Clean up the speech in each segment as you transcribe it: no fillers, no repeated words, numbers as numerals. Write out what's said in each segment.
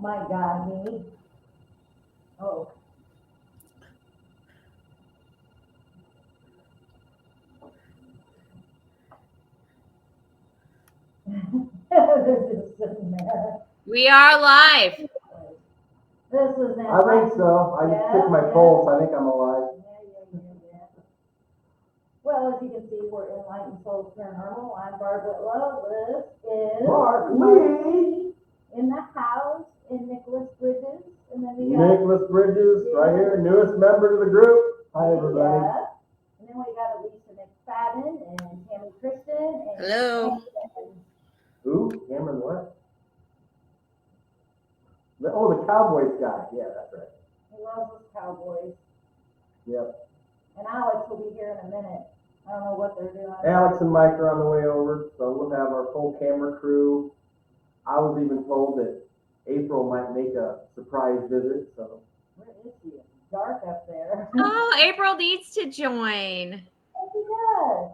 My God, me. Oh. We are live. This is I think so. I just took my pulse. I think I'm alive. Yeah. Well, as you can see, we're Enlightened Souls Paranormal. I'm Barb Whitlow. This is Mark Marty in the house in Nicholas Bridges. And then we got Nicholas Bridges, right here, newest member to the group. Hi, everybody. Yeah. And then we got Alicia McFadden and Tammy Christian. And Hello. Who? Cameron what? Oh, the Cowboys guy. Yeah, that's right. He loves his Cowboys. Yep. And Alex will be here in a minute. I don't know what they're doing. Alex and Mike are on the way over, so we'll have our full camera crew. I was even told that April might make a surprise visit, so. Where is he? It's dark up there. Oh, April needs to join. Yes, he does.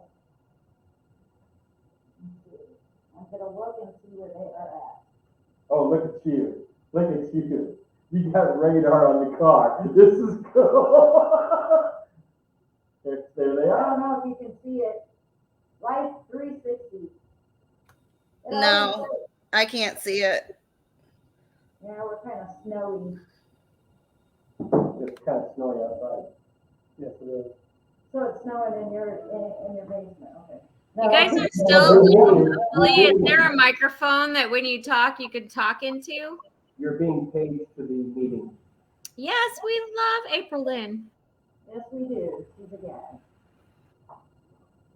I'm going to look and see where they are at. Oh, look at you. Look at you. You got radar on the car. This is cool. There they I are. don't know if you can see it. Life 360. No, I can't see it. Yeah, we're kind of snowy. It's kind of snowy outside. Yes, it is. So it's snowing in your basement. Okay. You guys are still Lily, is there a microphone that when you talk you can talk into? You're being paid to the meeting. Yes, we love April Lynn. Yes, we do. She's a gal.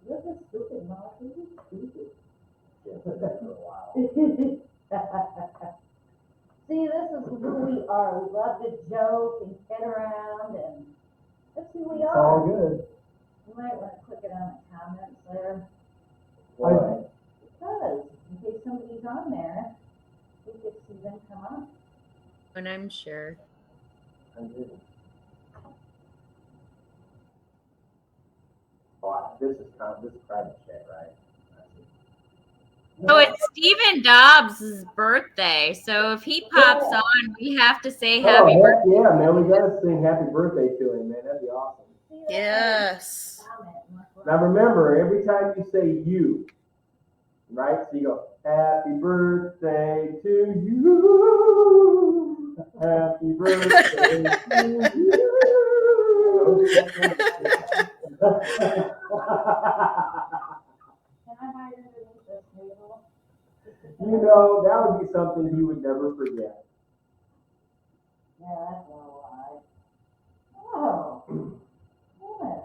This is stupid, Mom. This is stupid. Yeah, for a while. See, this is who we are. We love to joke and kid around, and that's who we It's are. all good. You might want to click it on the comments there. Why? Because in case somebody's on there, we could see them come up. And I'm sure. I did. Oh, this is private chat, right? Oh, it's Stephen Dobbs' birthday. So if he pops on, we have to say happy heck birthday. yeah, man. We got to sing happy birthday to him, man. That'd be awesome. Yes. Now remember, every time you say you, right? So you go, happy birthday to you. Happy birthday to you. Can I hide underneath this table? You know, that would be something he would never forget. Yeah, that's not a lie. Oh, yes.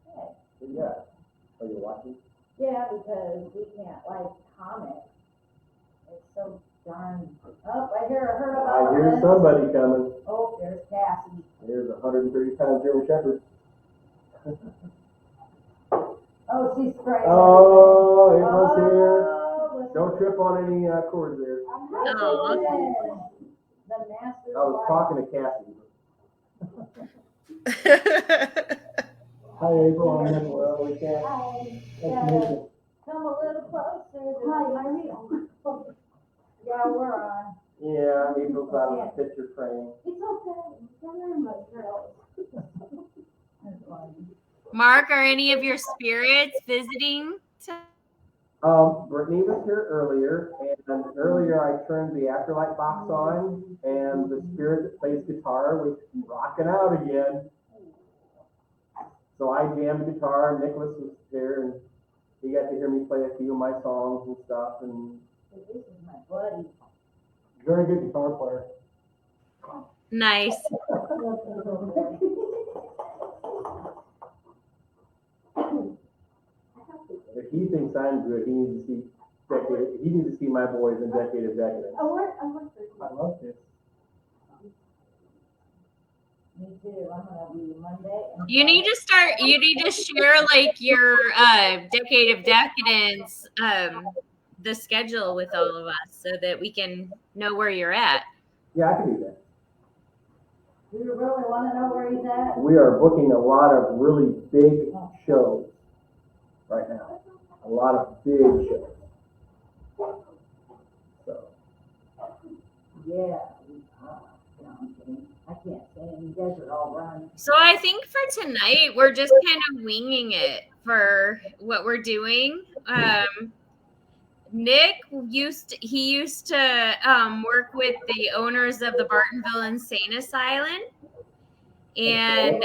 Okay. Yeah. Are you watching? Yeah, because we can't comment. It's so darn. Oh, I heard about I hear this. somebody coming. Oh, there's Cassie. There's a 130-pound German Shepherd. Oh, she's spraying. Oh, April's here. Oh, Don't trip on any cords there. I'm not Oh. doing the master. I was talking to Cassie. Hi, April. I'm Nicholas. We can't. Hi. Nice to meet you. Come a little closer. Hi, I'm here. Yeah, we're on. Yeah, April's out of the picture frame. It's okay. Come my girl. Mark, are any of your spirits visiting? Brittany was here earlier, and earlier I turned the Afterlight box on, and the spirit that plays guitar was rocking out again. So I jammed guitar, and Nicholas was there, and he got to hear me play a few of my songs and stuff, and This is my buddy. very good guitar player. Nice. If he thinks I'm good, he needs to see He needs to see my boys in Decade of Decadence. I want I love this. Me too. I'm gonna be Monday. You need to share like your Decade of Decadence the schedule with all of us so that we can know where you're at. Yeah, I can do that. Do you really want to know where he's at? We are booking a lot of really big shows right now. A lot of big shows. So Yeah. I'm kidding. I can't sing. You guys are all running. So I think for tonight we're just kind of winging it for what we're doing. Nick used to work with the owners of the Bartonville Insane Asylum, and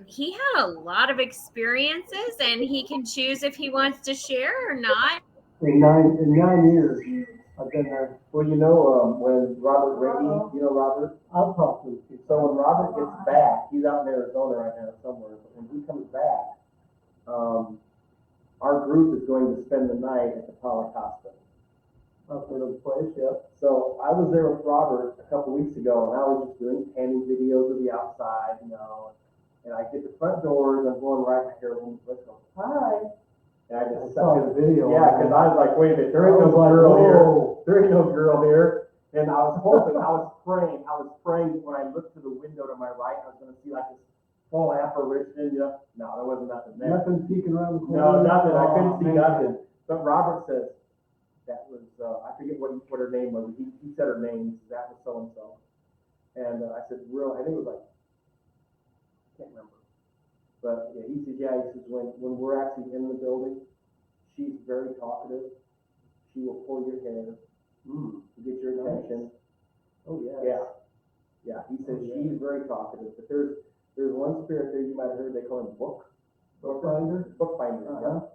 he had a lot of experiences, and he can choose if he wants to share or not. In 9 years, I've been there. Well, when Robert Riggy, you know Robert? I'll talk to you. So when Robert gets back, he's out in Arizona right now somewhere, but when he comes back, our group is going to spend the night at the Pollock Hospital. Up to the place, yeah. So I was there with Robert a couple weeks ago, and I was just doing panning videos of the outside, and I get the front doors, I'm going right here, let's go, hi. And I just saw the video. Yeah, because I was like, wait a minute, there ain't no girl here. There ain't no girl here. And I was hoping, I was praying when I looked to the window to my right, I was going to see like this full apparition. No, there wasn't nothing there. Nothing peeking around the corner? No, nothing. I couldn't see nothing. But Robert says, that was, I forget what her name was. He said her name. He said, that was so-and-so. And I said, I think it was like, I can't remember. But yeah, he says, when we're actually in the building, she's very talkative. She will pull your hair to get your attention. Oh, yeah. Yeah. He says she's very talkative. But there's one spirit there you might have heard. They call him Bookbinder. Yeah.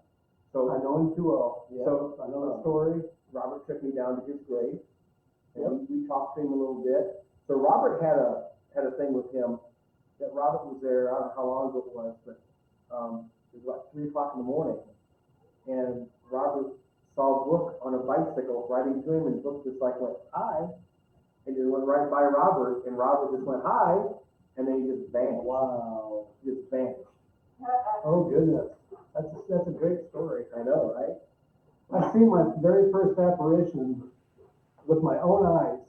So I know him too well. Yeah. So I know the story. Robert took me down to his grave, and we talked to him a little bit. So Robert had a thing with him that Robert was there. I don't know how long ago it was, but it was about 3 o'clock in the morning, and Robert saw Book on a bicycle riding to him, and Book just like went hi, and just went right by Robert, and Robert just went hi, and then he just vanished. Wow. Just vanished. Oh, goodness. That's a great story. I know, right? I've seen my very first apparition with my own eyes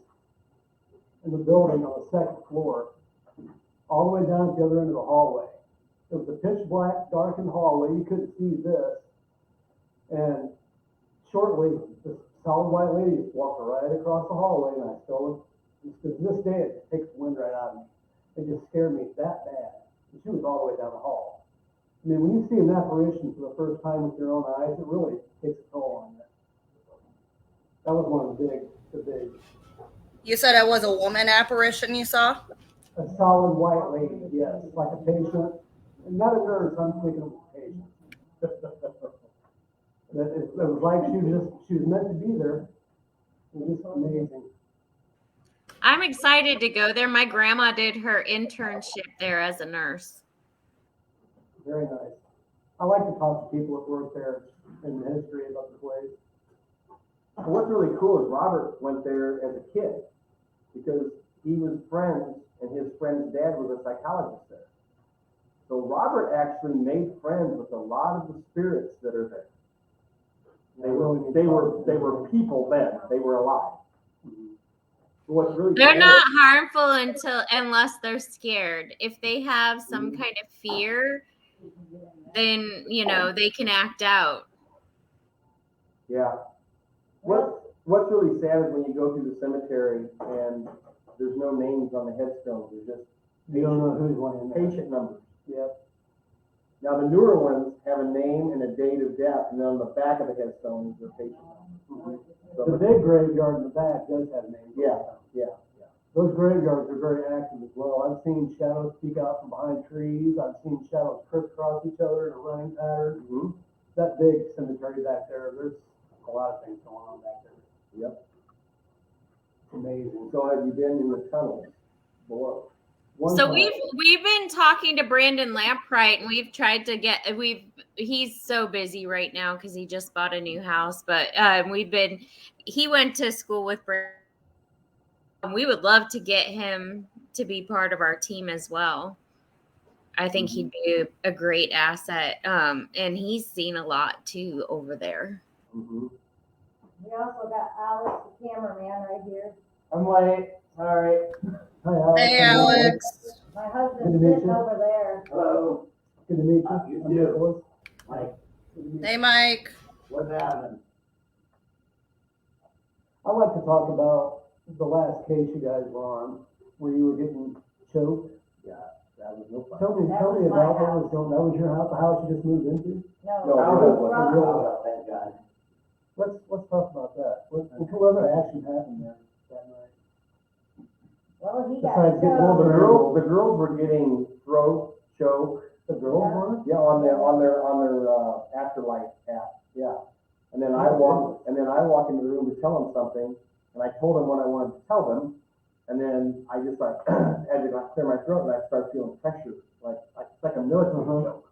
in the building on the second floor, all the way down at the other end of the hallway. It was a pitch black, darkened hallway. You couldn't see this. And shortly, this solid white lady just walked right across the hallway, and I still, to this day, it takes the wind right out of me. It just scared me that bad. And she was all the way down the hall. I mean, when you see an apparition for the first time with your own eyes, it really takes a toll on you. That was one of the big. You said it was a woman apparition you saw? A solid white lady, yes, like a patient. And not a nurse, I'm thinking of a patient. It was like she was meant to be there. It was just amazing. I'm excited to go there. My grandma did her internship there as a nurse. Very nice. I like to talk to people that work there in the history about the place. Well, what's really cool is Robert went there as a kid because he was friends, and his friend's dad was a psychologist there. So Robert actually made friends with a lot of the spirits that are there. They were people then. They were alive. But what's really They're sad, not harmful unless they're scared. If they have some kind of fear, then they can act out. Yeah. What's really sad is when you go through the cemetery and there's no names on the headstones. There's just You don't know who's laying there. patient numbers. Yep. Now the newer ones have a name and a date of death, and then on the back of the headstone is their patient number. So The big graveyard in the back does have names. Yeah. Those graveyards are very active as well. I've seen shadows peek out from behind trees. I've seen shadows crisscross each other in a running pattern. Mm-hmm. That big cemetery back there, there's a lot of things going on back there. Yep. It's amazing. So have you been in the tunnels below? So we've been talking to Brandon Lampright, and we've tried to he's so busy right now because he just bought a new house, but he went to school with Brandon. We would love to get him to be part of our team as well. I think he'd be a great asset. And he's seen a lot too over there. Mm-hmm. We also got Alex, the cameraman, right here. I'm late. Sorry. Hi, Alex. Hey, Alex. My Good husband's to meet sitting you. over there. Hello. Good to meet You you. I'm too. Nicholas. Mike. Hey, Mike. What's happening? I like to talk about the last case you guys were on, where you were getting choked. Yeah, that was no fun. Tell me That was about my what was going. That was your house, the house you just moved into. No, No, that it was wasn't wrong. real, thank God. Let's talk about that. What other action happened there that night? Well, he got Besides getting a little The bit choked. girls were getting throat choke. The girls Yeah. were? Yeah, on their afterlife app. Yeah. And then I walked into the room to tell them something, and I told them what I wanted to tell them, and then I just like as it got clear my throat, and I started feeling pressure, like it's like a military choke.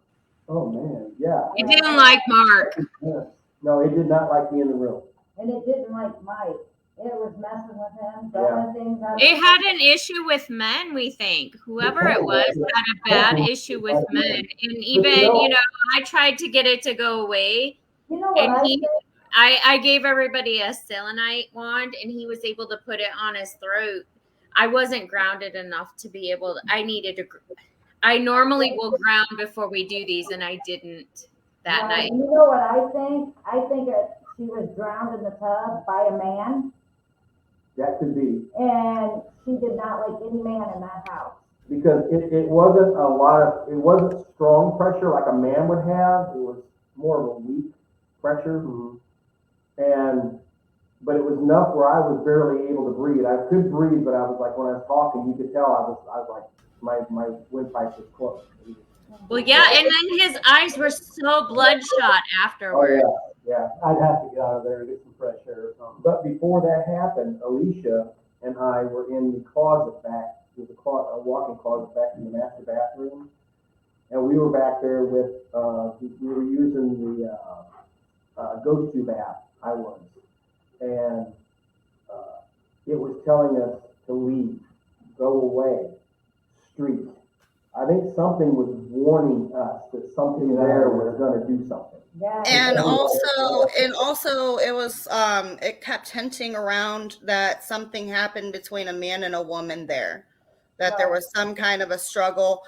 Oh, man. Yeah. He didn't like Mark. Yes. No, it did not like me in the room. And it didn't like Mike. It was messing with him, Yeah. throwing things out. It had an issue with men, we think. Whoever it was had a bad issue with men. And even, I tried to get it to go away. You know what And I he, think? I gave everybody a selenite wand, and he was able to put it on his throat. I wasn't grounded enough to be able to, I normally will ground before we do these, and I didn't that night. You know what I think? I think that she was drowned in the tub by a man, That could be. and she did not like any man in that house. Because it wasn't strong pressure like a man would have. It was more of a weak pressure. But it was enough where I was barely able to breathe. I could breathe, but I was like, when I was talking, you could tell I was like, my windpipe was closed. Well, yeah, and then his eyes were so bloodshot afterwards. Oh, yeah. I'd have to get out of there and get some fresh air or something. But before that happened, Alicia and I were in the closet back. There's a walk-in closet back in the master bathroom. And we were back there with, we were using the ghost tube app, I was. And it was telling us to leave, go away, street. I think something was warning us that something there was going to do something. Yeah. And also it was it kept hinting around that something happened between a man and a woman there, that there was some kind of a struggle,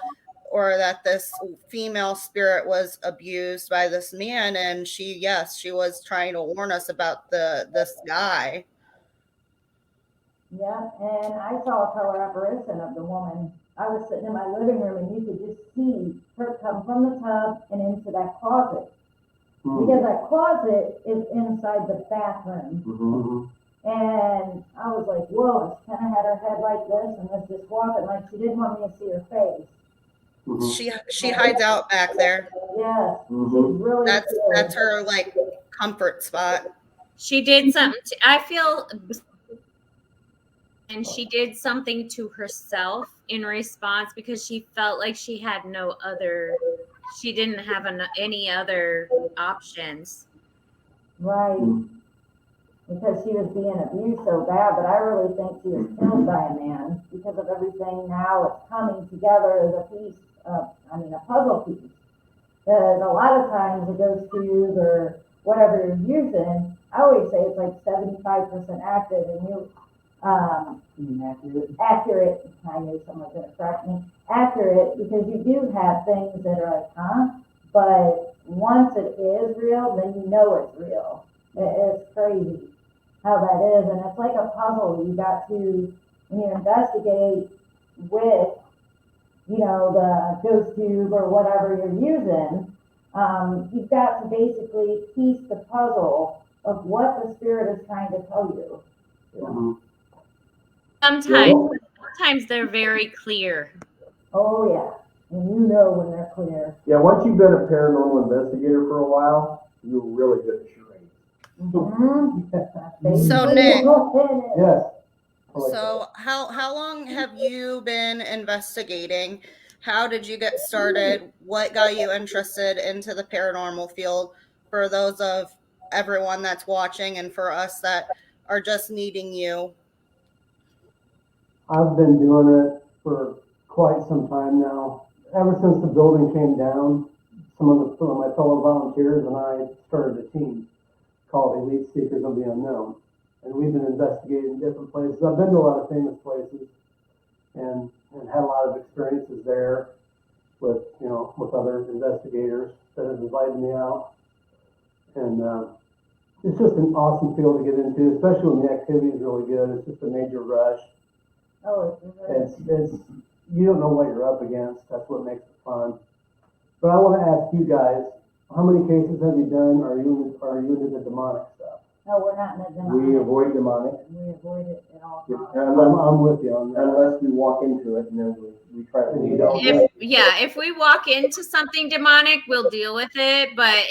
or that this female spirit was abused by this man, and she was trying to warn us about this guy. Yeah, and I saw a color apparition of the woman. I was sitting in my living room, and you could just see her come from the tub and into that closet. Because that closet is inside the bathroom. And I was like, whoa, she kind of had her head like this and was just walking like she didn't want me to see her face. She hides out back there. Yes, she's really That's her like comfort spot. She did something. I feel, and she did something to herself in response because she felt like she had no other. She didn't have any other options. Right. Because she was being abused so bad, but I really think she was killed by a man because of everything now it's coming together as a piece of, a puzzle piece. Because a lot of times it goes to use or whatever you're using, I always say it's like 75% active and you, accurate, I knew someone was going to correct me, accurate because you do have things that are like, but once it is real, then you know it's real. It's crazy how that is, and it's like a puzzle. You got to, when you investigate with, the ghost tube or whatever you're using, you've got to basically piece the puzzle of what the spirit is trying to tell you. Sometimes they're very clear. Oh yeah, and you know when they're clear. Yeah, once you've been a paranormal investigator for a while, you're really good at charades. So Nick, Yes. so how long have you been investigating? How did you get started? What got you interested into the paranormal field? For those of everyone that's watching and for us that are just needing you. I've been doing it for quite some time now. Ever since the building came down, some of my fellow volunteers and I started a team called Elite Seekers of the Unknown. And we've been investigating different places. I've been to a lot of famous places and had a lot of experiences there with other investigators that have invited me out. And it's just an awesome field to get into, especially when the activity is really good. It's just a major rush. Oh, It's you don't know what you're up against. That's what makes it fun. But I want to ask you guys, how many cases have you done? Are you into the demonic stuff? no, we're not in the demonic. We avoid demonic. We avoid it at all If- times. I'm with you on that. Unless we walk into it and then we try to lead out. If we walk into something demonic, we'll deal with it. But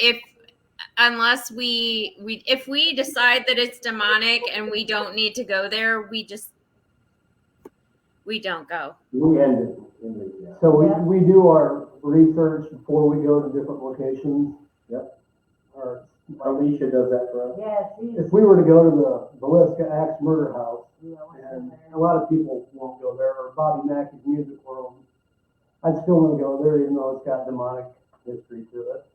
unless if we decide that it's demonic and we don't need to go there, we don't go. We end it. Yeah. So we do our research before we go to different locations. Yep. Or Alicia does that for us. Yeah, if we were to go to the Villisca Axe Murder House, yeah, we're and still a lot of people won't go there, or Bobby Mackey's Music World, I'd still want to go there even though it's got demonic history to it.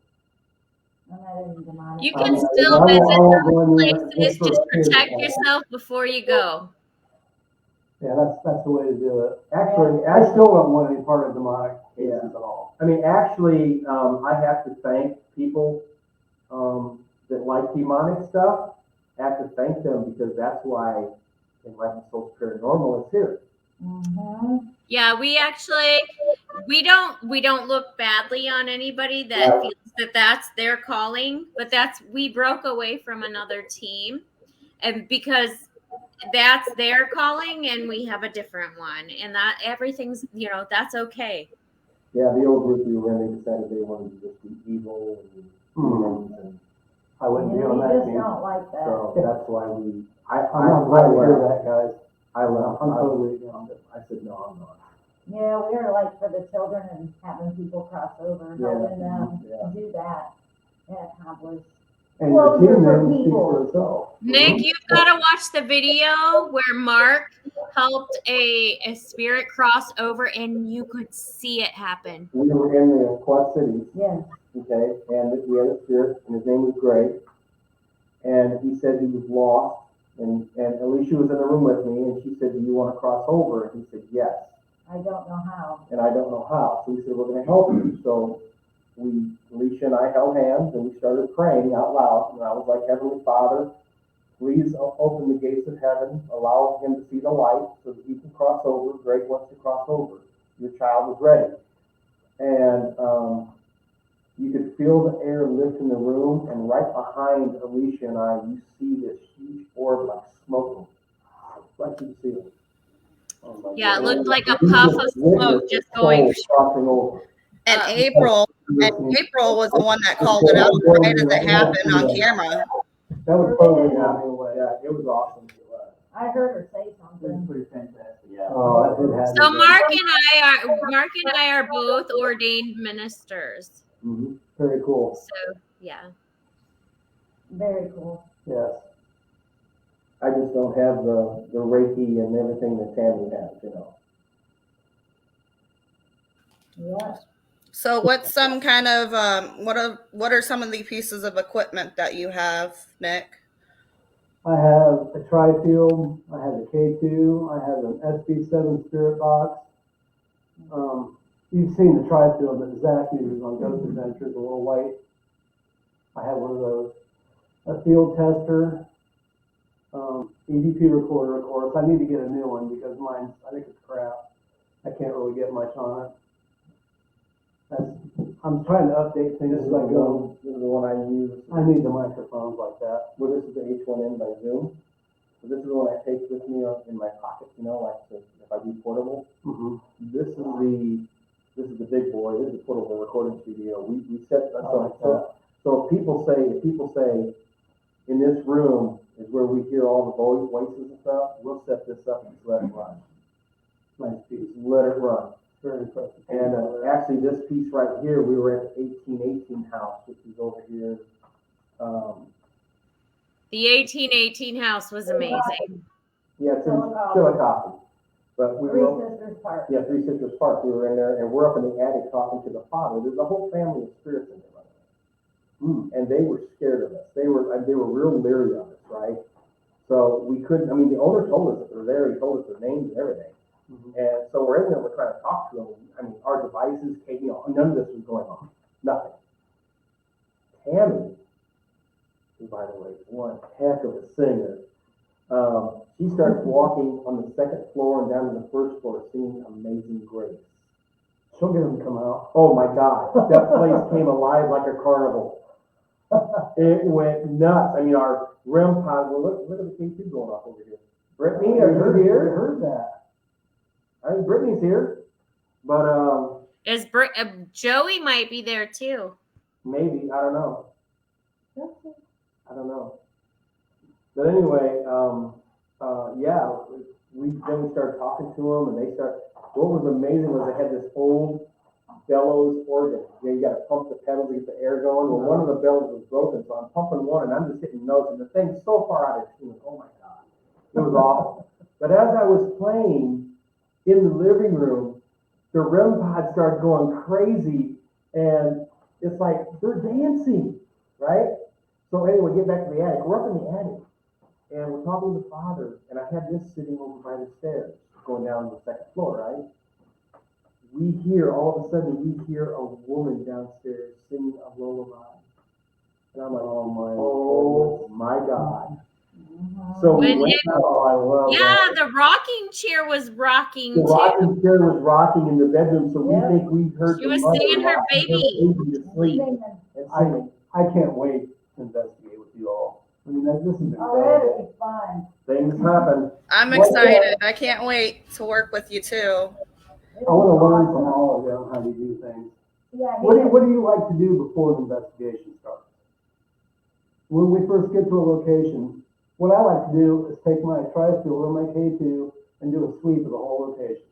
there. I'm not in demonic. You can I still won't visit go in those there places. just for Just a period protect of time. yourself before you go. Yeah, that's the way to do it. Actually, I still don't want any part of demonic cases at all. I mean, actually, I have to thank people that like demonic stuff. I have to thank them because that's why Enlightened Souls Paranormal is here. Mm-hmm. Yeah, we don't look badly on anybody that feels that that's their calling, but we broke away from another team, and because that's their calling and we have a different one, and that everything's that's okay. Yeah, the old group we were in, they decided they wanted to just be evil and demons, and I wouldn't be We on that just team. don't like that. so that's why I'm not glad to hear that, guys. I left. I'm totally against it. I said, no, I'm not. Yeah, we are like for the children and having people cross over, helping them Yeah. do that and accomplish. And Well, your team for name speaks people. for itself. Nick, you've got to watch the video where Mark helped a spirit cross over, and you could see it happen. We were in the Quad Cities, Yes. okay, and we had a spirit, and his name was Greg, and he said he was lost, and Alicia was in the room with me, and she said, do you want to cross over? And he said, yes. I don't know how. And I don't know how. So we said, we're going to help you. So Alicia and I held hands and we started praying out loud. And I was like, Heavenly Father, please open the gates of heaven, allow him to see the light so that he can cross over. Greg wants to cross over. Your child is ready. And you could feel the air lift in the room, and right behind Alicia and I, you see this huge orb like smoking right through the ceiling. Oh Yeah, it God. looked like a puff of smoke just going. Crossing over. And April was the one that called it out right as it happened on camera. That would totally got me away. Yeah, it was awesome. I heard her say It was something. pretty fantastic. Yeah. Oh, that did have So me. Mark and I are both ordained ministers. Mm-hmm. Very cool. So yeah. Very cool. Yes. I just don't have the Reiki and everything that Tammy has, Yeah. So what's some kind of what are some of the pieces of equipment that you have, Nick? I have a tri-field, I have a K2, I have an SB7 spirit box. You've seen the tri-field that Zach uses on Ghost Adventures, a little white. I have one of those. A field tester, EVP recorder, of course. I need to get a new one because mine, I think it's crap. I can't really get much on it. I'm trying to update things as I go. This is the one I use. I need the microphones like that. Well, this is the H1N by Zoom. So this is the one I take with me in my pocket, like if I do portable. Mm-hmm. This is the big boy. This is a portable recording studio. We set that like up. So if people say in this room is where we hear all the voices and stuff, we'll set this up and just let it run. Nice piece. Let it run. Very impressive. And actually, this piece right here, we were at the 1818 house, which is over here. The 1818 house was amazing. Yeah, it's in Chillicothe. But we Three were, Sisters Park. yeah, Three Sisters Park. We were in there, and we're up in the attic talking to the father. There's a whole family of spirits in there, by the way. And they were scared of us. They were real leery of us, right? So we couldn't. I mean, the owner told us that they're there. He told us their names and everything. And so we're in there, we're trying to talk to them. I mean, our devices, none of this was going on. Nothing. Tammy who, by the way, one heck of a singer, she starts walking on the second floor and down to the first floor singing Amazing Grace. She'll get them to come out. Oh my God, that place came alive like a carnival. It went nuts. I mean, our REM pod, well, look at the K2 going off over here. Brittany, are you I here? heard that. I think Brittany's here, but Is Joey might be there too. maybe, I don't know. I don't know. But anyway, yeah, we started talking to them, and what was amazing was they had this old bellows organ. You know, you got to pump the pedals to get the air going. Well, one of the bells was broken, so I'm pumping one, and I'm just hitting notes, and the thing's so far out of tune. Oh my God, it was awful. But as I was playing in the living room, the REM pod started going crazy, and it's like they're dancing, right? So anyway, get back to the attic. We're up in the attic, and we're talking to the Father, and I had this sitting over by the stairs, going down to the second floor, right? All of a sudden, we hear a woman downstairs singing a lullaby. And I'm like, oh my God. So we went out. Oh, I love that. The rocking chair was rocking The too. rocking chair was rocking in the bedroom, so we think we heard She the was mother singing her rocking baby. to sleep and singing. I can't wait to investigate with you all. I mean, this is Oh, incredible. it'll be fun. Things happen. I'm excited. I can't wait to work with you too. I want to learn from all of you on how you do things. Yeah, What do you like to do before the investigation starts? When we first get to a location, what I like to do is take my tri-field or my K2 and do a sweep of the whole location.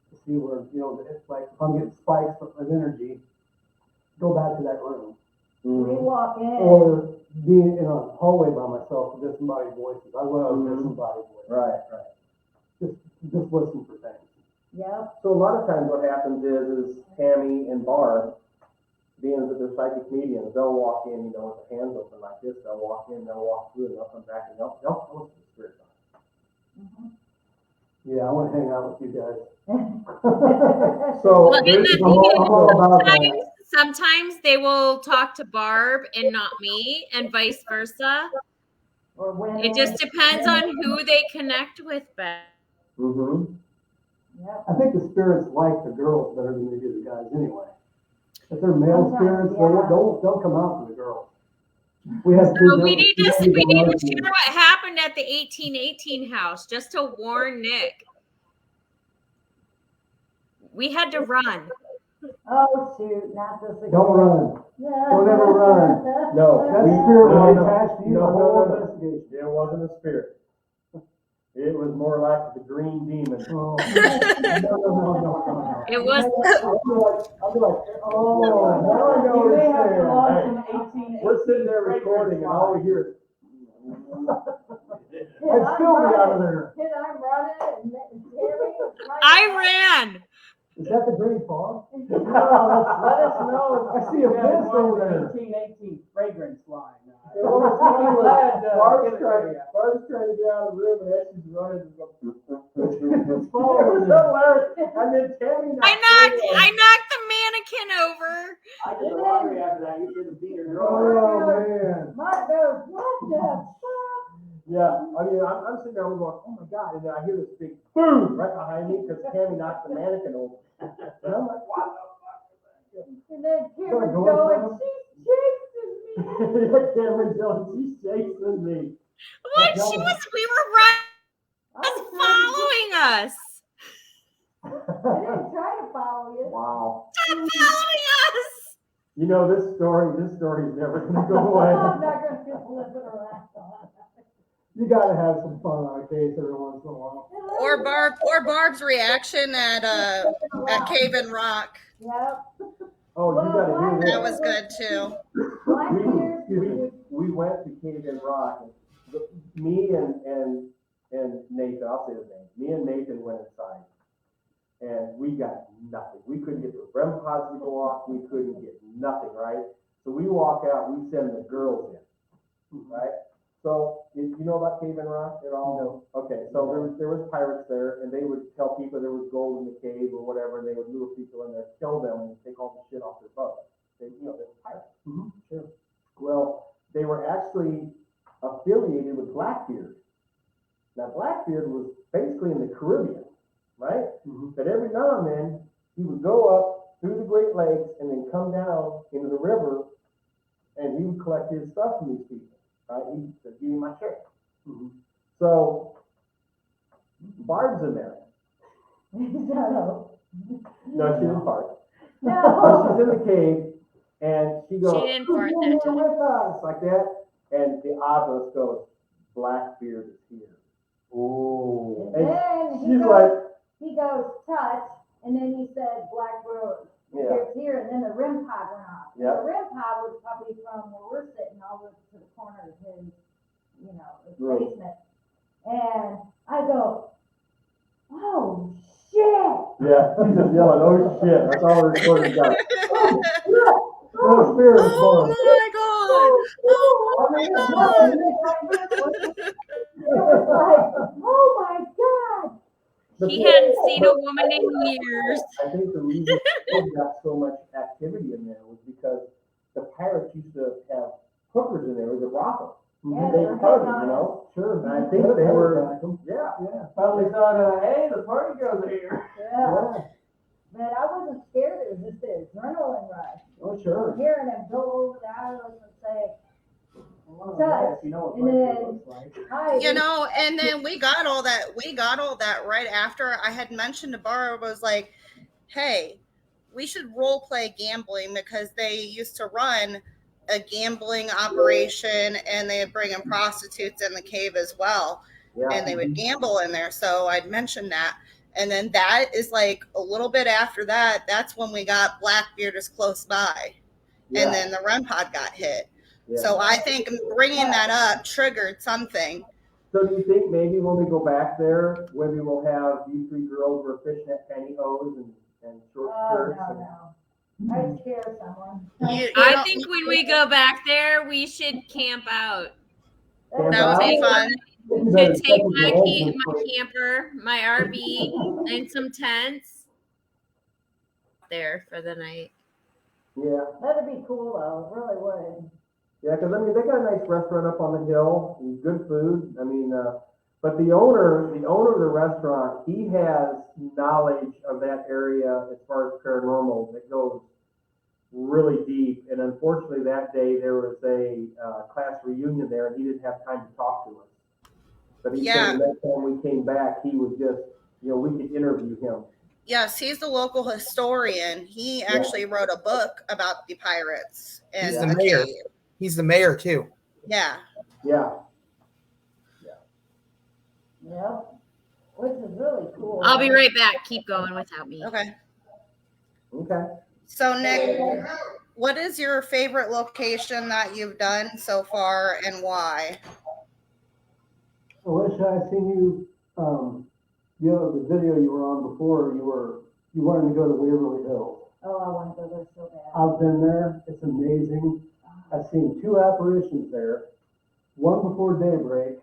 To see where, it's like if I'm getting spikes of energy, go back to that room. we walk in. Or be in a hallway by myself with disembodied voices. I love disembodied voices. Right. Just listen for things. Yep. So a lot of times what happens is Tammy and Barb, being that they're psychic mediums, they'll walk in, with their hands open like this. They'll walk in, they'll walk through, and they'll come back, and they'll tell us the spirit. Yeah, I want to hang out with you guys. So Well, and the there's thing is, I'm all about that. sometimes they will talk to Barb and not me, and vice versa. Or women. It just depends on who they connect with, Ben. Mm-hmm. Yep. I think the spirits like the girls better than they do the guys anyway. If they're male Sometimes, spirits, yeah. they'll come out for the girls. We have So we need to share what happened at the 1818 house, just to warn Nick. We had to run. Oh, shoot, not this again. Don't run. Don't ever run. No, That we- spirit no, will no, attach to you no, the whole no, no. investigation. There wasn't a spirit. It was more like the green demon. Oh, no. It was I'll be like, oh, now I know You what may it's have to saying. launch an 18. We're sitting there recording, and all we hear is. I'd still be out of there. Can I run it and Tammy? I ran. Is that the green fog? Let us know. I see a fence over there. 1818 fragrance line. Barb's trying to get out of the room, and as she's running, it's like, it's falling. And then Tammy. I knocked the mannequin over. I did the lottery after that. You should have seen her Oh, man. Mike goes, what the fuck? Yeah, I mean, I'm sitting there, I'm going, oh my God, and then I hear this big boom right behind me because Tammy knocked the mannequin over. And I'm like, what the fuck? And then Cameron's Go going, ahead, she's chasing me. Cameron Jones, she's chasing me. What? We were running, following us. I didn't try to follow you. Wow. Following us. You know, this story's never gonna go away. I'm not going to live it around. You gotta have some fun on a case every once in a while. Or Barb's reaction at Cave and Rock. Yep. Oh, you gotta hear this. That was good too. We went to Cave and Rock, and me and Nathan, I'll say his name. Me and Nathan went inside, and we got nothing. We couldn't get the REM pods to go off. We couldn't get nothing, right? So we walk out. We send the girls in, right? So, you know about Cave and Rock at all? No. Okay, so there was pirates there, and they would tell people there was gold in the cave or whatever, and they would lure people in there, kill them, and take all the shit off their boat. They were pirates. Sure. Well, they were actually affiliated with Blackbeard. Now, Blackbeard was basically in the Caribbean, right? Mm-hmm. But every now and then, he would go up through the Great Lakes and then come down into the river, and he would collect his stuff from these people, right? He said, "Give me my check." Mm-hmm. So, Barb's in there. No. No, she didn't fart. But No. she's in the cave, and she goes, She didn't fart "Who's that in time." here with us?" Like that. And the obelisk goes, "Blackbeard is here." Oh. And then She's like, he goes, touch, and then he said, Blackbeard yeah, is here, and then the REM pod went off. Yeah. The REM pod was probably from where we're sitting over to the corner of his, his Room. basement. And I go, oh, shit. yeah. She's just yelling, "Oh shit!" That's all the recording got. Oh, spirit is Oh born. my god! I mean, it's nothing. It was like, oh my God. He hadn't seen a woman in years. I think the reason we got so much activity in there was because the pirates used to have hookers in there. It was a brothel. Yeah, They they were party, hitting on you know? Sure. And I think they were, Yeah. yeah. Probably thought, hey, the party girls are here. Yeah. But I wasn't scared. It was just the adrenaline rush. Oh, sure. Hearing him go over the island and say, Well, touch, if you know what and Blackbeard then- looks like. hi. You know, and then we got all that right after I had mentioned to Barb, was like, hey, we should role play gambling, because they used to run a gambling operation, and they would bring in prostitutes in the cave as well, Yeah. and they would gamble in there. So I'd mentioned that. And then that is like a little bit after that, that's when we got Blackbeard is close by. Yeah. And then the REM pod got hit. Yeah. So I think bringing that up triggered something. So do you think maybe when we go back there, maybe we'll have these three girls wear fishnet pantyhose and short Oh, skirts? no, no. I'd scare someone. I think when we go back there, we should camp out. That would be fun. Should take my camper, my RV, and some tents there for the night. Yeah. That'd be cool though, it really would. Yeah, because I mean, they got a nice restaurant up on the hill, and good food. I mean, but the owner of the restaurant, he has knowledge of that area as far as paranormal that goes really deep. And unfortunately, that day there was a class reunion there, and he didn't have time to talk to us. But he said the next time we came back, he would just, we could interview him. Yes, he's the local historian. He actually wrote a book about the pirates. And He's the mayor. cave. He's the mayor too. Yeah. Yeah. Yep. Which is really cool. I'll be right back. Keep going without me. Okay. Okay. So Nick, what is your favorite location that you've done so far, and why? Alicia, I seen you, the video you were on before, you wanted to go to Waverly Hills. Oh, I want to go there so bad. I've been there. It's amazing. I've seen 2 apparitions there. One before daybreak.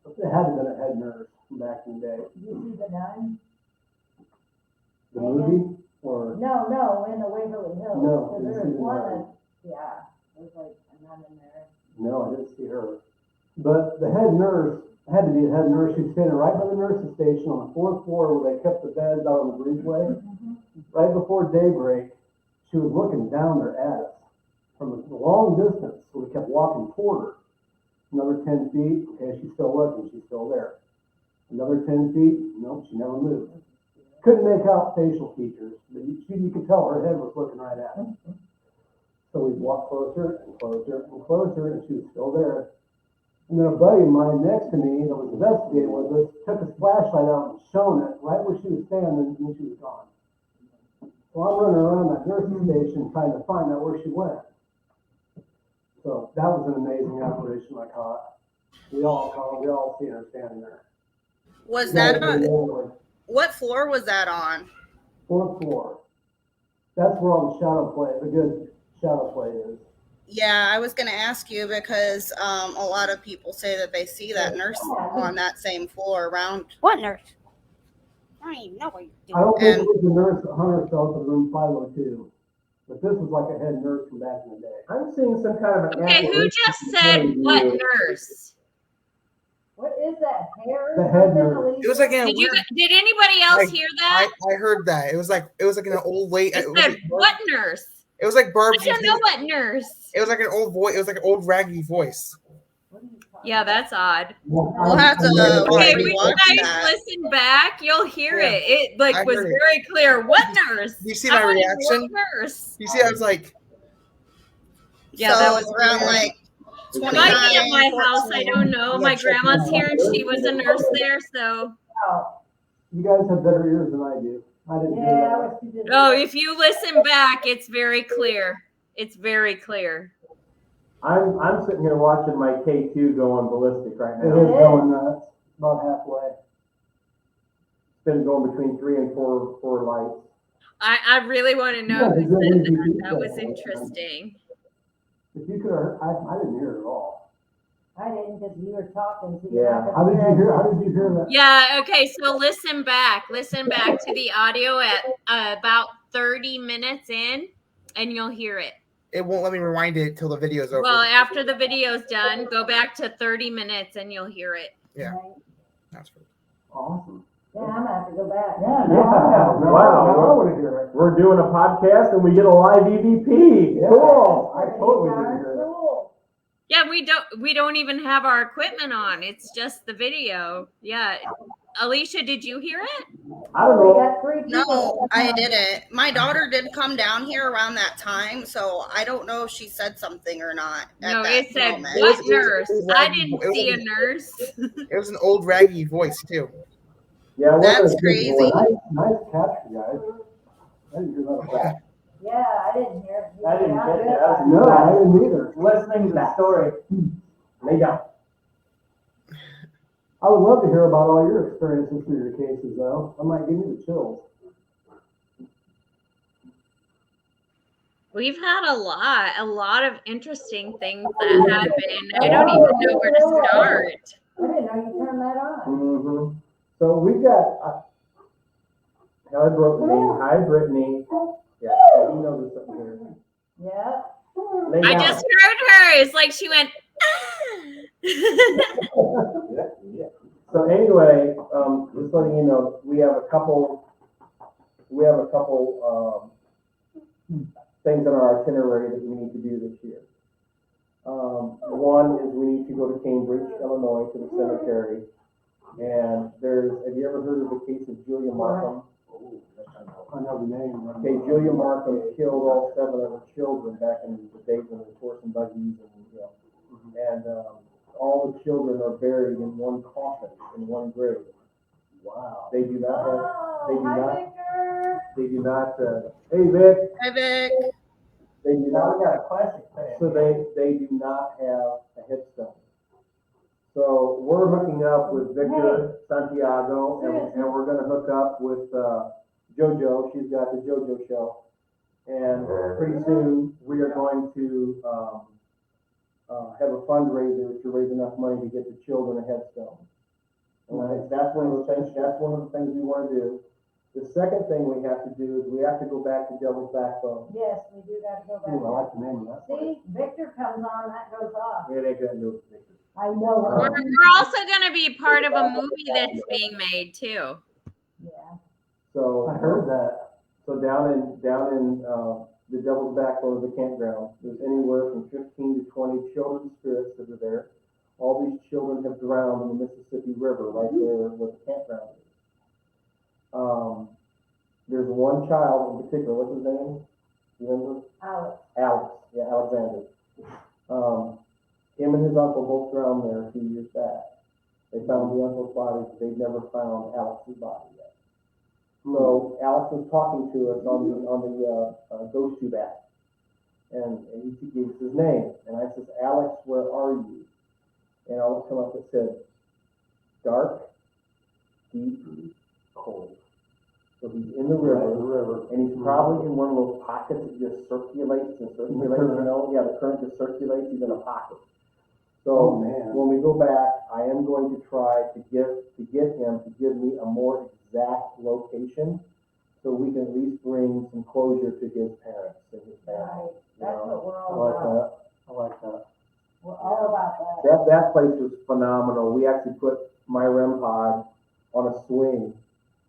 It had to have been a head nurse from back in the day. Did you see the nun? The movie? Or No, in the Waverly Hills. No, Because there didn't was see the one nun. there's like a nun in there. no, I didn't see her. But the head nurse had to be a head nurse. She was standing right by the nurse's station on the 4th floor where they kept the beds out on the breezeway. Right before daybreak, she was looking down there at us from a long distance. So we kept walking toward her. Another 10 feet, okay, she's still looking, she's still there. Another 10 feet, nope, she never moved. Couldn't make out facial features, but you could tell her head was looking right at us. So we walked closer and closer and closer, and she was still there. And then a buddy of mine next to me that was investigating with us took his flashlight out and shone it right where she was standing, and then she was gone. So I'm running around that nursing station trying to find out where she went. So that was an amazing apparition I caught. We all seen her standing there. Was that Yeah, on, what floor was that on? 4th floor. That's where all the good shadow play is. Yeah, I was going to ask you because a lot of people say that they see that nurse on that same floor around. What nurse? I don't even know what you're I doing. don't think it was the nurse that hung herself in room 502. But this was like a head nurse from back in the day. I'm seeing some kind of an Okay, who apparition just said behind what you. What nurse? is that, hair? The head something, nurse. Alicia? It was like in a Did you? weird. Did anybody else Like, hear that? I heard that. It was like an old lady. It said what nurse? It was like Barb. I don't know what nurse. It was like an old voice. It was like an old raggy voice. What are you talking Yeah, that's odd. We'll have to Okay, when you rewatch guys that. listen back, you'll hear Yeah. it. It like I was heard it. very clear. What nurse? You see I my wanted reaction? What nurse? You see, I was like, Yeah, So that was around weird. like It might be at my 29, house. I 14. don't know. My grandma's here and she was a nurse there, so. about? You guys have better ears than I do. I didn't hear Yeah, I that. was too busy. Oh, if you listen back, it's very clear. It's very clear. I'm sitting here watching my K2 going ballistic right It now. is going nuts, about halfway. It's been going between 3 and 4 lights. I really want to know Yeah, who said it's that. really That was good. interesting. If you could have, I didn't hear it at all. I didn't, because you were talking. So Yeah. How did you hear that? Yeah, okay, so listen back. Listen back to the audio at about 30 minutes in, and you'll hear it. it won't let me rewind it till the video's over. Well, after the video's done, go back to 30 minutes and you'll hear it. Yeah. Right? That's good. Awesome. Yeah, I'm gonna have to go back. Yeah, Wow. I want to hear it. We're doing a podcast and we get a live EVP. Yeah. Cool. I totally didn't hear that. Cool. Yeah, we don't even have our equipment on. It's just the video. Yeah. Alicia, did you hear it? I don't We know. got 3 people. No, I didn't. My daughter did come down here around that time, so I don't know if she said something or not. At No, that it said moment. what It was nurse? I raggy. didn't It was see a like- nurse. It was an old raggy voice too. Yeah, it That's wasn't a good crazy. voice. Nice capture, guys. I didn't hear that at all. Yeah, I didn't hear it. I didn't get that. Yeah. No, I didn't either. Listening to the story. Lay down. I would love to hear about all your experiences through your cases, though. I might give you the chills. We've had a lot of interesting things that happen. I don't even know where to start. I didn't know you turned that on. Mm-hmm. So we've got, hi Brittany. Yeah, so you know there's something here. Yeah. Lay I down. just heard her. It's like she went, So anyway, just letting you know, we have a couple things on our itinerary that we need to do this year. One is we need to go to Cambridge, Illinois, to the cemetery. And have you ever heard of the case of Julia Markham? I know the name. Okay, Julia Markham killed all 7 of her children back in the days when they were horse and buggies and all the children are buried in one coffin, in one grave. Wow. They do not have, Oh, hi, Victor. they do not, hey Vic, Hi, Vic. they do Now not, we got a classic fan. so they do not have a headstone. So we're hooking up with Victor Santiago and we're gonna hook up with, JoJo. She's got the JoJo show. And pretty soon we are going to, have a fundraiser to raise enough money to get the children a headstone. And that's one of the things we want to do. The second thing we have to do is we have to go back to Devil's Backbone. Yes, we do got to go Ooh, I back. like the name of that. See, Victor comes on, that goes off. It ain't gonna do it. I know. we're also going to be part of a movie that's being made too. Yeah. So I heard that. So down in the Devil's Backbone of the campground, there's anywhere from 15 to 20 children's spirits that are there. All these children have drowned in the Mississippi River right there where the campground is. There's one child in particular. What's his name? You remember? Alex. Yeah, Alexander. Him and his uncle both drowned there a few years back. They found the uncle's body, but they've never found Alex's body yet. So Alex was talking to us on the GhostTube app, and he gives his name, and I says, Alex, where are you? And Alex come up and said, dark, deep, cold. So he's in the river, and he's probably in one of those pockets that just circulates and circulates, you know? Yeah, the current just circulates, he's in a pocket. So when we go back, I am going to try to get him to give me a more exact location so we can at least bring some closure to his parents and his family. Right, you that's know? what we're I all like about. that. I like that. We're all about that. That place was phenomenal. We actually put my REM pod on a swing,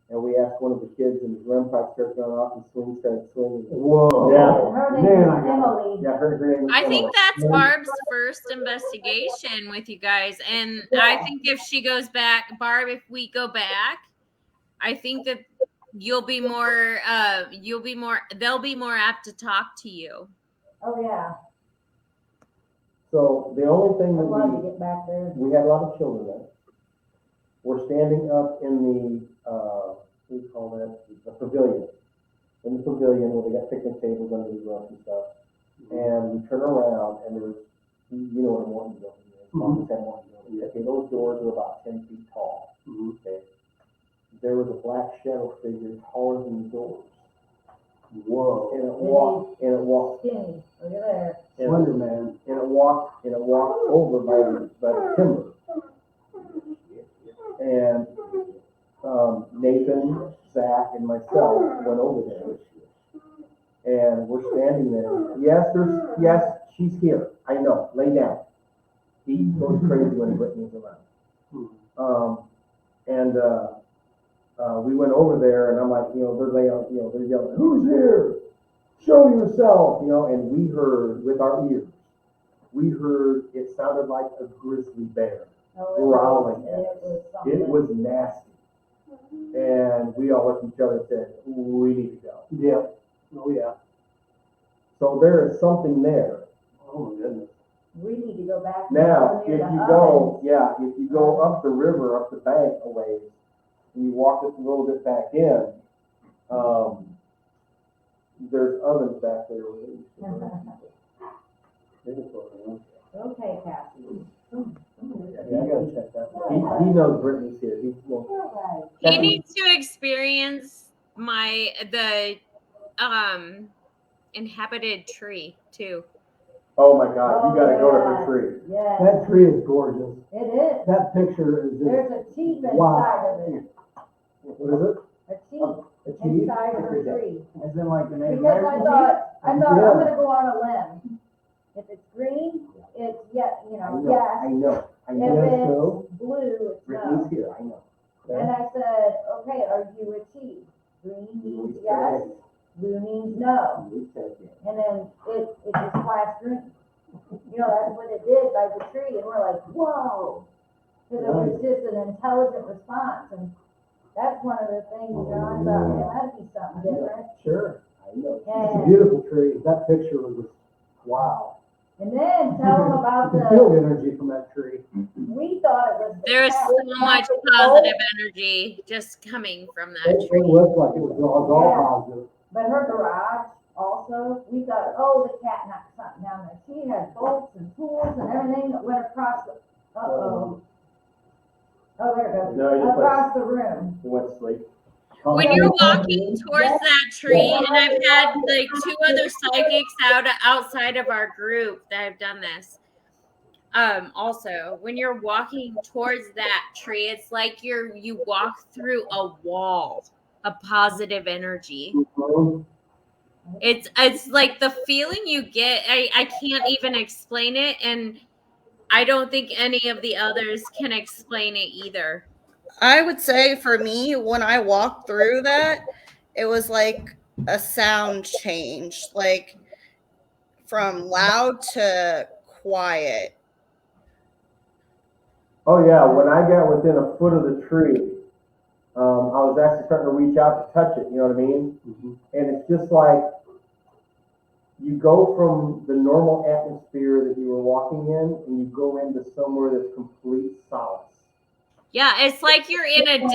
and we asked one of the kids, and his REM pod started going off, and swing started swinging. Whoa. Yeah. Her name Man, is I got Emily. Yeah, her name was I think Emily. that's Barb's first investigation with you guys. And I think if she goes back, Barb, if we go back, I think that they'll be more apt to talk to you. Oh, yeah. So the only thing I'd that love to get back there. we had a lot of children there. We're standing up in the, what do you call that, the pavilion. In the pavilion where they got picnic tables under the roof and stuff. And we turn around and there's, you know what a Morton building is, Morton building. Okay, those doors are about 10 feet tall. Okay. There was a black shadow figure taller than the doors. Whoa. And it walked, Skinny, look at there. Slender man. and it walked over by the timber. And Nathan, Zach, and myself went over there. And we're standing there. Yes, she's here. I know. Lay down. He goes crazy when Brittany's around. We went over there, and I'm like, they're yelling, "Who's here? Show yourself!" And we heard with our ears. We heard it sounded like a grizzly bear growling at us. It was nasty. And we all looked at each other and said, "We need to go." Yeah. Oh, yeah. So there is something there. Oh, my goodness. We need to go back. Now, near if the you oven. go up the river, up the bank a ways, and you walk it a little bit back in, there's ovens back there where they used to burn. Okay, Cassie. Yeah, I gotta check that one. He knows Brittany's here. He needs to experience the inhabited tree too. Oh my God, you gotta go to her tree. Yeah, That tree is gorgeous. it is. That picture is just, There's a chief inside wow. of it. What is it? A chief a tree. inside of her tree. As in like the Native Because I American thought I'm Yeah. gonna go on a limb. If it's green, it's yes. I know. If Yes, it's so. blue, it's Brittany's no. here, I know. And I said, okay, are you a chief? Green means yes, blue means no. And then it just flashed green. That's what it did by the tree, and we're like, whoa. Because it was just an intelligent response, and that's one of the things, I thought, man, that'd be something different. Sure. It's a And, beautiful tree. That picture was just, wow. and then tell them about You can feel the, the energy from that tree. we thought it was. the There's cat. so much positive energy just coming from that It tree. looked like it was all positive. But her garage also, we thought, oh, the cat knocked something down there. She had bolts and tools and everything that went across the, uh-oh. Oh, there it goes. No, he just Across the room. He went to sleep. When you're walking towards that tree, and I've had like 2 other psychics outside of our group that have done this. Also, when you're walking towards that tree, it's like you walk through a wall of positive energy. It's like the feeling you get. I can't even explain it, and I don't think any of the others can explain it either. I would say for me, when I walked through that, it was like a sound change, like from loud to quiet. Oh yeah, when I got within a foot of the tree, I was actually starting to reach out to touch it, you know what I mean? Mm-hmm. And it's just like, you go from the normal atmosphere that you were walking in, and you go into somewhere that's complete solace. Yeah, it's like you're in a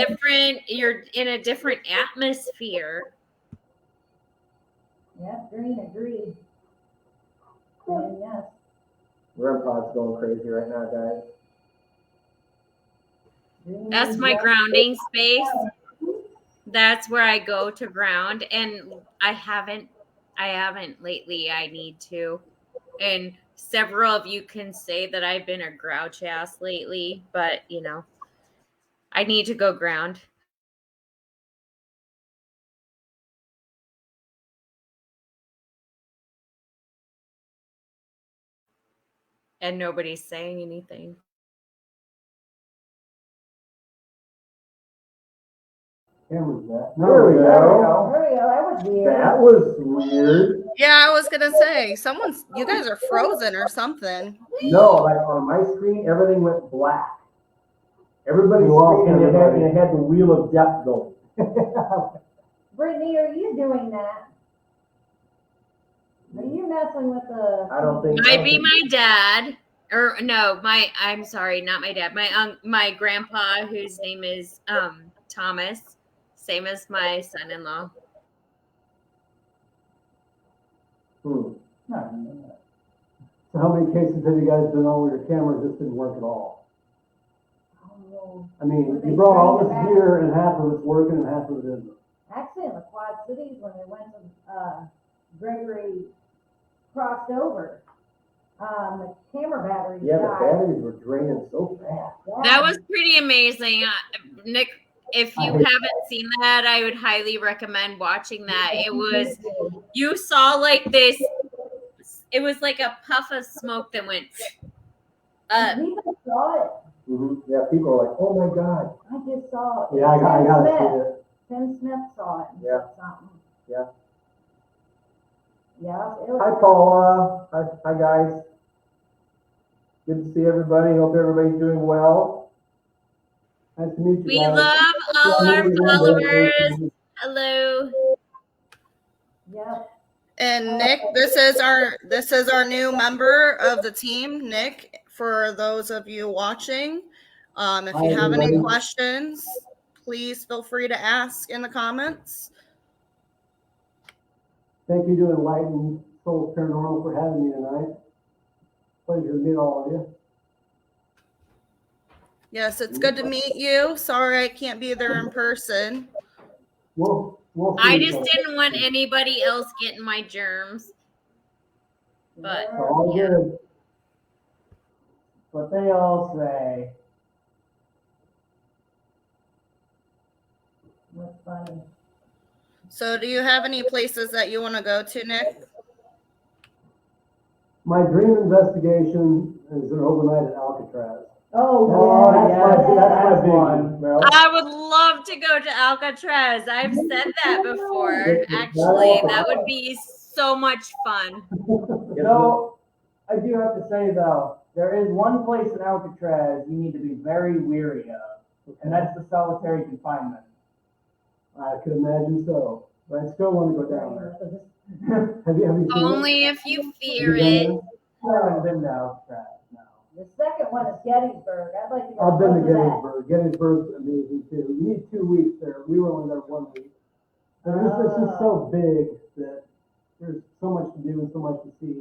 different atmosphere. Yeah, green agreed. And yes. REM-pod's going crazy right now, guys. Green That's means my yes. grounding space. That's where I go to ground, and I haven't lately. I need to. And several of you can say that I've been a grouch ass lately, but I need to go ground. and nobody's saying anything. Camera's back. There we go. There we go, that was weird. That was weird. Yeah, I was gonna say you guys are frozen or something. No, like on my screen, everything went black. Everybody's You lost screen, and everybody. it had the wheel of death going. Brittany, are you doing that? Are you messing with the? I don't think. Might be my dad, or no, I'm sorry, not my dad. My grandpa, whose name is Thomas, same as my son-in-law. Hmm. So how many cases have you guys been on where your camera just didn't work at all? Oh, I mean, you brought all this gear and half of it's working and half of it isn't. actually, in the Quad Cities, when we went to Gregory crossed over, the camera batteries Yeah, the died. batteries were draining so fast. That was pretty amazing. Nick, if you haven't seen that, I would highly recommend watching that. You saw like this, it was like a puff of smoke that went up. People saw it. Mm-hmm. Yeah, people are like, "Oh my God!" I just saw it. Yeah, I gotta Tim see Smith. it. Tim Smith saw it. And Yeah. said something. Yeah. Yeah, it was. Hi, Paula. Hi, guys. Good to see everybody. Hope everybody's doing well. Nice to meet you We guys. love all our followers. Hello. Yep. And Nick, this is our new member of the team, Nick. For those of you watching, if Hi, you have any everybody. questions, please feel free to ask in the comments. Thank you to Enlightened Souls Paranormal for having me tonight. Pleasure to meet all of you. Yes, it's good to meet you. Sorry I can't be there in person. We'll see I each just other. didn't want anybody else getting my germs. But It's all good. What they all say. That's funny. So do you have any places that you want to go to, Nick? My dream investigation is an overnight at Alcatraz. Oh, that's my big one. Well, I would love to go to Alcatraz. I've said that before. Actually, that would be so much fun. You know, I do have to say though, there is one place in Alcatraz you need to be very weary of, and that's the solitary confinement. I could imagine so, but I still want to go down there. Have you seen it? Only if you fear Have you it. been I haven't been to Alcatraz, no. The second one is Gettysburg. I'd like to there? go. I've been to both of that. Gettysburg. Gettysburg's amazing too. You need 2 weeks there. We were only there 1 week. And it's just so big that there's so much to do and so much to see.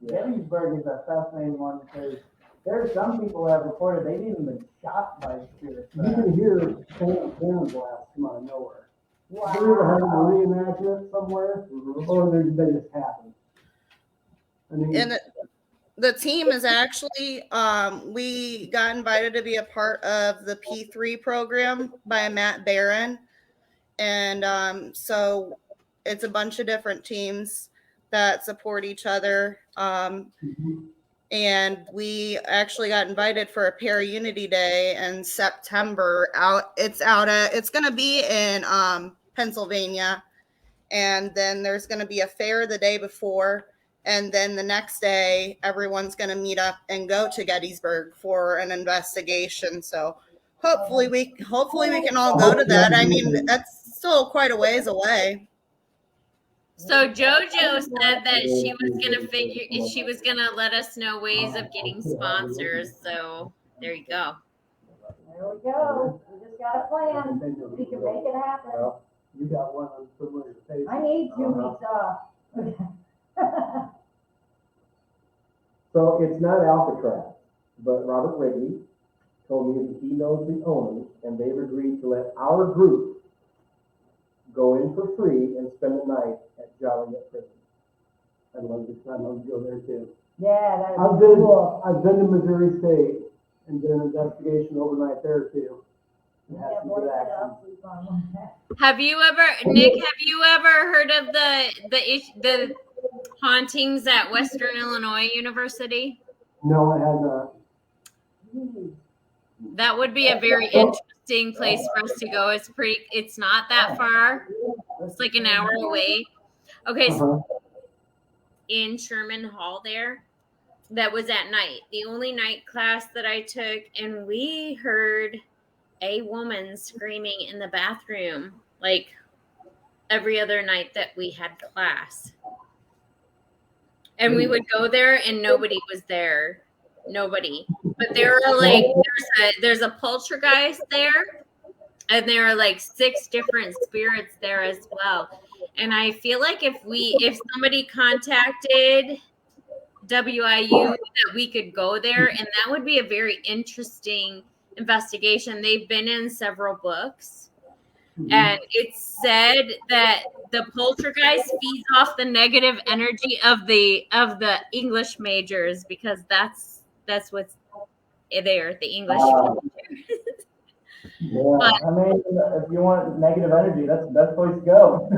Gettysburg is a fascinating one because there are some people that have reported they've even been shot by spirits. You can hear cannon blasts come out of nowhere. They're either having a reenactment somewhere, or they just happen. I mean, And the team is actually, we got invited to be a part of the P3 program by Matt Barron. And so it's a bunch of different teams that support each other. And we actually got invited for a Para-Unity Day in September. It's going to be in Pennsylvania. And then there's going to be a fair the day before. And then the next day, everyone's going to meet up and go to Gettysburg for an investigation. So hopefully we can all go to that. I mean, that's still quite a ways away. So JoJo said that she was gonna let us know ways of getting sponsors. So there you go. There we go. We just got a plan. We can make it happen. Well, you got one on somebody's face. I need 2 weeks off. so it's not Alcatraz, but Robert Rigby told me that he knows the owners, and they've agreed to let our group go in for free and spend the night at Joliet Prison. I'd love to go there too. Yeah, that's I've cool. been to Missouri State and did an investigation overnight there too. And had Yeah, some boy, good shut action. up, sleep on that. Have you ever, Nick? Have you ever heard of the hauntings at Western Illinois University? No, it has not. That would be a very interesting place for us to go. It's not that far. It's like an hour away. Okay, so in Sherman Hall there, that was at night. The only night class that I took, and we heard a woman screaming in the bathroom like every other night that we had class. And we would go there and nobody was there. Nobody. But there are like there's a poltergeist there, and there are like 6 different spirits there as well. And I feel like if somebody contacted WIU that we could go there, and that would be a very interesting investigation. They've been in several books, and it's said that the poltergeist feeds off the negative energy of the English majors, because that's what's there, the English majors. Yeah, I mean, if you want negative energy, that's the best place to go.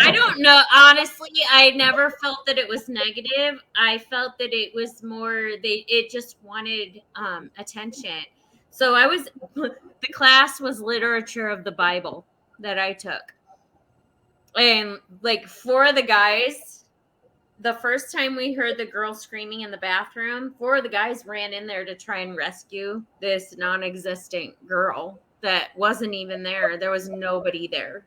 I don't know. Honestly, I never felt that it was negative. I felt that it was more it just wanted attention. So the class was literature of the Bible that I took. And like 4 of the guys, the first time we heard the girl screaming in the bathroom, 4 of the guys ran in there to try and rescue this non-existent girl that wasn't even there. There was nobody there.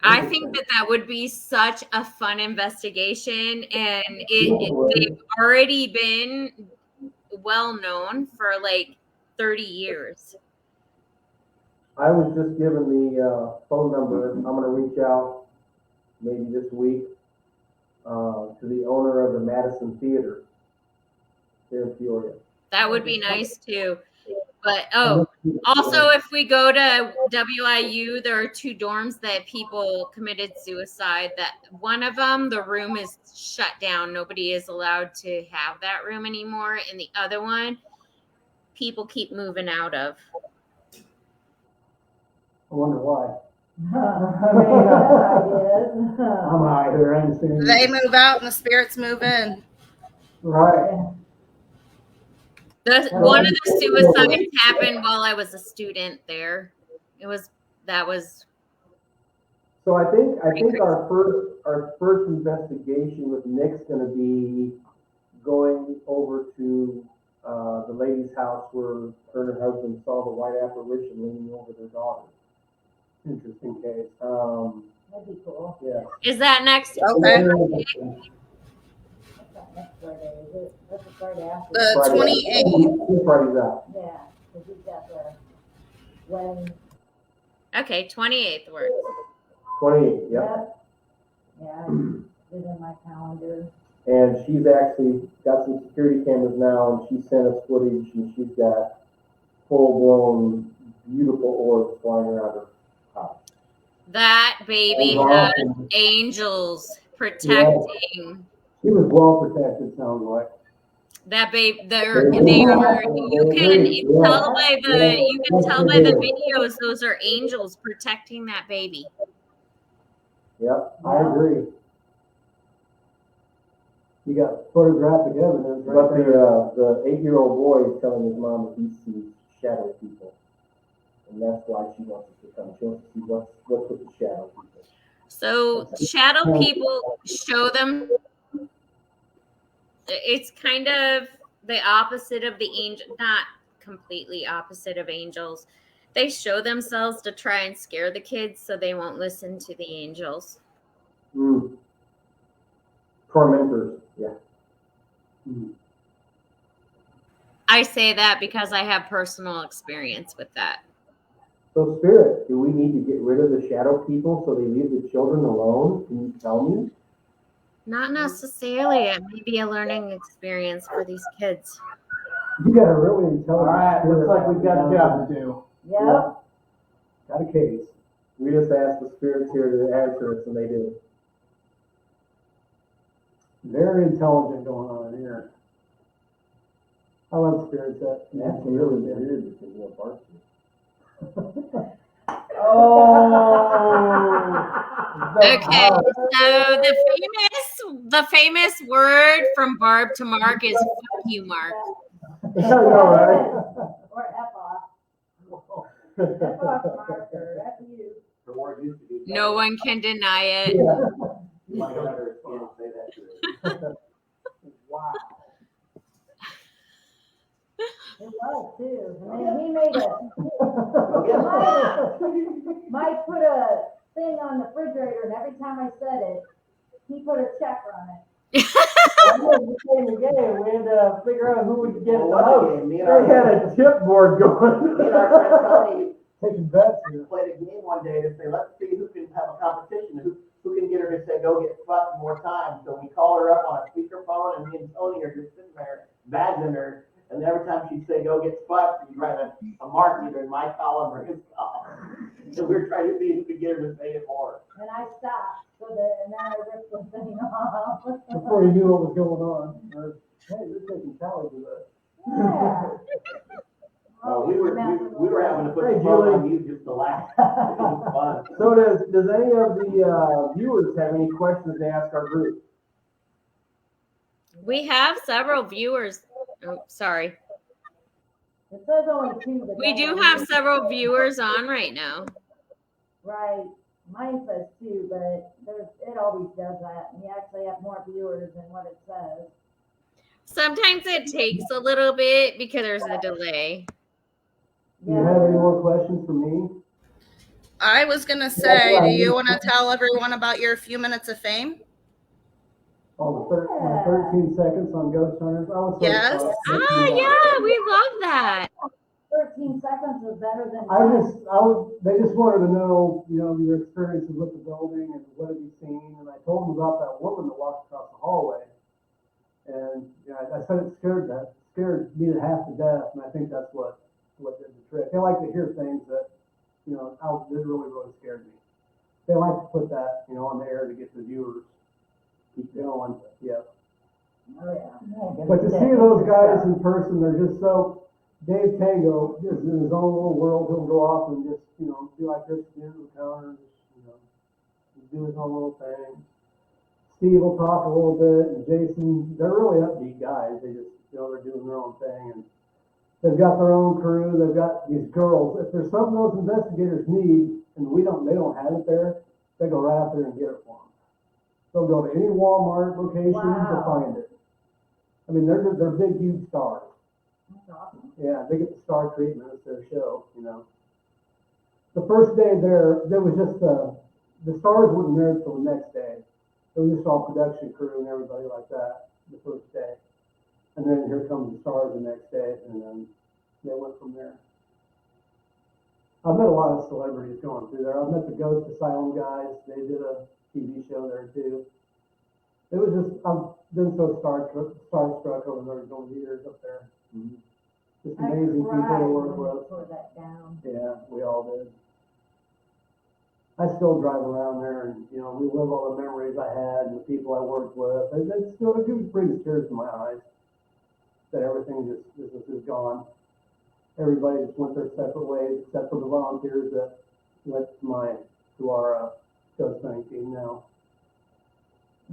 I think that would be such a fun investigation, and they've already been well known for like 30 years. I was just given the phone number. I'm going to reach out maybe this week to the owner of the Madison Theater here in Peoria. That would be nice too. But also if we go to WIU, there are 2 dorms that people committed suicide. That one of them, the room is shut down. Nobody is allowed to have that room anymore. And the other one, people keep moving out of. I wonder why. I I'm either. I understand. They move out and the spirits move in. Right. One of the suicides happened while I was a student there. That was. So I think our first investigation with Nick's going to be going over to the lady's house where her and her husband saw the white apparition leaning over their daughter. Interesting case. That'd be cool. Yeah. Is that next? Okay. Next Friday, is it? That's the Friday after. The 28th. Friday's out. Yeah, because we've got the wedding. Okay, 28th works. 28, yep. Yeah, I did in my calendar. And she's actually got some security cameras now, and she sent us footage, and she's got full-blown, beautiful orbs flying around her house. That baby has angels protecting. She was well protected, sounds like. That babe, they are. You can tell by the videos. Those are angels protecting that baby. Yep, I agree. You got photographic evidence right But there. the 8-year-old boy is telling his mom that he sees shadow people, and that's why she wants us to come. She wants to see what's with the shadow people. So shadow people show them. It's kind of the opposite of the angel, not completely opposite of angels. They show themselves to try and scare the kids so they won't listen to the angels. Tormentors, yeah. I say that because I have personal experience with that. So, Spirit, do we need to get rid of the shadow people so they leave the children alone? Can you tell me? Not necessarily. It may be a learning experience for these kids. You got a really intelligent. All right, looks spirit like we've got a down job there. to do. Yep. Got a case. We just asked the spirits here to answer us, and they did. Very intelligent going on here. I love spirits that. That's really weird because you have varsity. Oh. Okay, so the famous The famous word from Barb to Mark is "fuck you, Mark." Yeah, I know, right? Or F off. F off, Mark, or F you. The word used to be. No one can deny it. Yeah. You might go under his skin and say that to her. Wow. It was too. And then he made a, Okay. Mike put a thing on the refrigerator, and every time I said it, he put a checker on it. I was the same game. We had to figure out who would get the most. Me and They had our a chip board going. me and our friend Tony Taking bets here. played a game one day to say, let's see who can have a competition, who can get her to say, go get fucked more times. So we call her up on a speakerphone, and me and Tony are just sitting there, badging her. And every time she'd say, go get fucked, we'd write a mark either in my column or his column. So we were trying to see who could get her to say it more. And I stopped, and then I ripped the thing off. Before he knew what was going on. Hey, you're taking tallies of that. Yeah. We were having to put Hey, the phone Julie. on mute just to laugh. It was fun. So does any of the viewers have any questions to ask our group? We have several viewers. Oh, sorry. It says only two. but We that do one- have several viewers on right now. Right. Mine says two, but it always does that. And you actually have more viewers than what it says. Sometimes it takes a little bit because there's a delay. Do you have any more questions for me? I was gonna say, do you want to tell everyone about your few minutes of fame? Oh, my 13 seconds on Ghost Hunters. I was so Yes. excited. Yeah, we love that. 13 seconds is better than They just wanted to know, your experiences with the building and what have you seen, and I told them about that woman that walked across the hallway. And, I said it scared me to half to death, and I think that's what did the trick. They like to hear things that, that really, really scared me. They like to put that, on the air to get the viewers keep going, yeah. Oh, yeah. But to see those guys in person, they're just so, Dave Tango is in his own little world. He'll go off and just, be like this, stand at the counter, just, do his own little thing. Steve will talk a little bit, and Jason, they're really upbeat guys. They just, they're doing their own thing, and they've got their own crew. They've got these girls. If there's something those investigators need, and they don't have it there, they go right out there and get it for them. They'll go to any Walmart location to Wow. find it. I mean, they're big, huge stars. That's awesome. Yeah, they get the star treatment. It's their show, The first day there was just the stars weren't there until the next day. It was just all production crew and everybody like that the first day. And then here comes the stars the next day, and then they went from there. I've met a lot of celebrities going through there. I've met the Ghost Asylum guys. They did a TV show there too. It was just, I've been so starstruck over those years up there. Mhm. Just I amazing people cried to when work they with. tore that down. Yeah, we all did. I still drive around there and, relive all the memories I had and the people I worked with. And it still brings tears to my eyes that everything is gone. Everybody just went their separate ways, except for the volunteers that went to our ghost hunting team now.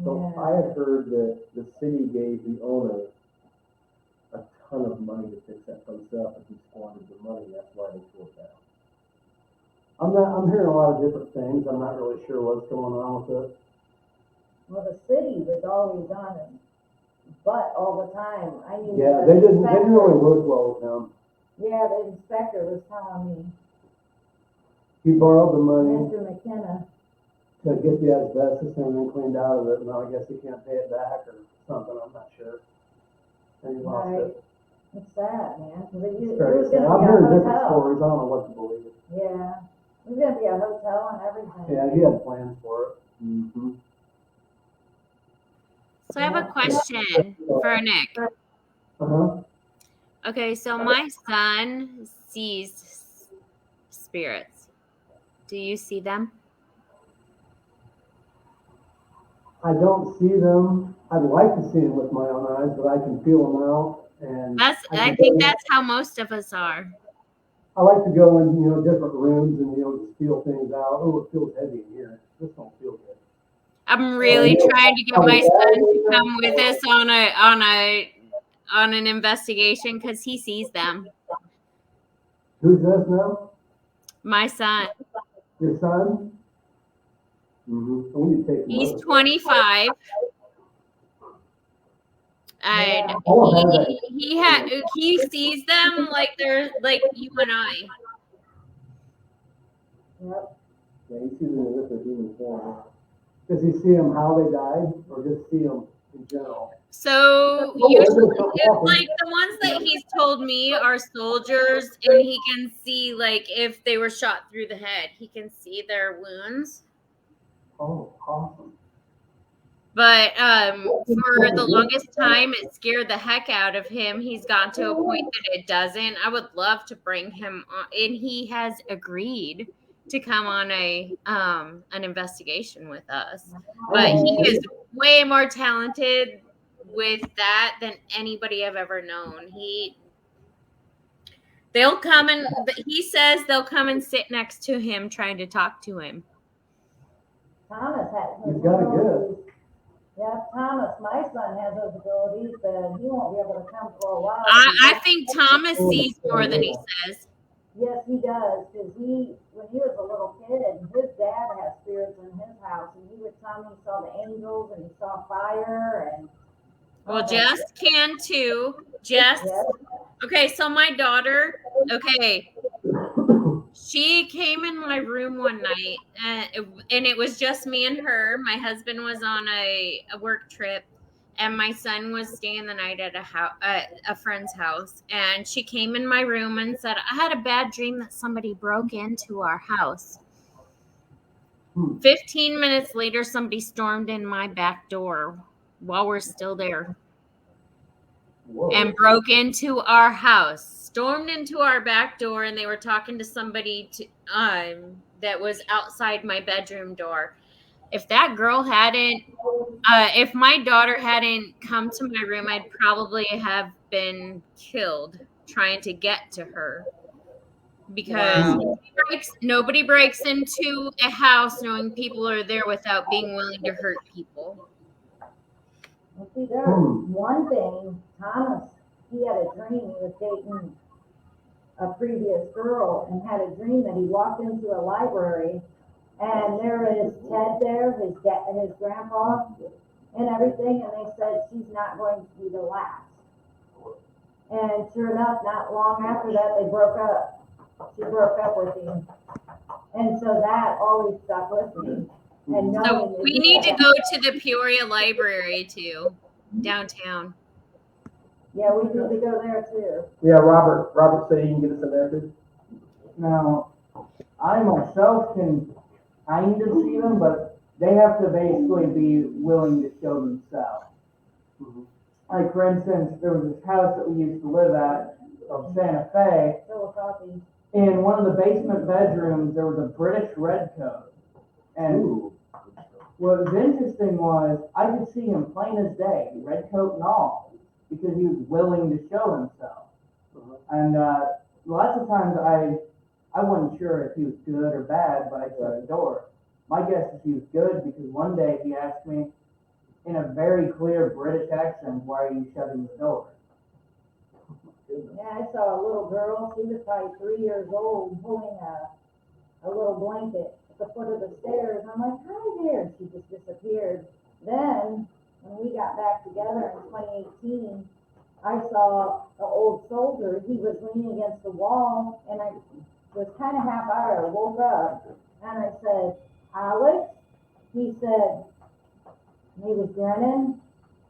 So Yeah. I had heard that the city gave the owner a ton of money to fix that place up, and he squandered the money. That's why they tore it down. I'm hearing a lot of different things. I'm not really sure what's going on with it. Well, the city was always on it, but all the time. I knew. Yeah, the they didn't inspector- really work well with them. Yeah, the inspector was telling me, He borrowed the money Mr. McKenna. to get the asbestos and everything cleaned out of it, and I guess he can't pay it back or something, I'm not sure. And he lost Right. it. It's sad, man, because it It's was very going sad. to I'm be a hearing different hotel. stories, I don't know what to believe. Yeah, it was going to be a hotel and everything. Yeah, he had plans for it. Mm-hmm. So I have a question for Nick. Uh-huh. Okay, so my son sees spirits. Do you see them? I don't see them, I'd like to see them with my own eyes, but I can feel them out, and I think that's how most of us are. I like to go in, different rooms and, just feel things out. Oh, it feels heavy in here. This don't feel good. I'm really trying to get my son to come with us on an investigation because he sees them. Who's this now? My son. Your son? Mm-hmm. So we need to take him He's with us. 25. And he sees them like they're like you and I. Yep. Yeah, he sees them as if they're human form. Does he see them how they died, or just see them in general? So usually, it's like the ones that he's told me are soldiers, and he can see like if they were shot through the head, he can see their wounds. Oh, awesome. But for the longest time, it scared the heck out of him. He's gotten to a point that it doesn't. I would love to bring him on, and he has agreed to come on an investigation with us. But he is way more talented with that than anybody I've ever known. They'll come and he says they'll come and sit next to him trying to talk to him. Thomas has He's got a gift. Yeah, Thomas, my son has those abilities, but he won't be able to come for a while. I think Thomas sees more than he says. Yes, he does, because when he was a little kid, his dad has spirits in his house, and he would tell me he saw the angels and he saw fire and. Well, Jess can too. Jess. Yes. Okay, so my daughter. Okay, she came in my room one night, and it was just me and her. My husband was on a work trip, and my son was staying the night at a friend's house. And she came in my room and said, "I had a bad dream that somebody broke into our house." 15 minutes later, somebody stormed in my back door while we're still there. Whoa. And broke into our house, stormed into our back door, and they were talking to somebody that was outside my bedroom door. If that girl hadn't, if my daughter hadn't come to my room, I'd probably have been killed trying to get to her. Because nobody breaks into a house knowing people are there without being willing to hurt people. Well, see, there was one thing, Thomas, he had a dream, he was dating a previous girl and had a dream that he walked into a library and there is Ted there, his grandpa and everything, and they said she's not going to be the last. And sure enough, not long after that, they broke up. She broke up with him. And so that always stuck with me. And so we need to go to the Peoria Library too, downtown. Yeah, we need to go there too. Yeah, Robert said he can get us in there too. Now, I myself can kind of see them, but they have to basically be willing to show themselves. Mhm. Like, for instance, there was this house that we used to live at of Santa Fe. Philosophy. In one of the basement bedrooms, there was a British redcoat. And what was interesting was I could see him plain as day, red coat and all, because he was willing to show himself. And lots of times I wasn't sure if he was good or bad, but I shut the door. My guess is he was good because one day he asked me in a very clear British accent, "Why are you shutting the door?" Yeah, I saw a little girl, she was probably 3 years old, pulling a little blanket at the foot of the stairs. I'm like, hi there, she just disappeared. Then, when we got back together in 2018, I saw an old soldier, he was leaning against the wall, and I was kind of half out, I woke up, and I said, Alex? He said, and he was grinning,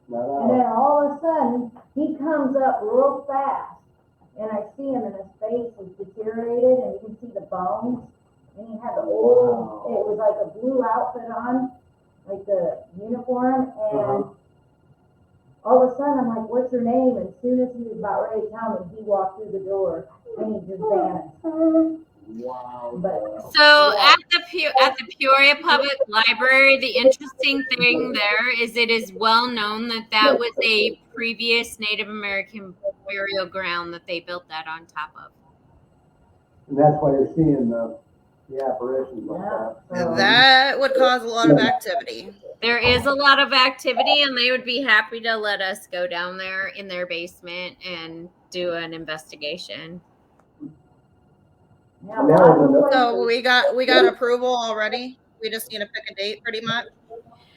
and then all of a sudden, he comes up real fast, and I see him, and his face is deteriorated, and you can see the bones, and he had the old, it was like a blue outfit on, like the uniform, and all of a sudden, I'm like, what's your name? And as soon as he was about ready to tell me, he walked through the door, and he just vanished. Wow. So at the Peoria Public Library, the interesting thing there is it is well known that was a previous Native American burial ground that they built that on top of. And that's why you're seeing the apparitions like that. So, That would cause a lot of activity. There is a lot of activity, and they would be happy to let us go down there in their basement and do an investigation. Yeah, lots of places. So we got approval already. We just need to pick a date, pretty much.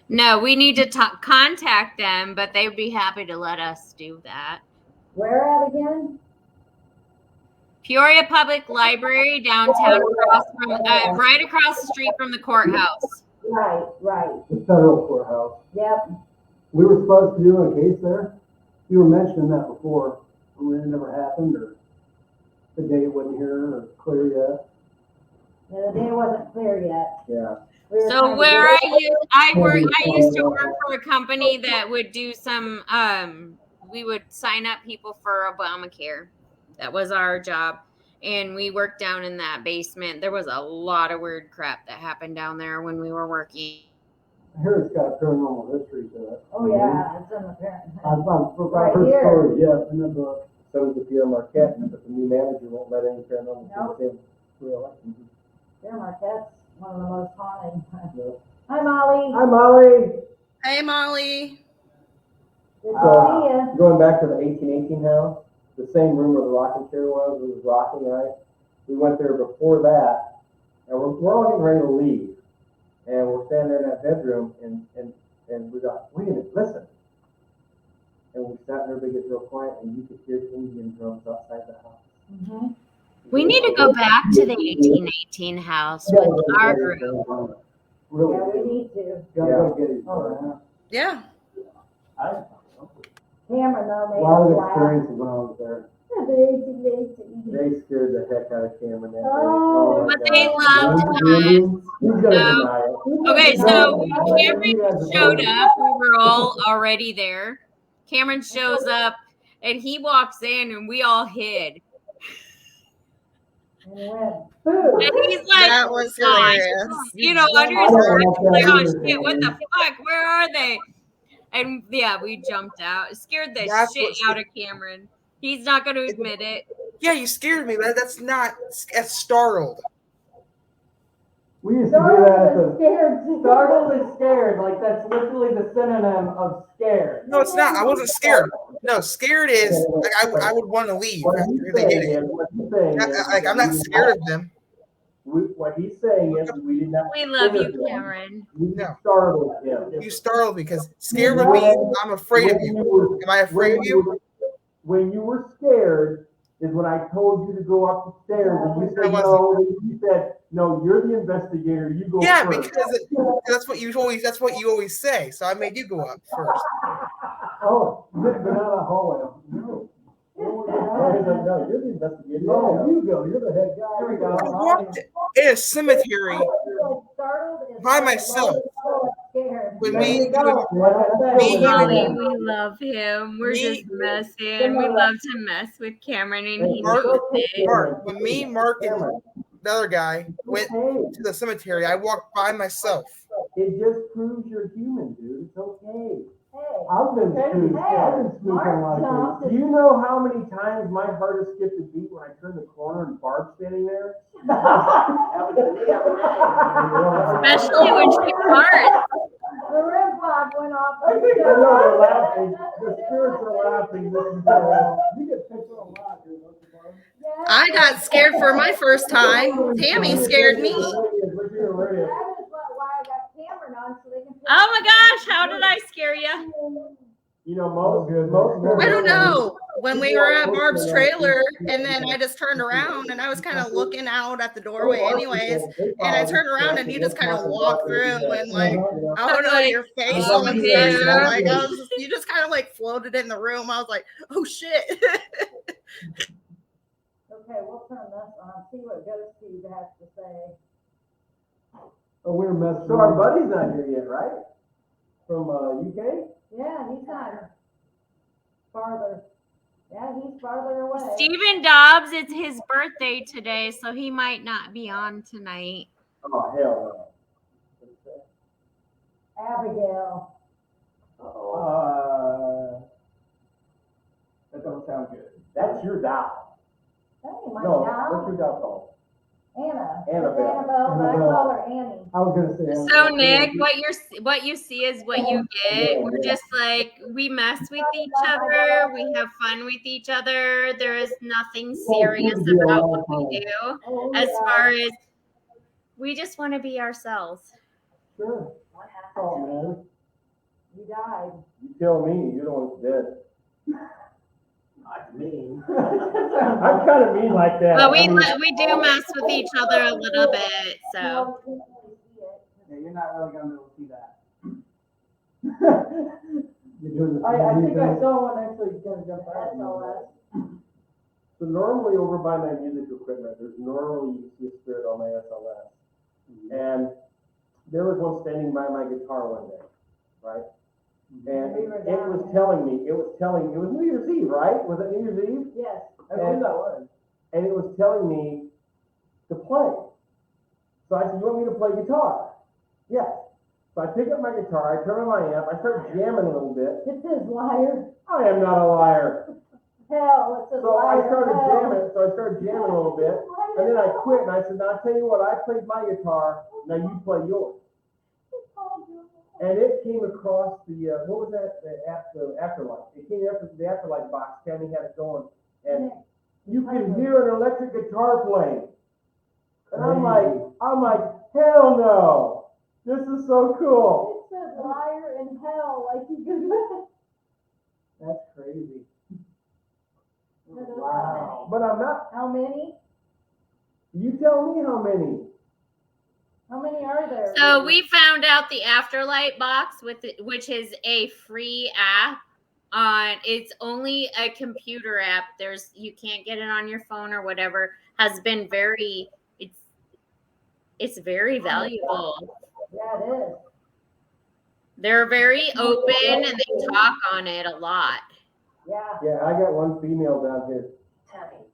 No, we need to contact them, but they would be happy to let us do that. Where at again? Peoria Public Library downtown, right across the street from the courthouse. Right. The federal courthouse. Yep. We were supposed to do a case there. You were mentioning that before. It never happened, or the date wasn't here or clear yet. Yeah, the day wasn't clear yet. Yeah. We were So trying to where get- I used to work for a company that would do some, we would sign up people for Obamacare. That was our job. And we worked down in that basement. There was a lot of weird crap that happened down there when we were working. I hear it's got a paranormal history to it. Oh, yeah, it's in the parent. I've Right heard here. stories, yeah, in the book. So does the Pierre Marquette, but the new manager won't let any paranormal Nope. things in. Really? Pierre Marquette's one of the most haunted. No. Hi, Molly. Hi, Molly. Hey, Molly. Good to see ya. Going back to the 1818 house, the same room where the rocking chair was, it was rocking, right? We went there before that, and we're all getting ready to leave. And we're standing there in that bedroom, and we got, wait a minute, listen. And we sat there, everybody gets real quiet, and you could hear Indian drums outside the house. Mhm. We need to go back to the 1818 house with our group. Really? Yeah, we need to. Gotta go get it. Oh, Yeah. Cameron, though, A made lot us of laugh. experiences when I was there. They scared the heck out of Cameron that day. Oh, my But they God. loved us. He's gonna No. deny it. Okay, so No, when you Cameron guys are showed both- up, we were all already there. Cameron shows up and he walks in and we all hid. And went, boo. And he's like, That was "Gosh," hilarious. you know, under I his don't breath, like he's like, that oh either, shit, what the Cameron. fuck? Where are they? And yeah, we jumped out. It scared the That's shit what- out of Cameron. He's not going to admit it. Yeah, you scared me, but that's not that's startled. We used to do that at Startled the, and scared. too. Startled is scared. Like that's literally the synonym of scared. No, it's not. I wasn't scared. No, scared is like I would want to leave What after he's they did saying it. is, what he's saying is. Like I'm not scared of them. What he's saying is, we did not. We love scare you, him. Cameron. We No. startled him. You startled me because scared would be I'm afraid of you. Am I afraid of you? When you were scared is when I told you to go up the stairs and you I said wasn't. no. You said no. You're the investigator. You go Yeah, first. because that's what you always say. So I made you go up first. oh, you've been out of the hallway. No. No, you're the investigator. Oh, you go, you're the head guy. Here we go. I walked in a cemetery Startled is by like myself. scared. with There me. you go. Me, Molly, we love him. We're Me- just messing. We love to mess with Cameron, and he Mark- knows it. Mark, when me, Mark, and the other guy went Okay. to the cemetery, I walked by myself. It just proves you're human, dude. It's okay. Hey, I've been spooked. I've been spooked on a lot of Do cases. you know how many times my heart has skipped a beat when I turn the corner and Barb's standing there? Happened to me every day. Especially when she farts. the rim pod went off. I know they're laughing. The spirits are laughing. This is You get picked on a lot, dude, don't you, Barb? Yeah. I got scared for my first time. Tammy scared me. That is why I got Cameron on, so they can. Oh my gosh, how did I scare you? You know, most. I don't know. When we were at Barb's trailer, and then I just turned around and I was kind of looking out at the doorway, anyways. And I turned around and you just kind of walked through and like I don't know your face Oh, on yeah. like you just kind of like floated in the room. I was like, oh shit. Okay, we'll turn this on, see what Ghost Steve has to say. Oh, we're messing. So our buddy's not here yet, right? From UK? Yeah, he's not farther. Yeah, he's farther away. Stephen Dobbs, it's his birthday today, so he might not be on tonight. Oh, hell Abigail. That don't sound good. no. That's your doll. That ain't my No, doll. what's your doll called? Anna. Annabelle. It's Annabelle, but I call her Annie? I was gonna say. So Nick, what you see is what you get. We're just like, we mess with each other, we have fun with each other. There is nothing serious about what we do. Oh, As yeah. far as we just want to be ourselves. Sure. What That's all, happened? man. You died. You tell me, you're the one that's dead. Not me. I'm kind of mean like that. But I mean, we do mess with each other a little bit. So No, you can't really see it. Yeah, you're not really gonna be able to see that. You're doing the I same think I thing. saw one actually gonna jump out. SOS. so normally over by my music equipment, there's normally you can see a spirit on my SLS. And there was one standing by my guitar one day, right? And it was telling me, it was New Year's Eve, right? Was it New Year's Eve? Yes. I believe that was. And it was telling me to play. So I said, you want me to play guitar? Yes. So I pick up my guitar, I turn on my amp, I start jamming a little bit. It says liar. I am not a liar. Hell, it says So I liar. started Hell. jamming a little bit, and then I quit and I said, now I'll tell you what, I played my guitar, now you play yours. And it came across the, what was that, the afterlight. It came after the afterlight box, Tammy had it going, and you could hear an electric guitar playing. And I'm like, hell no, this is so cool. It says liar in hell, like you could. That's crazy. Wow. But I'm not, How many? you tell me how many. How many are there? So we found out the Afterlight box which is a free app. It's only a computer app. You can't get it on your phone or whatever. Has been it's very valuable. Yeah, it is. They're very open and they talk on it a lot. Yeah. Yeah, I got one female down here. Tammy,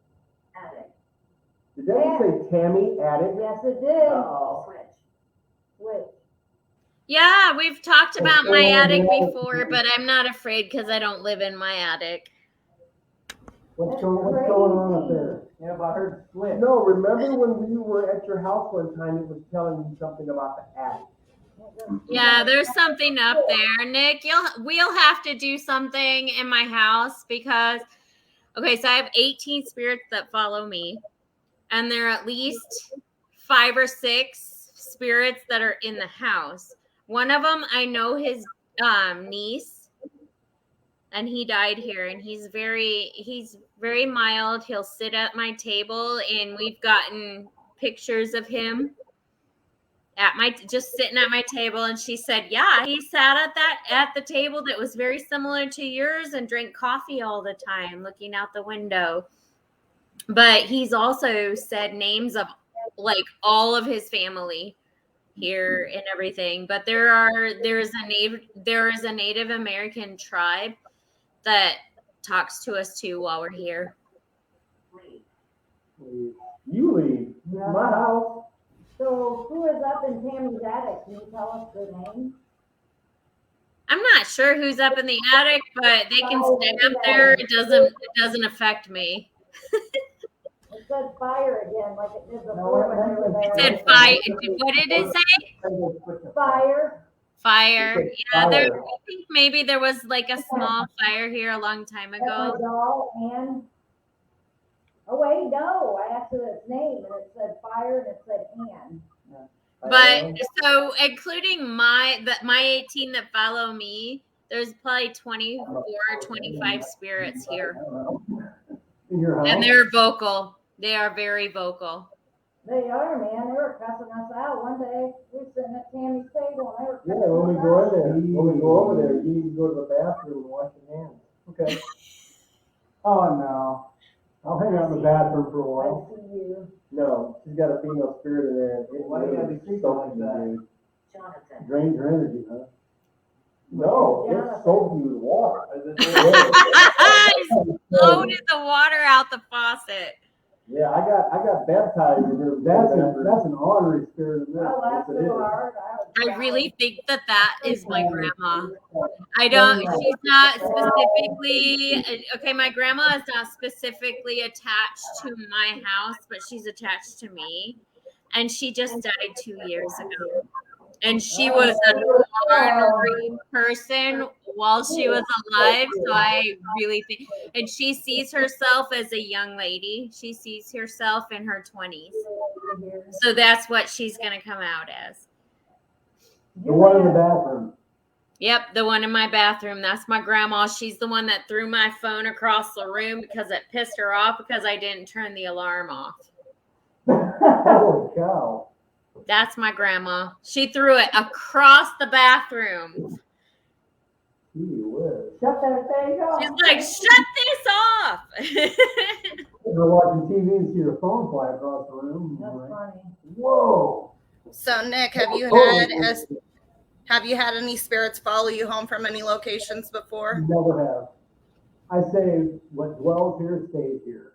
attic. Did that say Tammy Attic? Yes, it did. Oh. Switch. Yeah, we've talked about my attic before, but I'm not afraid because I don't live in my attic. What's going on up there? Yeah, but I heard split. No, remember when we were at your house one time, it was telling you something about the attic. Yeah, there's something up there, Nick. We'll have to do something in my house because, okay, so I have 18 spirits that follow me, and there are at least 5 or 6 spirits that are in the house. One of them, I know his niece, and he died here, and he's very mild. He'll sit at my table, and we've gotten pictures of him just sitting at my table. And she said, yeah, he sat at the table that was very similar to yours and drank coffee all the time, looking out the window. But he's also said names of like all of his family here and everything. But there is a Native American tribe that talks to us too while we're here. You leave. This is my house. So who is up in Tammy's attic? Can you tell us their name? I'm not sure who's up in the attic, but they can stay up there. It doesn't affect me. It said fire again, like it did before when they were It there. said fire. What did it say? Fire. Fire. It said Yeah, fire. I think maybe there was like a small fire here a long time And my ago. doll and. Oh wait, no, I asked her its name and it said fire and it said Ann. But so including my 18 that follow me, there's probably 24 or 25 spirits here. In your house? And they're vocal. They are very vocal. They are, man, they were cussing us out one day. We were sitting at Tammy's table and they were cussing Yeah, when we us go out. in there, when we go over there, you need to go to the bathroom and wash your hands. Okay. Oh no. I'll hang out in the bathroom for a I while. see you. No, she's got a female spirit in there. And Why do you gotta be creepy like that? Jonathan. Drains your energy, huh? No, it's soaked you with water. I loaded the water out the faucet. Yeah, I got baptized in her. That's an ornery spirit in there. I laughed Yes, it so is. hard. I really think that is my grandma. She's not specifically, okay, my grandma is not specifically attached to my house, but she's attached to me. and she just died 2 years ago. And she was an ornery person while she was alive. So I really think, and she sees herself as a young lady. She sees herself in her 20s. So that's what she's going to come out as. The one in the bathroom. Yep, the one in my bathroom. That's my grandma. She's the one that threw my phone across the room because it pissed her off because I didn't turn the alarm off. Holy cow. That's my grandma. She threw it across the bathroom. Gee whiz. Shut that thing off. She's like, shut this off. You're watching TV and see your phone fly across the room. That's Like, funny. whoa. So Nick, have you had any spirits follow you home from any locations before? Never have. I say what dwells here stays here.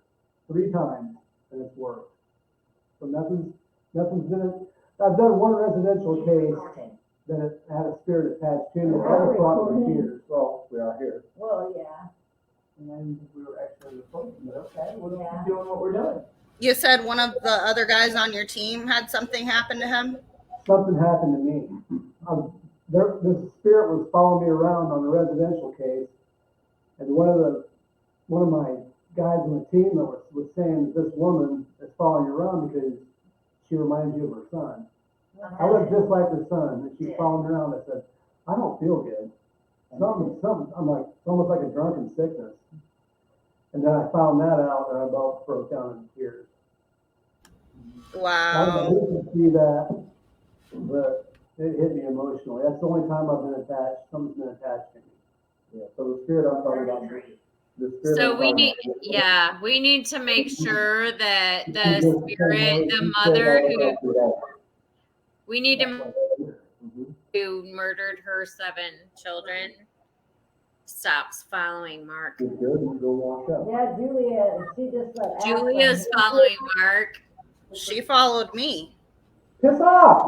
3 times and it's worked. So nothing's been. I've done one residential case that it had a spirit attached to me. That was brought me tears. Well, we are here. Well, yeah. And then we were actually reporting, but okay, we're Yeah. doing what we're doing. You said one of the other guys on your team had something happen to him? Something happened to me. This spirit was following me around on the residential case, and one of my guys on the team that was saying that this woman is following you around because she reminds you of her son. I look just like her son, and she's following me around. I said, I don't feel good. Something. I'm like, it's almost like a drunken sickness. And then I found that out, and I about broke down in tears. I Wow. didn't see that, but it hit me emotionally. That's the only time I've been attached. Something's been attached to me. Yeah. So the spirit I'm talking about. So we need to make sure that the spirit, the mother who murdered her 7 children stops following Mark. Good, you go wash up. Yeah, Julia, she just like. Julia's following Mark. She followed me. Piss off!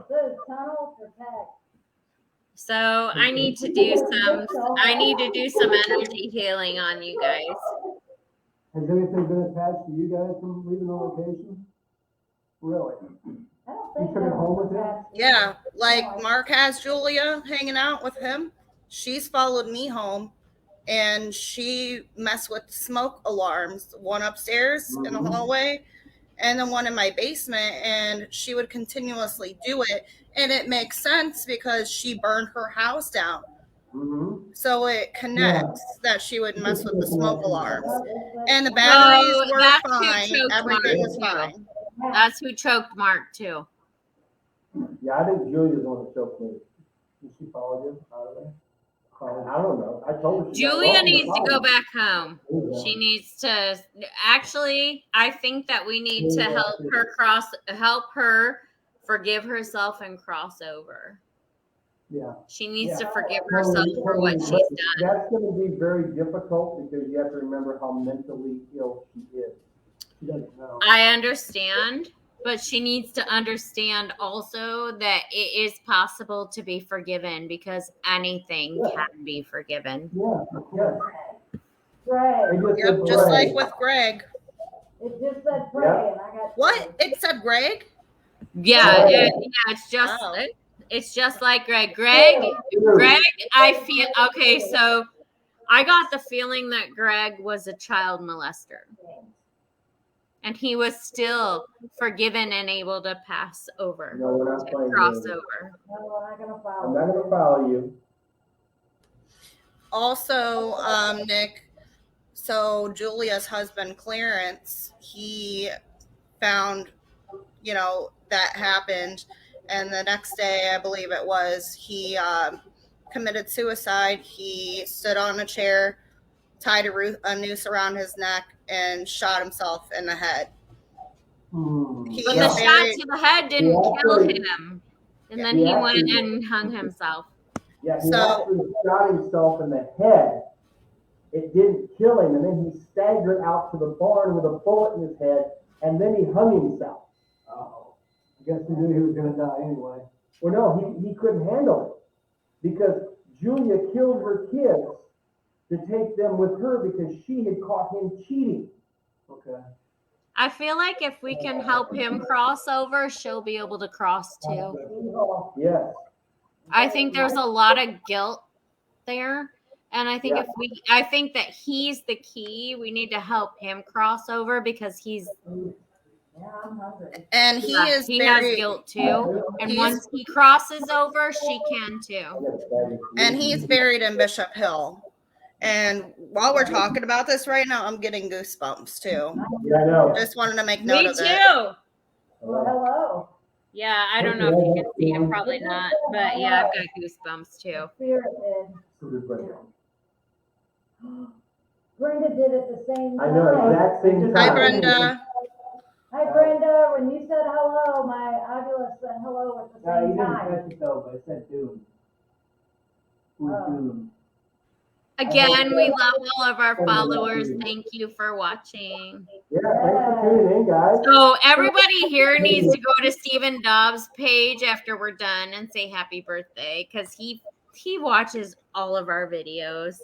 The tunnel protect. So I need to do some energy healing on you guys. Has anything been attached to you guys from leaving the location? Really? I don't You think took it home with you? Yeah, like Mark has Julia hanging out with him. She's followed me home, and she messed with smoke alarms, one upstairs in the hallway and then one in my basement, and she would continuously do it. And it makes sense because she burned her house down. Mm-hmm. So it connects that she would mess with the smoke alarms. And the batteries were that's who fine. choked Everything Mark, was too. fine. That's who choked Mark too. Yeah, I think Julia's the one that choked me. Did she follow you out of there? I don't know. I told her. Julia needs to go back home. She needs to actually, I think that we need to help her forgive herself and cross over. Yeah. She needs to forgive herself for what she's done. That's going to be very difficult because you have to remember how mentally ill she is. She doesn't know. I understand, but she needs to understand also that it is possible to be forgiven because anything can be forgiven. Yeah. Pray. Yep, just like with Greg. It just said pray, and I got. What? It said Greg? Yeah, it's just like Greg. Greg, I feel okay. So I got the feeling that Greg was a child molester, and he was still forgiven and able to pass over, No, we're not playing cross games. over. No, we're not gonna follow. I'm not going to follow you. Also, Nick, so Julia's husband, Clarence, he found, that happened. And the next day, I believe it was, he committed suicide. He stood on a chair, tied a noose around his neck, and shot himself in the head. He But the is shot very- to the head didn't kill him. And then he went and hung himself. Yeah, he actually shot himself in the head. It didn't kill him, and then he staggered out to the barn with a bullet in his head, and then he hung himself. Oh. I guess he knew he was going to die anyway. Well, no, he couldn't handle it because Julia killed her kids to take them with her because she had caught him cheating. Okay. I feel like if we can help him cross over, she'll be able to cross too. Yes. I think there's a lot of guilt there. And I think I think that he's the key. We need to help him cross over because he's And he is he very, has guilt too. And he's- once he crosses over, she can too. and he's buried in Bishop Hill. And while we're talking about this right now, I'm getting goosebumps too. Yeah, I know. Just wanted to make note Me of too. it. Well, hello. Yeah, I don't know if you can see it, probably not. But yeah, I've got goosebumps too. Spirit Brenda did it the same time. I know, exact same time. Hi, Brenda. Hi, Brenda. When you said hello, my ovulus said hello at the No, you same didn't time. catch it though, but it said Doom. Who's Oh. Doom? Again, we love all of our followers. Thank you for watching. Yeah, thanks for tuning in, guys. So everybody here needs to go to Stephen Dobbs' page after we're done and say happy birthday because he watches all of our videos.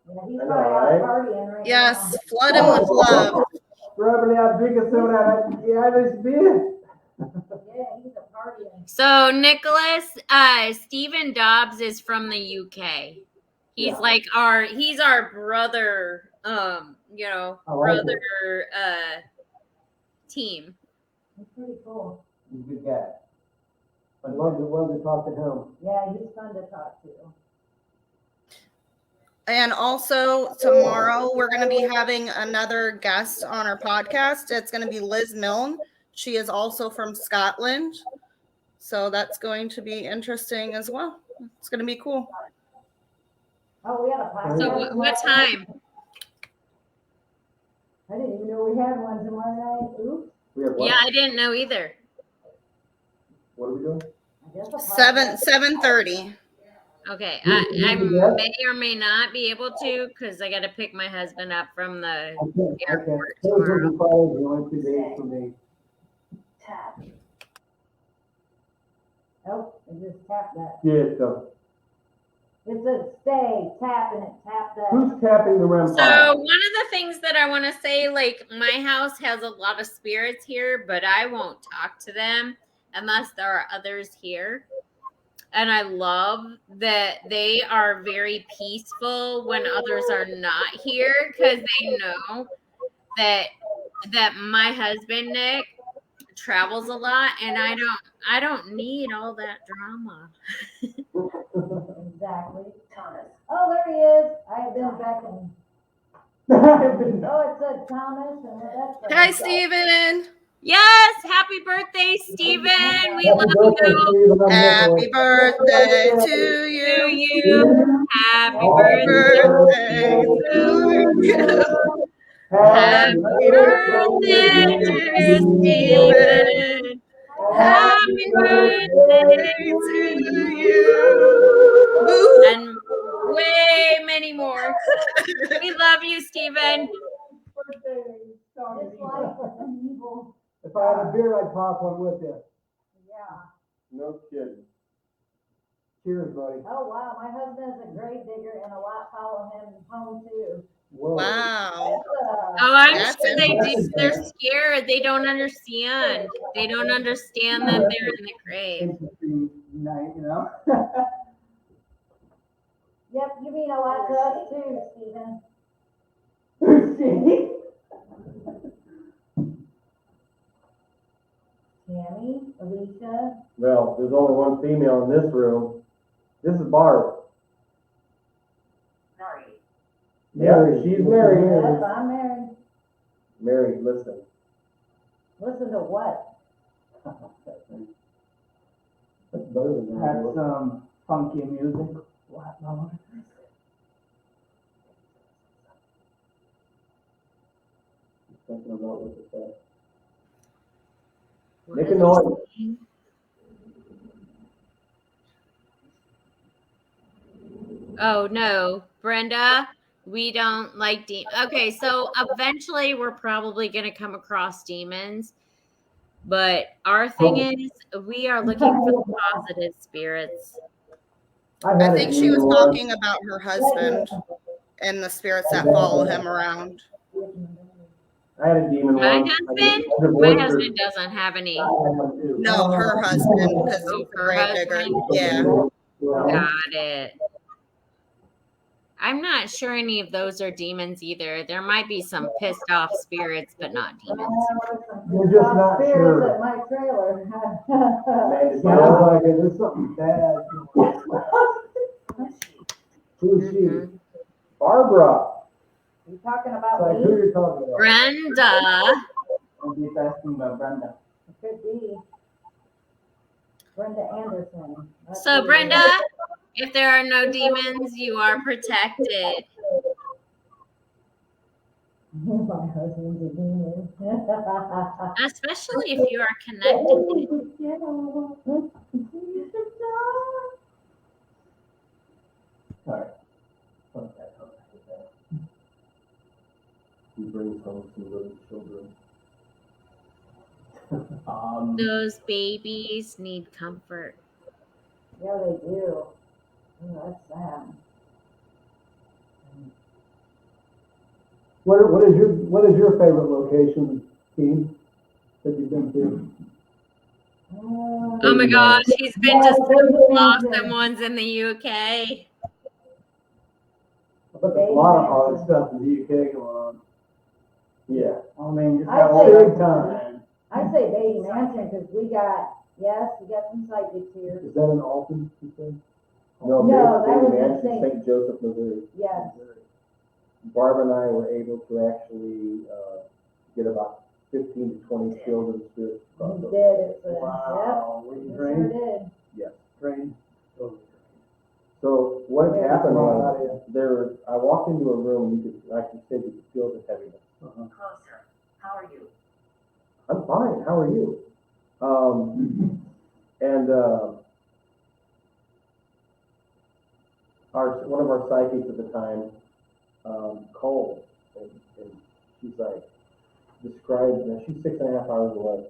Yeah, he's I know, probably out right? partying right Yes, now. flood him with love. Probably I'm drinking some of that Irish beer. Yeah, he's a partying. So Nicholas, Stephen Dobbs is from the UK. He's like he's our brother, brother team. He's pretty cool. He's a good guy. I'd love to talk to him. Yeah, he's fun to talk to. And also tomorrow we're going to be having another guest on our podcast. It's going to be Liz Milne. She is also from Scotland. So that's going to be interesting as well. It's going to be cool. Oh, we had a podcast. So what time? I didn't even know we had one tomorrow night. Oops. We have what? Yeah, I didn't know either. What are we doing? I guess a podcast. 7:30. Okay, I may or may not be able to because I got to pick my husband up from the I can't. airport Those tomorrow. are probably the only 2 days for me. Tap. Oh, I just tapped that. Yeah, so It says stay, tap, and it tapped that. who's tapping the REM So pod? one of the things that I want to say, like my house has a lot of spirits here, but I won't talk to them unless there are others here. And I love that they are very peaceful when others are not here because they know that my husband Nick travels a lot and I don't need all that drama. Exactly. Thomas. Oh, there he is. I have been back in. Oh, it said Thomas, and that's. Hi, Stephen. Yes, happy birthday, Stephen. We love you. Happy birthday to To you. you. Happy birthday. Birthday to you. Happy birthday, dear Stephen. Happy birthday to you. and way many more. We love you, Stephen. It's like an evil. If I had a beer, I'd pop one with you. Yeah. No kidding. Cheers, buddy. Oh, wow. My husband is a grave digger, and a lot follow him home, too. Whoa. Wow. Oh, I'm That's sure they do. interesting. They're scared. They don't understand. They don't understand that they're in the grave. Interesting night, you know? Yep, you mean a lot to us, too, Stephen. Tammy, Alicia. Well, there's only one female in this room. This is Barb. Yeah, she's married. Yes, I'm married. Married, listen. Listen to what? That's better than Had that. some funky music. What, Mama? Thinking about what to say. What Make is a he noise. saying? Oh no, Brenda, we don't like okay, so eventually we're probably going to come across demons, but our thing is we are looking for the positive spirits. I think she was talking about her husband and the spirits that follow him around. I had a demon My once. husband? I My divorced her. husband doesn't have any. No, her husband, because Oh, he's a her grave digger. husband? Yeah. Got it. I'm not sure any of those are demons either. There might be some pissed off spirits, but not demons. You're just not Spirits sure. at my trailer. It sounds like it. There's something bad. Who is she? Mhm. Barbara. You talking It's about like, me? who you're talking about? Brenda. I'm just asking about Brenda. Could be. Brenda Anderson. That's So, who it Brenda, is. if there are no demons, you are protected. My husband's a demon. Especially if you are connected. Sorry. He brings home some little children. Those babies need comfort. Yeah, they do. Oh, that's sad. What is your favorite location, Steve, that you've been to? Oh my gosh, he's been to some awesome ones in the UK. But there's a lot of hard stuff in the UK going on. Yeah. I mean, just I how say old big time. I'd say Baby Mansion, because we got some psychics here. Is that in Alton, you said? No, No, that Baby was in Mansion, St. Joseph, Missouri. Yes. Barb and I were able to actually get about 15 to 20 children spirits. We did, it's a, Wow. Were yep, you we sure trained? did. Yes. Trained? So what Yeah. happened was I walked into a room, I could say you could feel the heaviness. Closer. How are you? I'm fine. How are you? And one of our psychics at the time called, and she's like, described, now she's 6.5 hours away.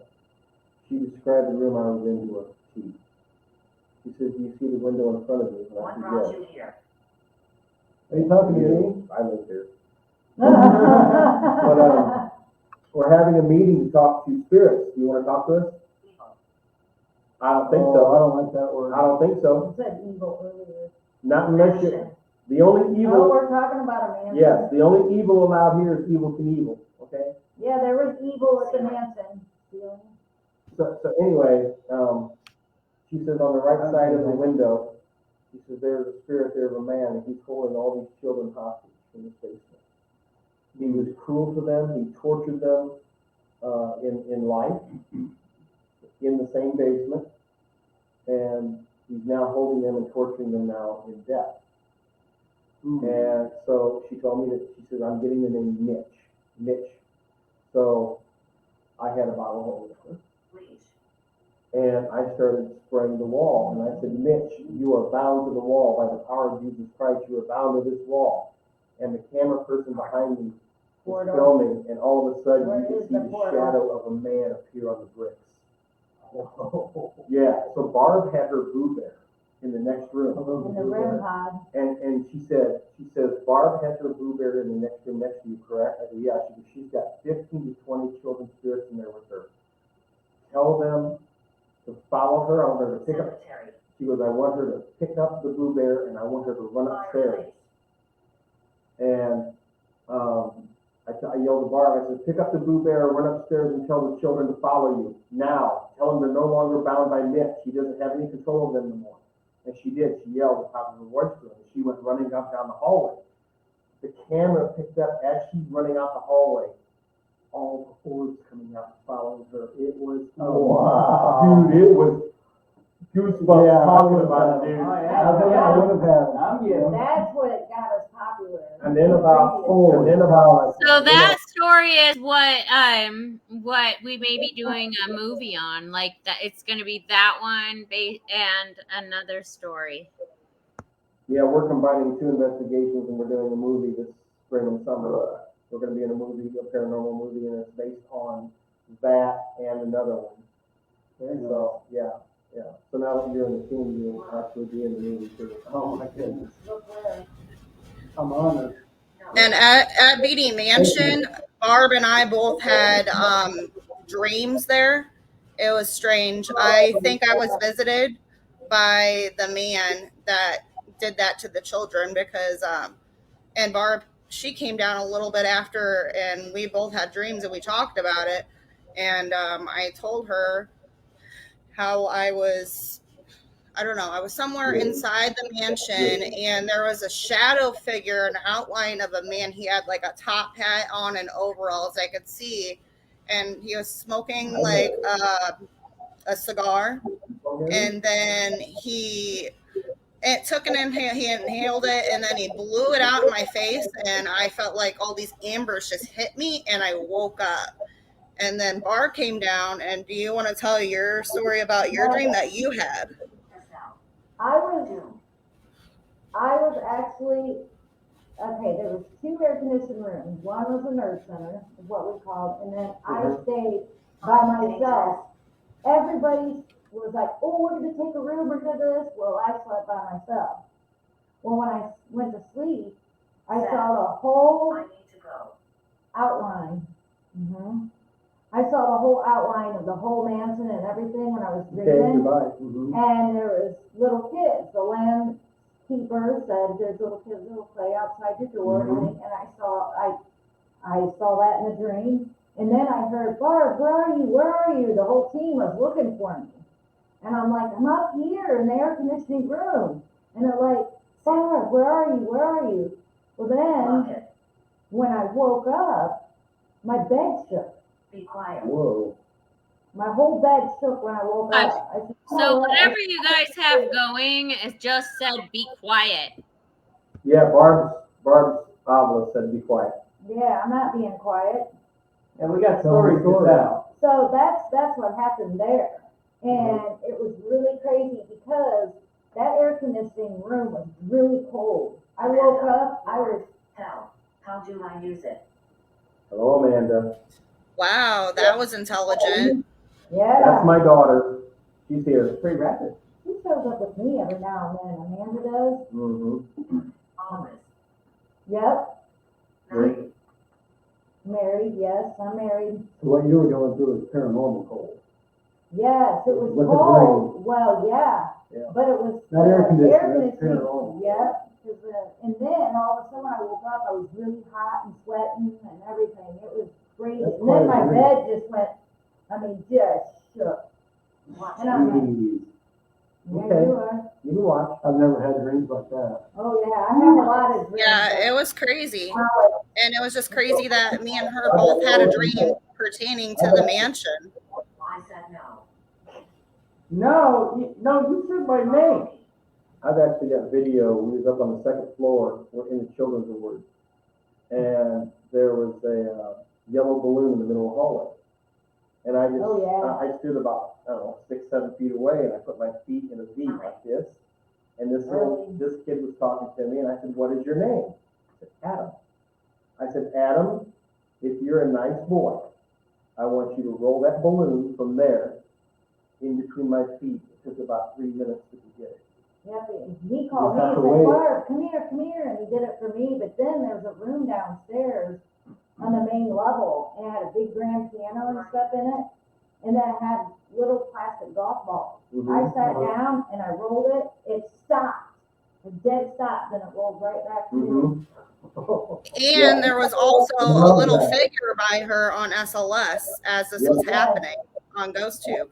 She described the room I was in to a T. She says, do you see the window in front of you? And I What said, brought yes. you here? Are you talking to me? I live here. But we're having a meeting to talk to spirits. Do you want to talk to us? I don't think I so. don't like that word. I don't think so. You said evil earlier. Not unless you, the only Oh, evil, we're talking about a mansion. yes, the only evil allowed here is evil Knievel, okay? Yeah, there was evil at the mansion. So anyway, she says on the right side of the window, she says there's a spirit there of a man, and he's holding all these children hostage in this basement. He was cruel to them, he tortured them in life, in the same basement, and he's now holding them and torturing them now in death. And so she told me that, she says, I'm getting the name Mitch. So I had a bottle of water. Please. And I started spraying the wall. And I said, Mitch, you are bound to the wall by the power of Jesus Christ. You are bound to this wall. And the camera person behind me was filming. And all of a sudden, you could see the shadow of a man appear on the bricks. Yeah. So Barb had her boo bear in the next room. In the REM pod. And she says, Barb has her boo bear in the next room next to you, correct? I said, yeah. She goes, she's got 15 to 20 children spirits in there with her. Tell them to follow her. I want her to pick up. Cemetery. She goes, I want her to pick up the boo bear and I want her to run upstairs. And I yelled to Barb, I said, pick up the boo bear, run upstairs and tell the children to follow you. Now, tell them they're no longer bound by Mitch. He doesn't have any control of them anymore. And she did. She yelled at the top of her voice to him. And she went running up down the hallway. The camera picked up as she's running out the hallway. All the hordes coming out following her. It was, Wow. dude, it was goosebumps talking about it, dude. Oh, I yeah. think I would have had. I'm getting. That's what got us popular. And then about So that story is what we may be doing a movie on. Like that, it's going to be that one and another story. Yeah, we're combining 2 investigations and we're doing a movie this spring and summer. We're going to be in a movie, a paranormal movie, and it's based on that and another one. So yeah. So now that you're in the team, you'll actually be in the movie too. Oh my goodness. Look where. I'm honored. And at BD Mansion, Barb and I both had dreams there. It was strange. I think I was visited by the man that did that to the children because, and Barb, she came down a little bit after, and we both had dreams and we talked about it. And I told her how I was somewhere inside the mansion and there was a shadow figure, an outline of a man. He had like a top hat on and overalls I could see. And he was smoking like a cigar. And then it took an inhale, he inhaled it and then he blew it out in my face. And I felt like all these ambers just hit me and I woke up. And then Barb came down. And do you want to tell your story about your dream that you had? I was actually, okay, there was 2 air-conditioned rooms. One was a nurse center, is what we called, and then I stayed by myself. Everybody was like, oh, we're going to take a room, we're going to do this. Well, I slept by myself. Well, when I went to sleep, I saw the whole outline. I saw the whole outline of the whole mansion and everything when I was dreaming. And there was little kids. The landkeeper said there's little kids that will play outside your door. And I saw that in a dream. And then I heard, Barb, where are you? Where are you? The whole team was looking for me. And I'm like, I'm up here in the air conditioning room. And they're like, Barb, where are you? Where are you? Well, then when I woke up, my bed shook. Be quiet. Whoa. My whole bed shook when I woke up. I said, So whatever you guys have going, it just said be quiet. Yeah, Barb's obelisk said be quiet. Yeah, I'm not being quiet. And we got stories to tell. So that's what happened there. And it was really crazy because that air conditioning room was really cold. I woke up, I was... How do I use it? Hello, Amanda. Wow, that was intelligent. Yeah. That's my daughter. She's here. Pretty rapid. She shows up with me every now and then. Amanda does. Always. Yep. Married. Married, yes, I'm married. So what you were going through is paranormal cold. Yes, it was With the cold. Well, yeah. But it was Not air conditioning, air that's conditioning. paranormal. Yep. And then all of a sudden when I woke up, I was really hot and sweating and everything. It was crazy. That's And then quite my a dream. bed just went, just shook. And I'm like, there Okay. you are. You can watch. I've never had dreams like that. Oh, yeah, I have a lot of dreams. Yeah, it was crazy. And it was just crazy that me and her both had a dream pertaining to the mansion. I said no. No, you said my name. I've actually got video. We was up on the 2nd floor. We're in the children's ward. And there was a yellow balloon in the middle of the hallway. And I just, I stood about, 6, 7 feet away, and I put my feet in a V like this. And this kid was talking to me, and I said, what is your name? He said, Adam. I said, Adam, if you're a nice boy, I want you to roll that balloon from there in between my feet. It took about 3 minutes to get it. Yep, he called me and said, Barb, come here, and he did it for me. But then there was a room downstairs on the main level, and it had a big grand piano and stuff in it, and then it had little plastic golf balls. I sat down and I rolled it. It stopped. It dead stopped, and it rolled right back to me. And there was also a little figure by her on SLS as this was happening on GhostTube.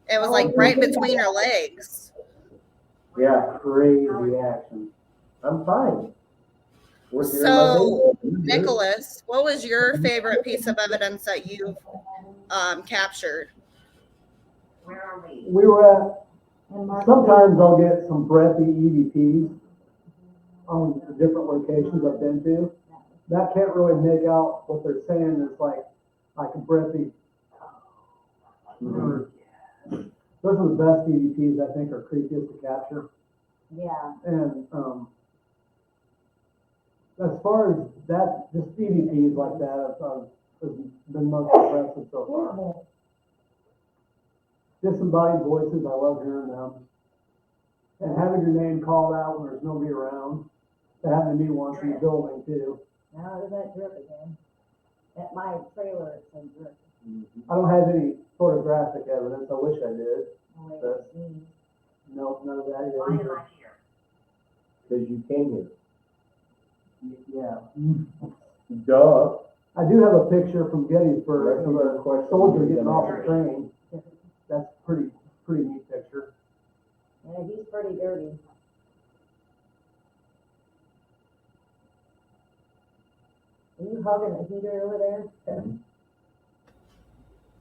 It was like right between her legs. Yeah, Crazy action. I'm fine. So, Nicholas, what was your favorite piece of evidence that you've captured? Where are we? We were at, sometimes I'll get some breathy EVPs on the different locations I've been to. That can't really make out what they're saying. It's like a breathy. Those are the best EVPs I think are creepiest to capture. Yeah. And as far as that, just EVPs like that have been most impressive so far. Disembodied voices, I love hearing them. And having your name called out when there's nobody around. That happened to me once in the building too. Now there's that drip again. At my trailer, it's a drip. I don't have any photographic evidence. I wish I did. Only That's- it's me. Nope, none of that Why am either. I here? Because you came here. Yeah. Duh. I do have a picture from Gettysburg That's of another a question. soldier getting off the train. That's pretty neat picture. Yeah, he's pretty dirty. Are you hugging the heater over there?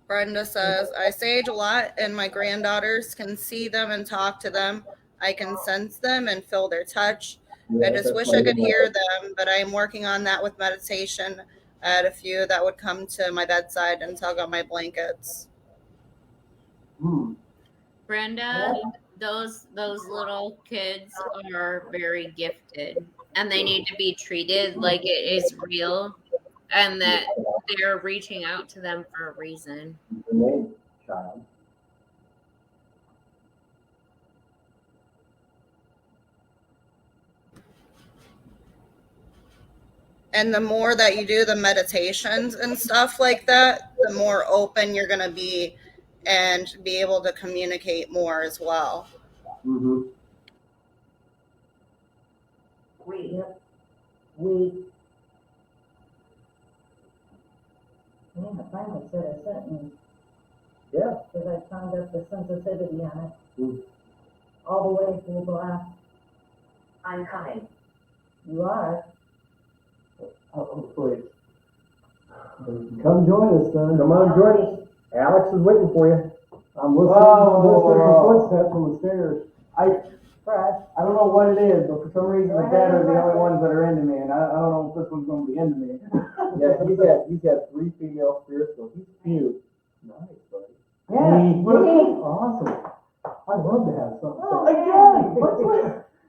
Brenda says, I sage a lot and my granddaughters can see them and talk to them. I can sense them and feel their touch. I just wish I could hear them, but I am working on that with meditation. I had a few that would come to my bedside and tug on my blankets. Brenda, those little kids are very gifted, and they need to be treated like it is real, and that they're reaching out to them for a reason. The name, child. And the more that you do the meditations and stuff like that, the more open you're going to be and be able to communicate more as well. Mm-hmm. We. Man, I finally said a sentence. Yeah. Because I found up the sensitivity on it. Mm. All the way full blast. I'm coming. You are. Oh, please. Come join us, son. Come on, join us. Alex is waiting for you. I'm listening Whoa. to your footsteps on the stairs. Fresh. I don't know what it is, but for some reason the dead are the only ones that are into me, and I don't know if this one's going to be into me. Yeah, he's got 3 female spirits, so he's cute. Nice, buddy. Yeah. Awesome. I'd love to have something. Oh, again,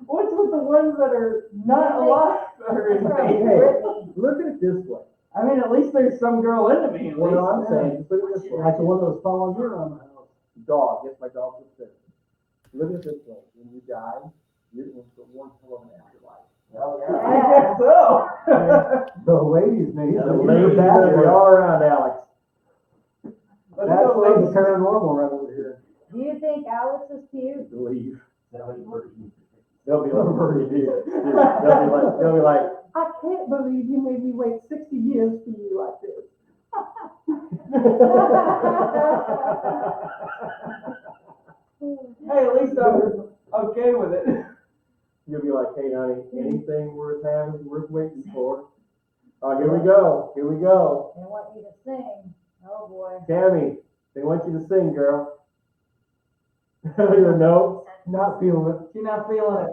what's with the ones that are not alive that are into me? Hey, look at it this way. I mean, at least there's some girl into me. At What least. I'm saying, just look at it this way. Like the one that was following you around the house. Dog, yes, my dog was sick. Look at it this way. When you die, you're in for one hell of an afterlife. I guess so. The ladies, maybe. The ladies are gonna be all around Alex. Let's That's go, like the ladies. paranormal right over here. Do you think Alex is cute? Believe. They'll be like, pretty deep. They'll be like, I can't believe you made me wait 60 years for you like this. Hey, at least I'm okay with it. you'll be like, hey, honey, anything worth having, worth waiting for. Oh, here we go. Here we go. They want you to sing. Oh boy. Tammy, they want you to sing, girl. Your note. Not feeling it. She's not feeling it.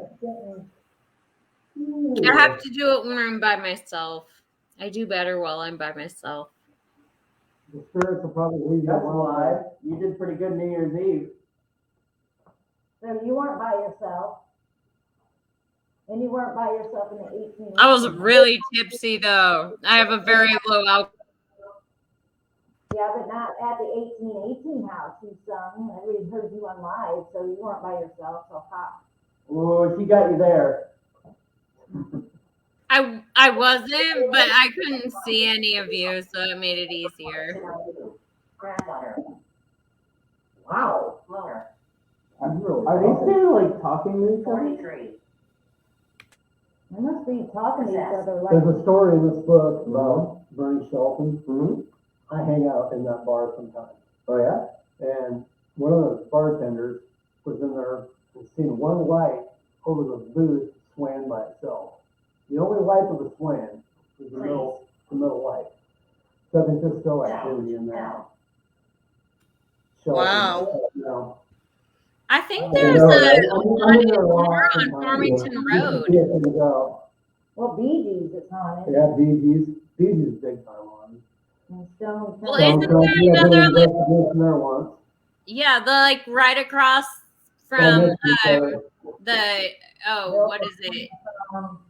I have to do it when I'm by myself. I do better while I'm by myself. The spirits will probably leave you That's a alone. lie. You did pretty good New Year's Eve. So you weren't by yourself. And you weren't by yourself in the 18. I was really tipsy though. I have a very low alcohol. Yeah, but not at the 1818 house. You sung, and we heard you on live, so you weren't by yourself. So ha. Oh, she got you there. I wasn't, but I couldn't see any of you, so it made it easier. Granddaughter. Wow. Lower. I'm really Are these two like talking to each other? 43. They must be talking to each other like. There's a story in this book about Bernie Shelton. Mm-hmm. I hang out in that bar sometimes. Oh, yeah? And one of the bartenders was in there and seen one light over the booth swaying by itself. The only light that was swaying was the middle light. So I think there's still activity in there. Shelton, Wow. you know. I think there's a haunted bar on Farmington Road. Yeah, there you go. Well, Bee Gees is haunted. Yeah, Bee Gees big time on. And Stone. Well, Temple. isn't there another, like, investigation there once? Yeah, the like right across from next to each other. what is it?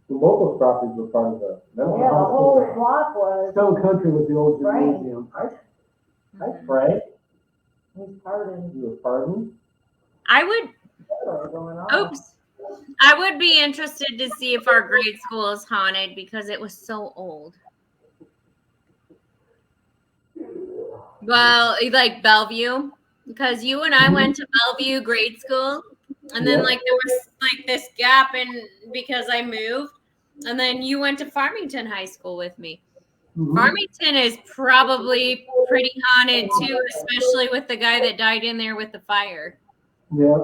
The local properties were part of the Yeah, mental the health. whole block was. Stone Country was the old Right. gymnasium. Hi, Frank. He's pardoned. You were pardoned? I would. What's going on? Oops, I would be interested to see if our grade school is haunted because it was so old. Well, like Bellevue, because you and I went to Bellevue grade school, and then like there was like this gap in because I moved, and then you went to Farmington High School with me. Farmington is probably pretty haunted too, especially with the guy that died in there with the fire. Yeah,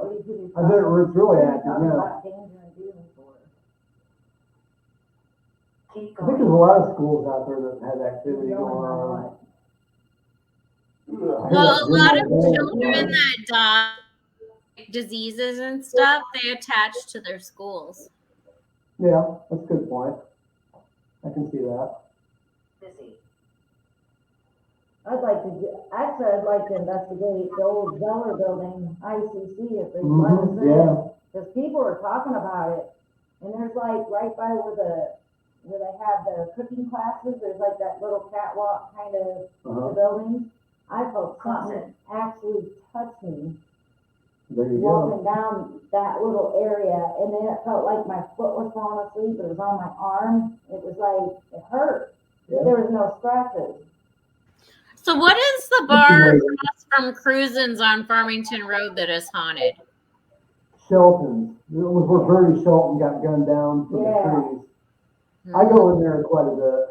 I bet it's really active now. I think there's a lot of schools out there that have activity going on. Well, a lot of children that die diseases and stuff, they attach to their schools. Yeah, that's a good point. I can see that. Busy. I'd like to investigate the old Zeller building, ICC, if they let us in. Yeah. Because people are talking about it, and there's like, right by where they have the cooking classes, there's like that little catwalk kind of the building. I felt something actually touch me There you walking down that little area, and then it felt like my foot was falling asleep. It was on my arm. It was like, it hurt. Yeah. There was no scratches. So what is the bar across from Cruisin's on Farmington Road that is haunted? Shelton's. It was where Bertie Shelton got gunned down from the trees. I go in there quite a bit.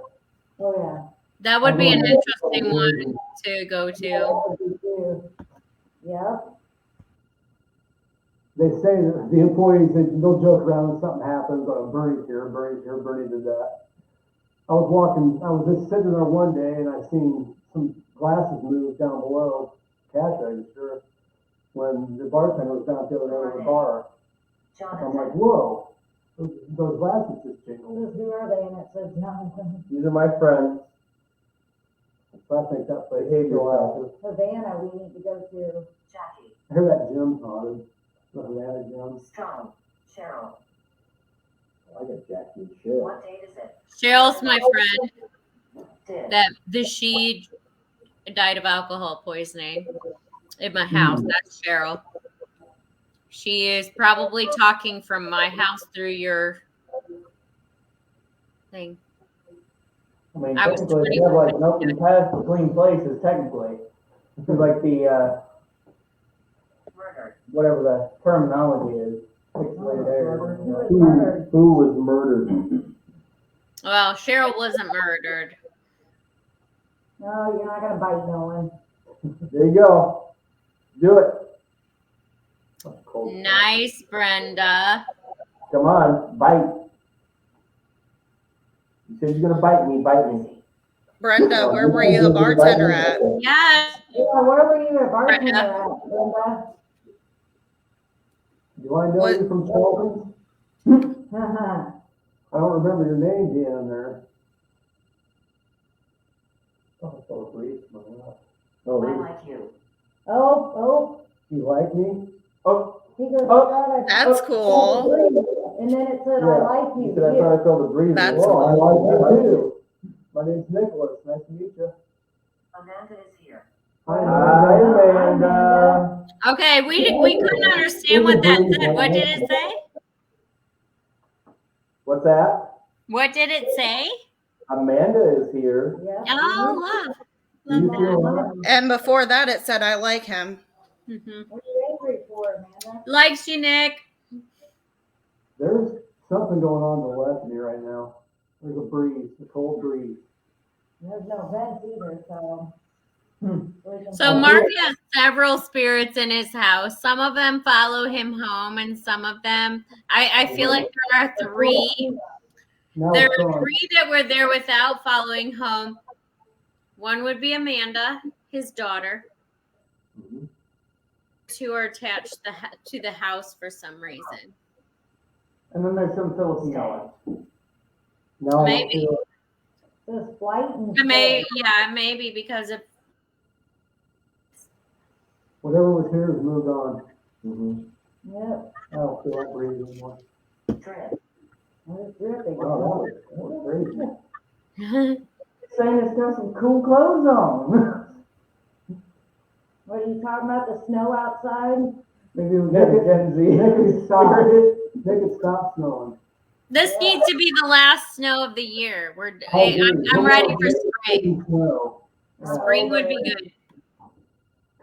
Oh, yeah. That would be an interesting one to go to. Yep. They say that the employees, they'll joke around when something happens. Oh, Bernie's here, Bernie did that. I was just sitting there one day and I seen some glasses move down below cash register when the bartender was down at the other end of the bar. I'm like, whoa, those glasses just jingled. Who are they? And it says Jonathan. These are my friends. So I think that place Behave is still yourself. active. Havana, we need to go to. Jackie. I heard that gym's haunted. The Havana gym. Strong. Cheryl. I got Jackie and Cheryl. What date is it? Cheryl's my friend. Did. She died of alcohol poisoning in my house. That's Cheryl. She is probably talking from my house through your thing. I mean, I was technically, they have like an open path between places, technically. It's like the, Murdered. whatever the terminology is, pixelated area. Who was murdered? Well, Cheryl wasn't murdered. No, you're not gonna bite no one. There you go. Do it. Nice, Brenda. Come on, bite. You said you're gonna bite me, bite me. Brenda, where were you the bartender at? Yes. Yeah, where were you a bartender Brenda. at, Brenda? Do I know What? you from Shelton's? I don't remember your name being on there. Oh, so brief. I Oh, like you. Oh, You like me? oh, he goes, Oh, God, I That's cool. and then it said, yeah. I like you. You said I thought I felt a breeze. That's Oh, I cool. like you too. My name's Nicholas. Nice to meet you. Amanda is here. Hi, Amanda. Okay, we couldn't understand what that said. What did it say? What's that? What did it say? Amanda is here. Yeah. Oh, love. Love You that. feel that? And before that, it said, I like him. Mhm. What are you angry for, Amanda? Likes you, Nick. There's something going on to the left of me right now. There's a breeze, a cold breeze. There's no vents either, so. So Mark has several spirits in his house. Some of them follow him home, and some of them, I feel like there are three. Now There it's are gone. three that were there without following home. One would be Amanda, his daughter. Two are attached to the house for some reason. And then there's some Filipinos. Now I Maybe. feel This flight and. Maybe because of whatever was here has moved on. Yep, I don't feel that breeze anymore. Drip. it's dripping. Wow, that was crazy. Saying it's got some cool clothes on. What are you talking about, the snow outside? Maybe we got a Gen Z spirit. Make it stop snowing. This needs to be the last snow of the year. Oh, I'm ready for spring. Snow. Yeah, Spring would be good.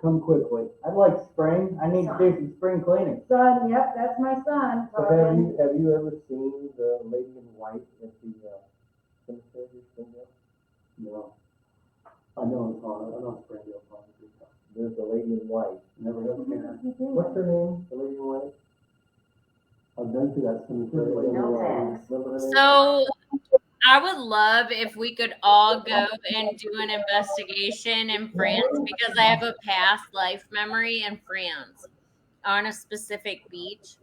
come quickly. I'd like spring. I need to do some spring cleaning. Son, yep, that's my son. So have you ever seen the lady in white at the cemetery? No. I know it's on. I know Springdale probably. There's a lady in white. Never have seen her. What's her name? The lady in white? I've been to that cemetery. No thanks. Remember her name? So I would love if we could all go and do an investigation in France because I have a past life memory in France on a specific beach.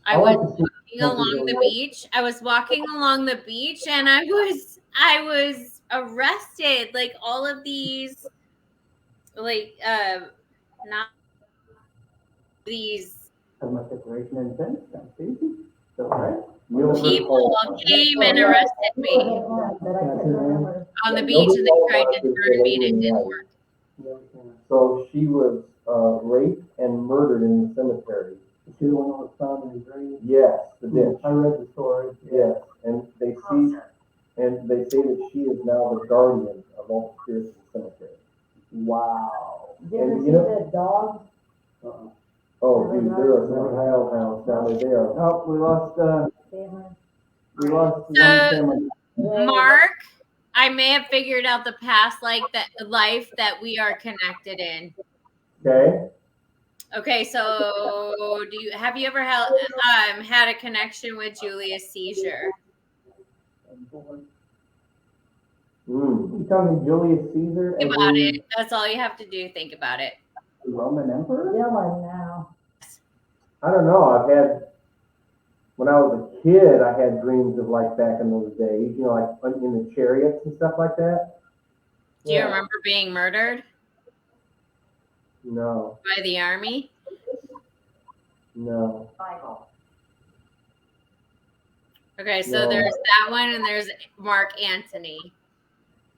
I was walking along the beach. I was walking along the beach and I was arrested. Like all of these, not these Have my separation and fence. That's easy. So, right? people came and arrested me on the beach and they tried to burn me and it didn't work. So she was raped and murdered in the cemetery. Is she the one that was found in his grave? Yes, the ditch. I read the story. Yes, and they say that she is now the guardian of all the spirits of the cemetery. Wow. Did you ever And see you know- the dog? Oh, dude, there are some hellhounds down there. They are. Oh, we lost Family? one So- family. Mark, I may have figured out the past life that we are connected in. Okay. Okay, so have you ever had a connection with Julius Caesar? You talking Julius Caesar? Think about it. That's all you have to do. Think about it. Roman emperor? Dylan now. I don't know. When I was a kid, I had dreams of like back in those days, like in the chariots and stuff like that. Do you remember being murdered No, by the army? no. Bible. Okay, so No. there's that one and there's Mark Antony.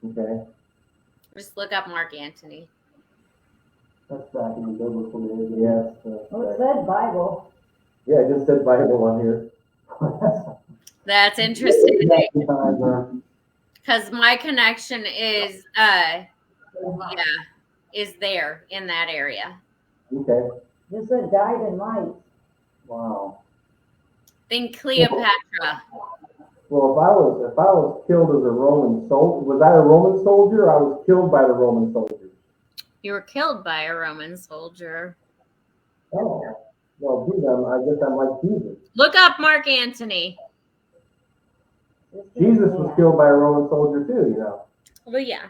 Okay. Just look up Mark Antony. That's back in the biblical days. Yes. Well, it said Bible. Yeah, I just said Bible on here. That's interesting Time, because my connection is is there in that area. Okay. Just said died in light. Wow. Think Cleopatra. Well, if I was killed as a Roman soldier, was I a Roman soldier or I was killed by the Roman soldiers? You were killed by a Roman soldier. Oh. Well, dude, I guess I'm like Jesus. Look up Mark Antony. Jesus was killed by a Roman soldier too, Well, yeah.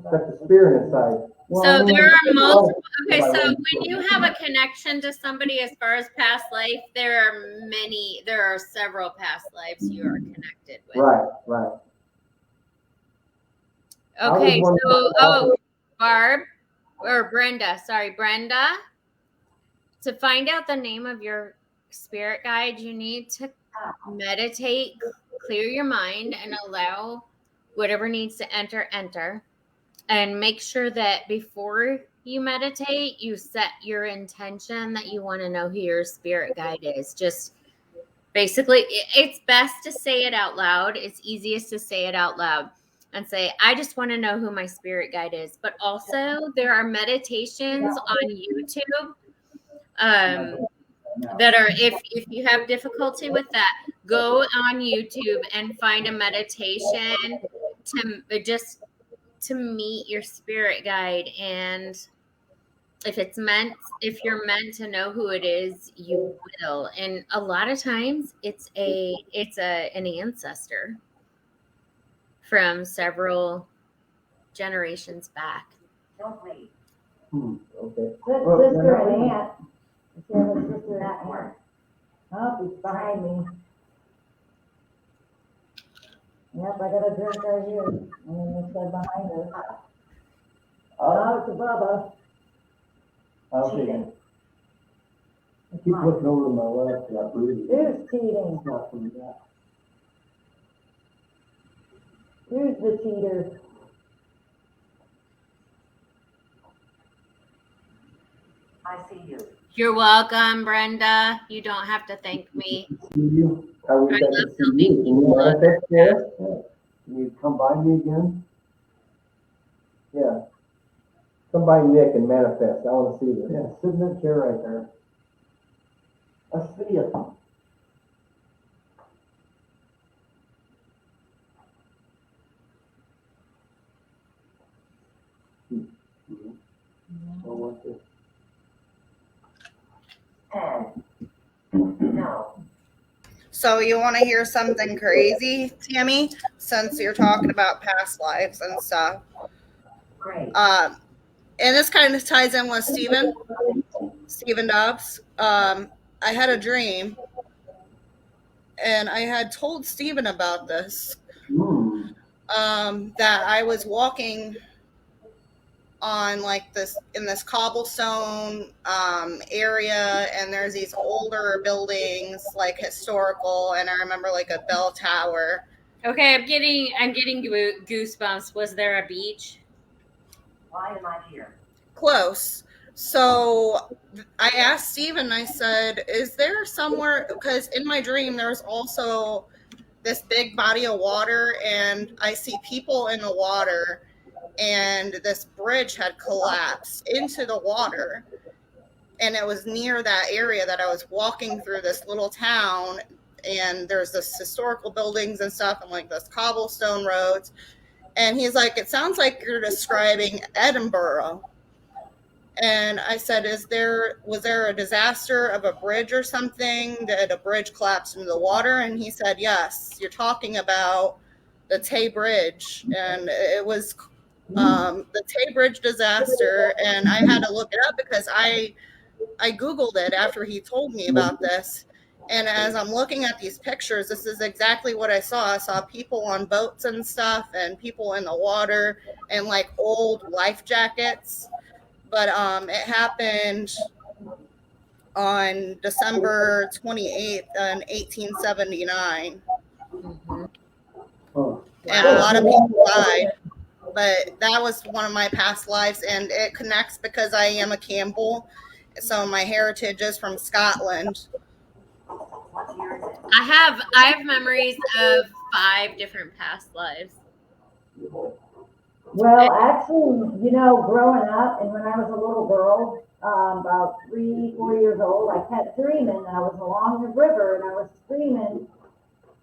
Got the spirit inside. So there are multiple. Okay, so when you have a connection to somebody as far as past life, there are several past lives you are connected with. Right. Okay, so Brenda. To find out the name of your spirit guide, you need to meditate, clear your mind, and allow whatever needs to enter. And make sure that before you meditate, you set your intention that you want to know who your spirit guide is. Just basically, it's best to say it out loud. It's easiest to say it out loud and say, I just want to know who my spirit guide is. But also, there are meditations on YouTube that are, if you have difficulty with that, go on YouTube and find a meditation to meet your spirit guide. And if you're meant to know who it is, you will. And a lot of times it's an ancestor from several generations back. Don't leave. Okay. Good sister and aunt. If you have a sister and That aunt. work. Oh, he's behind me. Yep, I got a drink right here. And then it said behind us. Oh, it's a Bubba. I'll take it. I keep looking over to my left, and I breathe. Who's cheating? It's not coming back. Who's the cheater? I see you. You're welcome, Brenda. You don't have to thank me. See you. I wish I I could love see you. Can you manifest there? Can you come by me again? Yeah. Come by Nick and manifest. I want to see this. Yeah, sit in that chair right there. I see you. I want this. 10. No. So you want to hear something crazy, Tammy? Since you're talking about past lives and stuff. Great. And this kind of ties in with Stephen Dobbs. I had a dream, and I had told Stephen about this. That I was walking on like this in this cobblestone area, and there's these older buildings, like historical, and I remember like a bell tower. Okay, I'm getting goosebumps. Was there a beach? Why am I here? Close. So I asked Stephen, I said, is there somewhere, because in my dream there's also this big body of water, and I see people in the water, and this bridge had collapsed into the water, and it was near that area that I was walking through, this little town, and there's this historical buildings and stuff, and like this cobblestone roads. And he's like, it sounds like you're describing Edinburgh. And I said, was there a disaster of a bridge or something? Did a bridge collapse into the water? And he said, yes, you're talking about the Taybridge. And it was the Taybridge Disaster. And I had to look it up because I Googled it after he told me about this. And as I'm looking at these pictures, this is exactly what I saw. I saw people on boats and stuff, and people in the water, and like old life jackets. But it happened on December 28th in 1879. Mm-hmm. And a lot of people died. But that was one of my past lives, and it connects because I am a Campbell. So my heritage is from Scotland. What year is it? I have memories of 5 different past lives. Well, actually, you know, growing up and when I was a little girl, about 3, 4 years old, I kept dreaming that I was along the river and I was screaming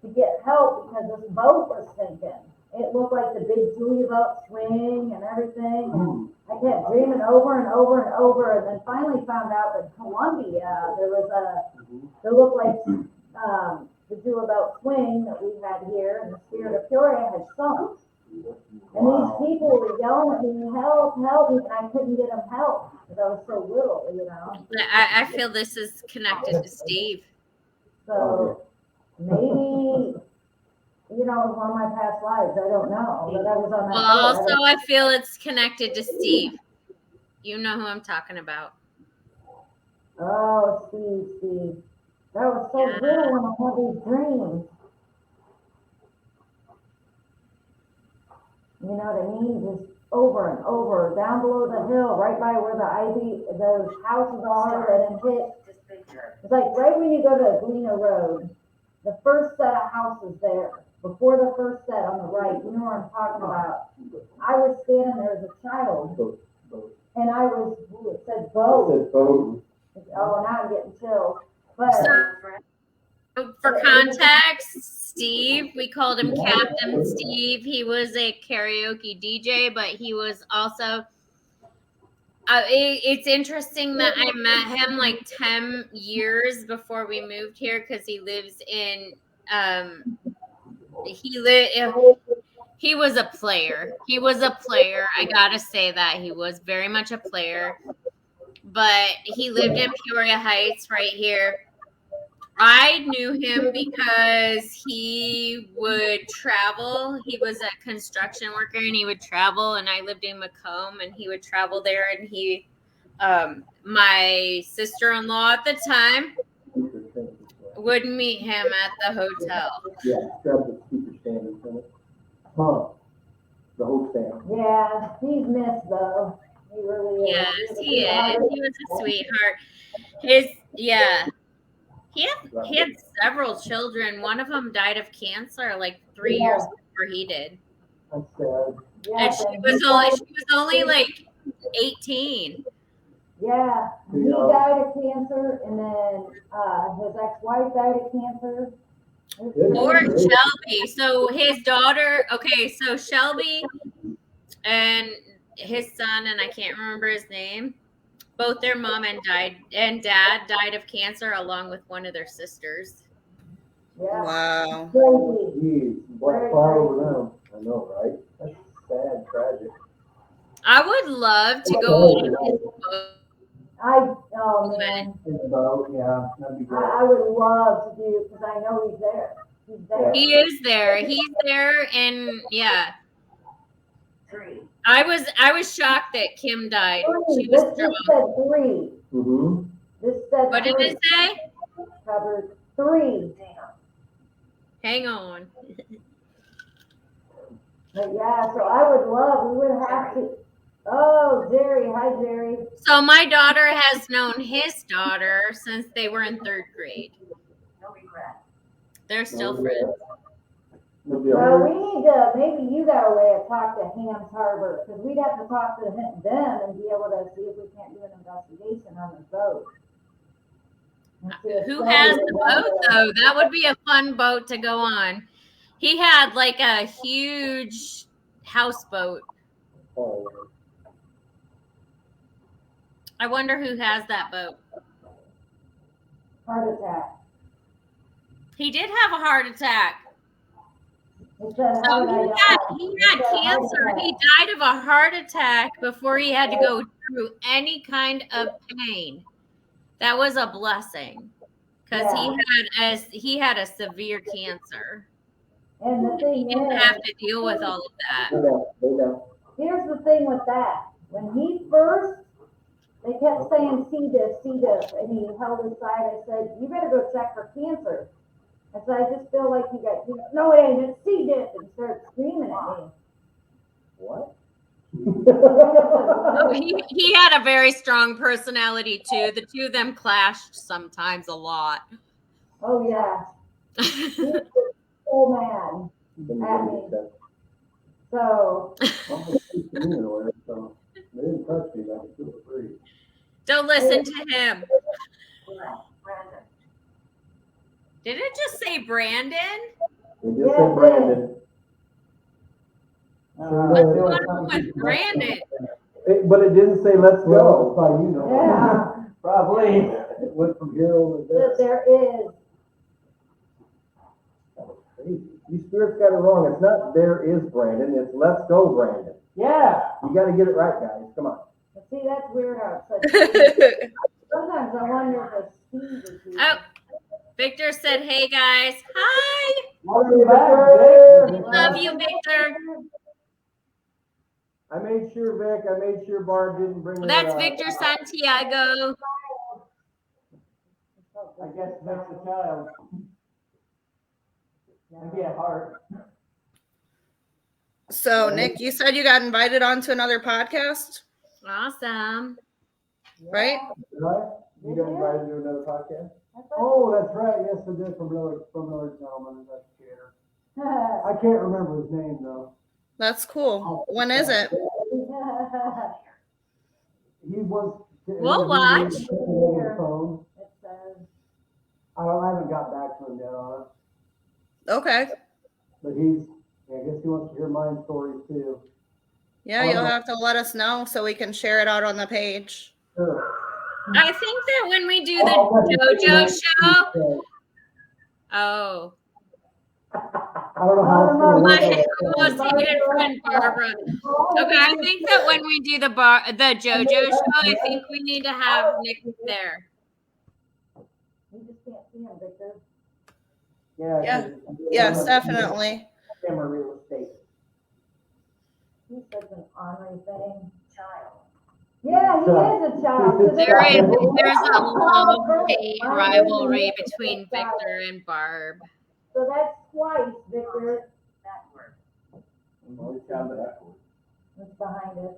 to get help because this boat was sinking. It looked like the big Julia boat swing and everything. And I kept dreaming over and over and over, and then finally found out that Columbia, there looked like the Julia boat swing that we had here, and the Spirit of Peoria had sunk. And these people were yelling at me, help, help, and I couldn't get them help because I was so little, you know. I feel this is connected to Steve. So maybe, you know, it was one of my past lives. I don't know, but I was on that Well, boat. also I feel it's connected to Steve. You know who I'm talking about. Oh, Steve. That was so little when I had these dreams. You know what I mean? Just over and over, down below the hill, right by where those houses are, and then hit. This picture. It's like right when you go to Galena Road, the first set of houses there, before the first set on the right, you know what I'm talking about. I was standing there as a child, and it said boat. Oh, now I'm getting chills. But So, for context, Steve, we called him Captain Steve. He was a karaoke DJ, but he was also. It's interesting that I met him like 10 years before we moved here because he lives in. He was a player. I gotta say that he was very much a player. But he lived in Peoria Heights right here. I knew him because he would travel. He was a construction worker and he would travel, and I lived in Macomb and he would travel there, and he my sister-in-law at the time would meet him at the hotel. Yeah, grab the speaker stand in front of it. The whole stand. yeah, he's missed though. He really is. Yes, He's a he is. sweetheart. He was a sweetheart. He had several children. One of them died of cancer like 3 years before he did. That's sad. Yeah, And she was only like 18. Yeah, he died of cancer, and then his ex-wife died of cancer. Poor Shelby. So his daughter, okay, so Shelby and his son, and I can't remember his name, both their mom and dad died of cancer along with one of their sisters. Yeah. Wow. Crazy. Jeez, what far over them? I know, right? That's sad, tragic. I would love to go on his boat. Oh man, In the boat, yeah, that'd be great. I would love to do, because I know he's there. He's there. He is there. He's there, and yeah. 3. I was shocked that Kim died. She This was just drunk. said 3. Mm-hmm. This said What did 3. it say? Covered 3. Damn. Hang on. But yeah, so I would love, we would have to. Oh, Jerry. Hi, Jerry. So my daughter has known his daughter since they were in 3rd grade. No regret. They're still friends. Well, we need to, maybe you got a way to talk to Hams Harbor, because we'd have to talk to them and be able to see if we can't do an investigation on the boat. And see if Who somebody has the was boat there. though? That would be a fun boat to go on. He had like a huge houseboat. Oh, I wonder who has that boat. Heart attack. He did have a heart attack. It said, So how did I die? he It had said, heart cancer. attack. He died of a heart attack before he had to go through any kind of pain. That was a blessing because he had a severe cancer. And the He thing didn't is, have to deal with all of that. they know. here's the thing with that. When he first, they kept saying, see this, and he held his side. I said, you better go check for cancer. I said, I just feel like you got, no, it ain't, it's C. diff, and started screaming at me. What? Oh, he had a very strong personality too. The two of them clashed sometimes a lot. Oh, yeah. He was so mad at me. So, They didn't touch me like a 2 or 3. Don't listen to him. Brandon. Did it just say Brandon? They just said Brandon. What's going on with Brandon? But it didn't say let's Well, go. that's how you know. yeah, Probably. It went from here over there. there is. That was crazy. You spirits got it wrong. It's not there is Brandon. It's let's go Brandon. Yeah. You got to get it right, guys. Come on. See, that's weird how it said. Sometimes I wonder if Steve is here. Oh, Victor said, "Hey guys, hi. Welcome back, Vic. Love you, Victor." I made sure, Vic. I made sure Barb didn't bring it That's up. Victor Santiago. I guess Vic's a child. Maybe at heart. So, Nick, you said you got invited onto another podcast, Awesome. right? Did I? You got invited to another podcast? Oh, that's right. Yes, I did from another gentleman, investigator. I can't remember his name though. That's cool. When is it? He was. We'll watch. Over the phone. It says, I haven't got back to him yet on it, Okay. but I guess he wants to hear my stories too. Yeah, you'll have to let us know so we can share it out on the page. Sure. I think that when we do the JoJo show, oh, I don't know how it's my most hated friend Barbara. Okay, I think that when we do the JoJo show, I think we need to have Nick there. you just can't see him, Victor. Yeah. Yes, definitely. Camera real estate. He's such an ornery thing. Child. Yeah, he is a child. 'cause There's a love-hate rivalry between Victor and Barb. So that's twice, Victor. Backward. Always got that. It's behind us.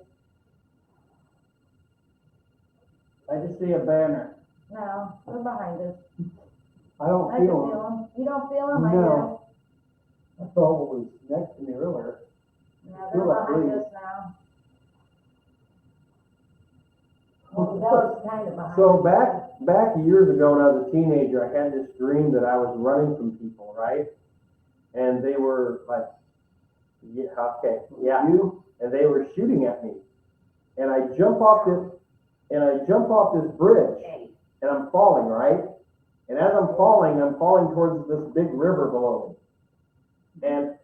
I just see a banner. No, they're behind us. I don't I can feel feel them. them. You don't feel them? I No. I felt what was next to me earlier. do. No, Feel they're that behind breeze. us now. Well, that was kind of behind So us. back years ago when I was a teenager, I had this dream that I was running from people, right? And they were like, yeah, okay, yeah, and they were shooting at me. And I jump off this bridge, and I'm falling, right? And as I'm falling towards this big river below me. And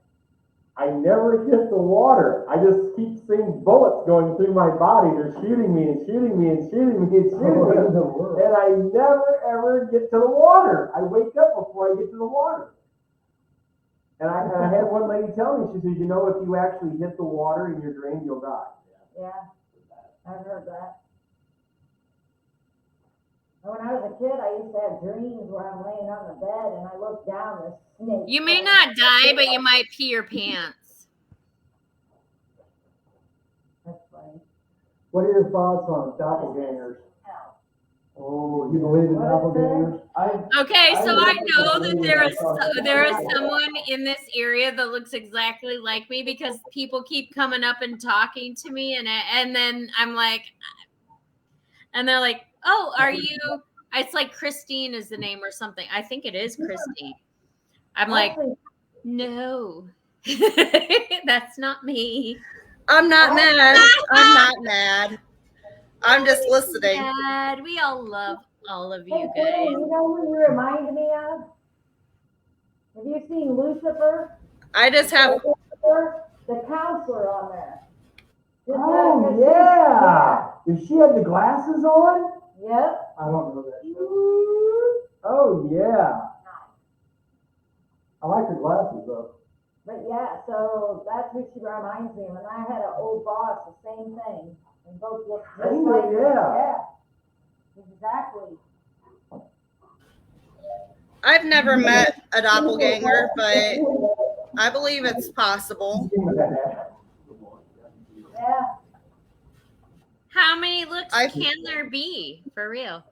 I never hit the water. I just keep seeing bullets going through my body. They're shooting me and shooting me and shooting me and shooting me. And I never ever get to the water. I wake up before I get to the water. And I had one lady tell me, she says, you know, if you actually hit the water in your dream, you'll die. Yeah, I've heard that. And when I was a kid, I used to have dreams where I'm laying on the bed and I look down, this snake. You may not die, but you might pee your pants. That's funny. What are your thoughts on doppelgangers? Oh, you believe in What doppelgangers? Okay, so I know that there is someone in this area that looks exactly like me because people keep coming up and talking to me, and then I'm like, and they're like, oh, are you? It's like Christine is the name or something. I think it is Christine. I'm like, Actually, no, that's not me. I'm not mad. I'm not mad. I'm just listening. Dad, we all love all of hey, you Quinn, guys. you know who you remind me of? Have you seen Lucifer? I just have Lucifer, the counselor on there. Just Oh, like- yeah. Does she have the glasses on? Yep. I don't know that show. Oh, yeah. I like her glasses though. But yeah, so that's who she reminds me of. And I had an old boss, the same thing. And both look just Kinda, like her. yeah. Yeah. Exactly. I've never met a doppelganger, but I believe it's possible. Yeah. How many looks I- can there be for real?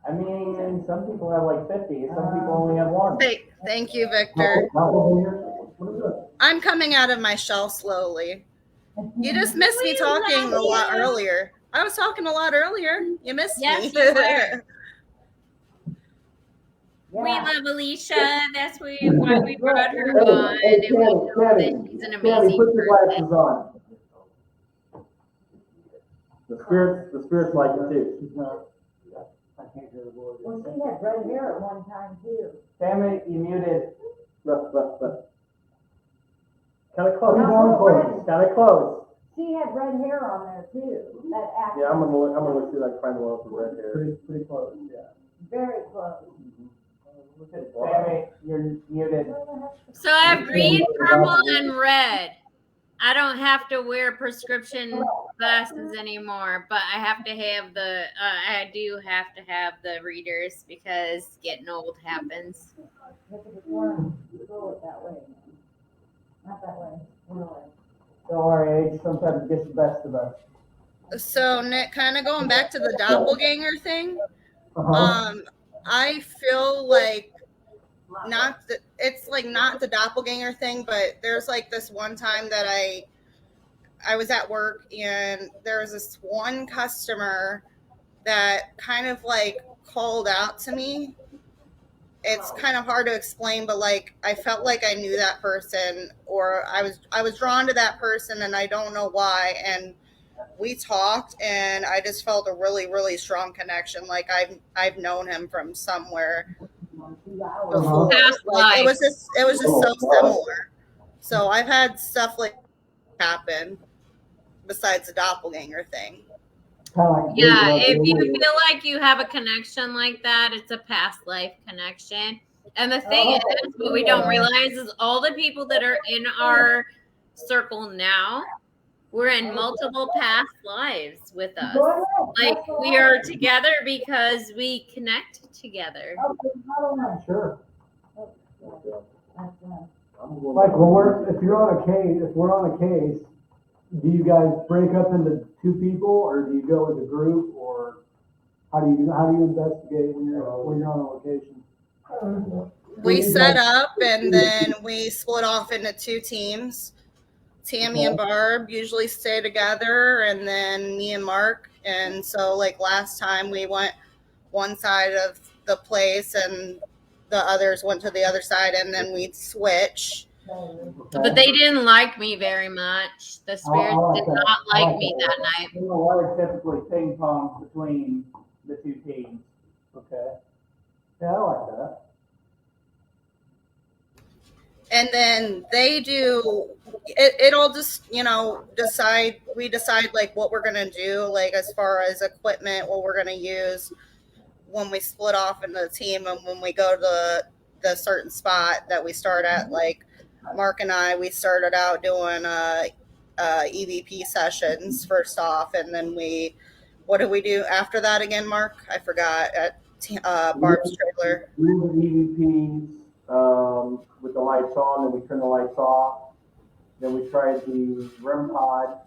I mean, some people have like 50. Some people only have one. Thank you, Victor. Doppelgangers? What is it? I'm coming out of my shell slowly. You just missed me We talking love a lot you. earlier. I was talking a lot earlier. You missed Yes, me. you were. We Yeah. love Alicia. That's why we brought her on. Hey, And we know that Candy, she's an Candy, amazing put your person. glasses on. The spirits like it too. She's not. I can't hear the word. Well, she had red hair at one time too. Tammy, you muted. Look. Kind of close. No, Kind of close. She had red hair on there too. That actress. Yeah, I'm gonna look see if I can find one with red hair. Pretty close, yeah. Very close. Tammy, you're muted. So I have green, purple, and red. I don't have to wear prescription glasses anymore, but I have to have I do have to have the readers because getting old happens. If you just want to go it that way. Not that way. Another way. Don't worry, age sometimes gets the best of us. So, Nick, kind of going back to the doppelganger thing. I feel like it's like not the doppelganger thing, but there's like this one time that I was at work and there was this one customer that kind of like called out to me. It's kind of hard to explain, but like I felt like I knew that person, or I was drawn to that person and I don't know why. And we talked and I just felt a really, really strong connection. Like I've known him from somewhere before. Past Like it life. was just so similar. So I've had stuff like happen besides the doppelganger thing. Yeah, if you feel like you have a connection like that, it's a past life connection. And the thing is, what we don't realize is all the people that are in our circle now, we're in multiple past lives with us. Like we are together because we connect together. Sure. That's Like when we're on a case, do you guys break up into two people, or do you go as a group, or how do you investigate when you're on a location? We set up and then we split off into two teams. Tammy and Barb usually stay together, and then me and Mark. And so, like last time, we went one side of the place and the others went to the other side, and then we'd switch. But they didn't like me very much. The spirits did not like me that night. The water typically ping pongs between the two teams. Okay. Yeah, I like that. And then they do it'll just, decide like what we're gonna do, like as far as equipment, what we're gonna use when we split off into the team, and when we go to the certain spot that we start at. Like Mark and I, we started out doing EVP sessions first off, and then what did we do after that again, Mark? I forgot. At Barb's trailer. We did the EVPs with the lights on, then we turned the lights off. Then we tried the REM pod,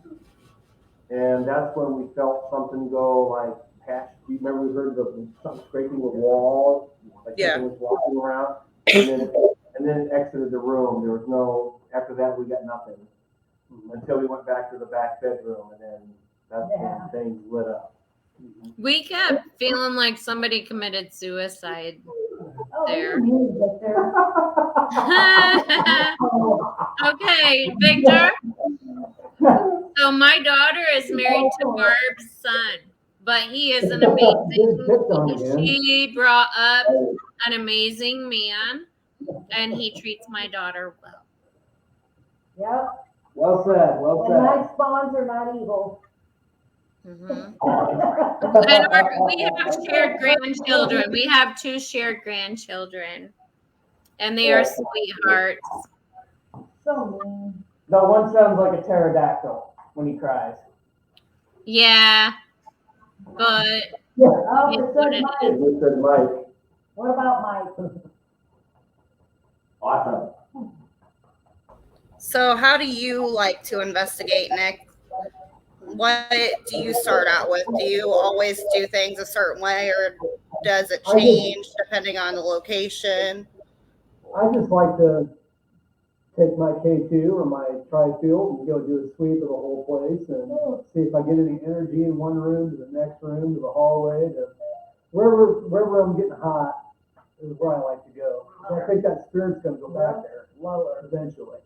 and that's when we felt something go like past. You remember we heard something scraping the walls, like something was walking around, and then it exited the room. There was no. After that, we got nothing until we went back to the back bedroom, and then that's when things lit up. We kept feeling like somebody committed suicide there. Okay, Victor. So my daughter is married to Barb's son, but he is an amazing. She brought up an amazing man, and he treats my daughter well. Yep. Well said. Well And said. my spawns are not evil. Mm-hmm. And we have shared grandchildren. We have 2 shared grandchildren, and they are sweethearts. So mean. The one sounds like a pterodactyl when he cries. Yeah, but Oh, it's it what said it Mike. is. We said Mike. What about Mike? Awesome. So how do you like to investigate, Nick? What do you start out with? Do you always do things a certain way, or does it change depending on the location? I just like to take my K2 or my tri-field and go do a sweep of the whole place and see if I get any energy in one room to the next room to the hallway to wherever I'm getting hot is where I like to go. So I think that spirit's going to go back there eventually.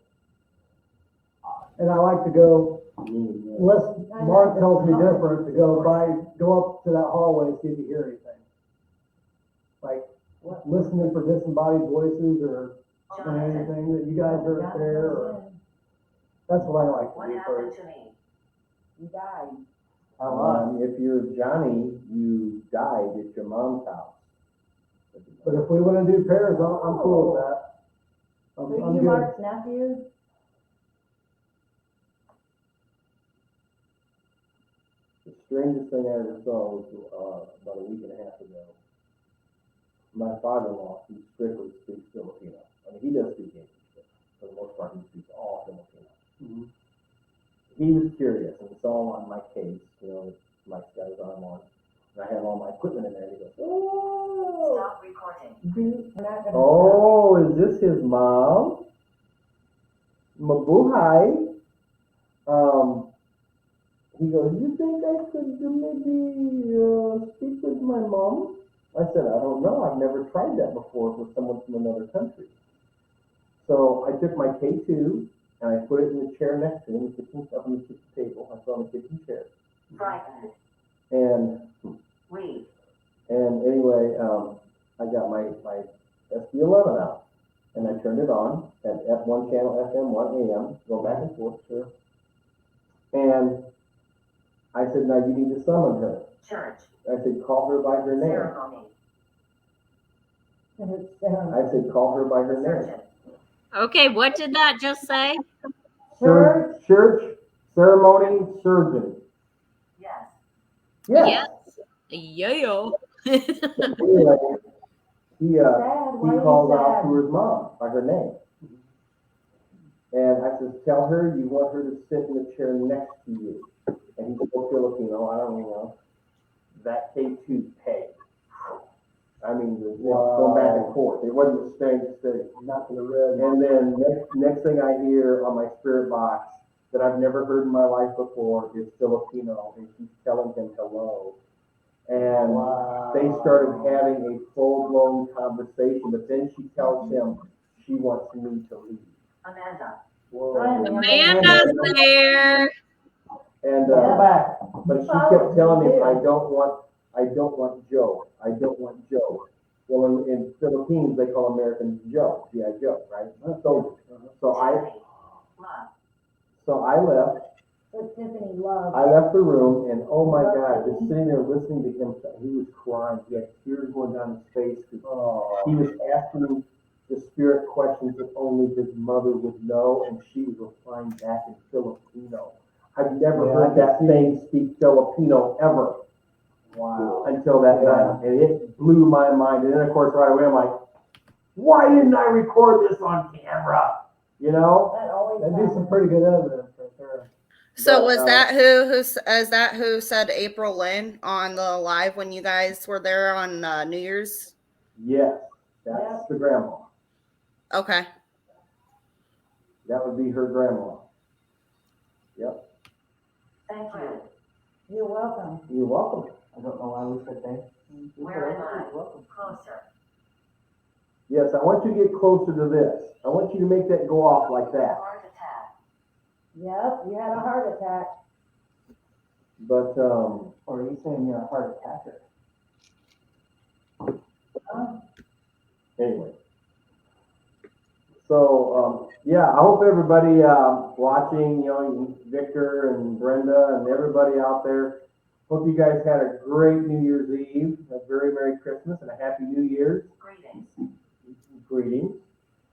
And I like to go, unless Mark tells me different, to go up to that hallway, see if you hear anything. Like listening for disembodied voices or anything that you guys are up there. Or, that's what I like to What do happened first. to me? You died. If you're Johnny, you died at your mom's house. But if we want to do pairs, I'm cool with that. So I'm you good. Mark's nephew? The strangest thing I ever saw was about a week and a half ago. My father-in-law, who strictly speaks Filipino. I mean, he does speak English, but for the most part, he speaks all Filipino. Mm-hmm. He was curious and saw on my case, Mike's got his arm on, and I have all my equipment in there, and he goes, "Oh, Stop recording. We're not gonna oh, is this his mom? Mabuhay." He goes, "You think I could maybe speak with my mom?" I said, "I don't know. I've never tried that before with someone from another country." So I took my K2 and I put it in the chair next to him, the kitchen table. I put on the kitchen chair. Frightened. And Read. anyway, I got my SB11 out and I turned it on at F1 channel, FM, 1 AM, go back and forth, sure. And I said, "Now you need to summon her." Church. I said, "Call her by her name." Ceremony. I said, "Call her by her name." Surgeon. Okay, what did that just say? Church, ceremony, surgeon. Yes. Yes. Yeah. Anyway, he Sad. Why he are called you out sad? to his mom by her name. And I said, tell her you want her to sit in the chair next to you. And he spoke Filipino, I don't know. That K2 pay. I mean, going back and forth. It wasn't steady. Not to the red. And then next thing I hear on my spirit box that I've never heard in my life before is Filipino, and she's telling him hello. And they started having a full-blown conversation, but then she tells him she wants me to leave. Amanda. Amanda's there. And back. but she kept telling me, I don't want Joe. I don't want Joe. Well, in Philippines, they call Americans Joe, G.I. Joe, right? So I left. What Tiffany loves. I left the room, and oh my God, just sitting there listening to him, he was crying. He had tears going down his face because he was asking the spirit questions that only his mother would know, and she was replying back in Filipino. I've never heard that thing speak Filipino ever. Wow. Until that night, and it blew my mind. And then, of course, right away, I'm like, why didn't I record this on camera? You know? That'd be some pretty good evidence right there. So But, was that who said April Lynn on the live when you guys were there on New Year's? Yes, that's the grandma. Okay. That would be her grandma. Yep. Thank you. You're welcome. You're welcome. I don't know why we said that. Where am I? Closer. Yes, I want you to get closer to this. I want you to make that go off like that. Heart attack. Yep, you had a heart attack. But, Or are you saying you're a heart attacker? anyway. So, yeah, I hope everybody watching, Victor and Brenda and everybody out there, hope you guys had a great New Year's Eve, a very Merry Christmas, and a Happy New Year's. Greetings.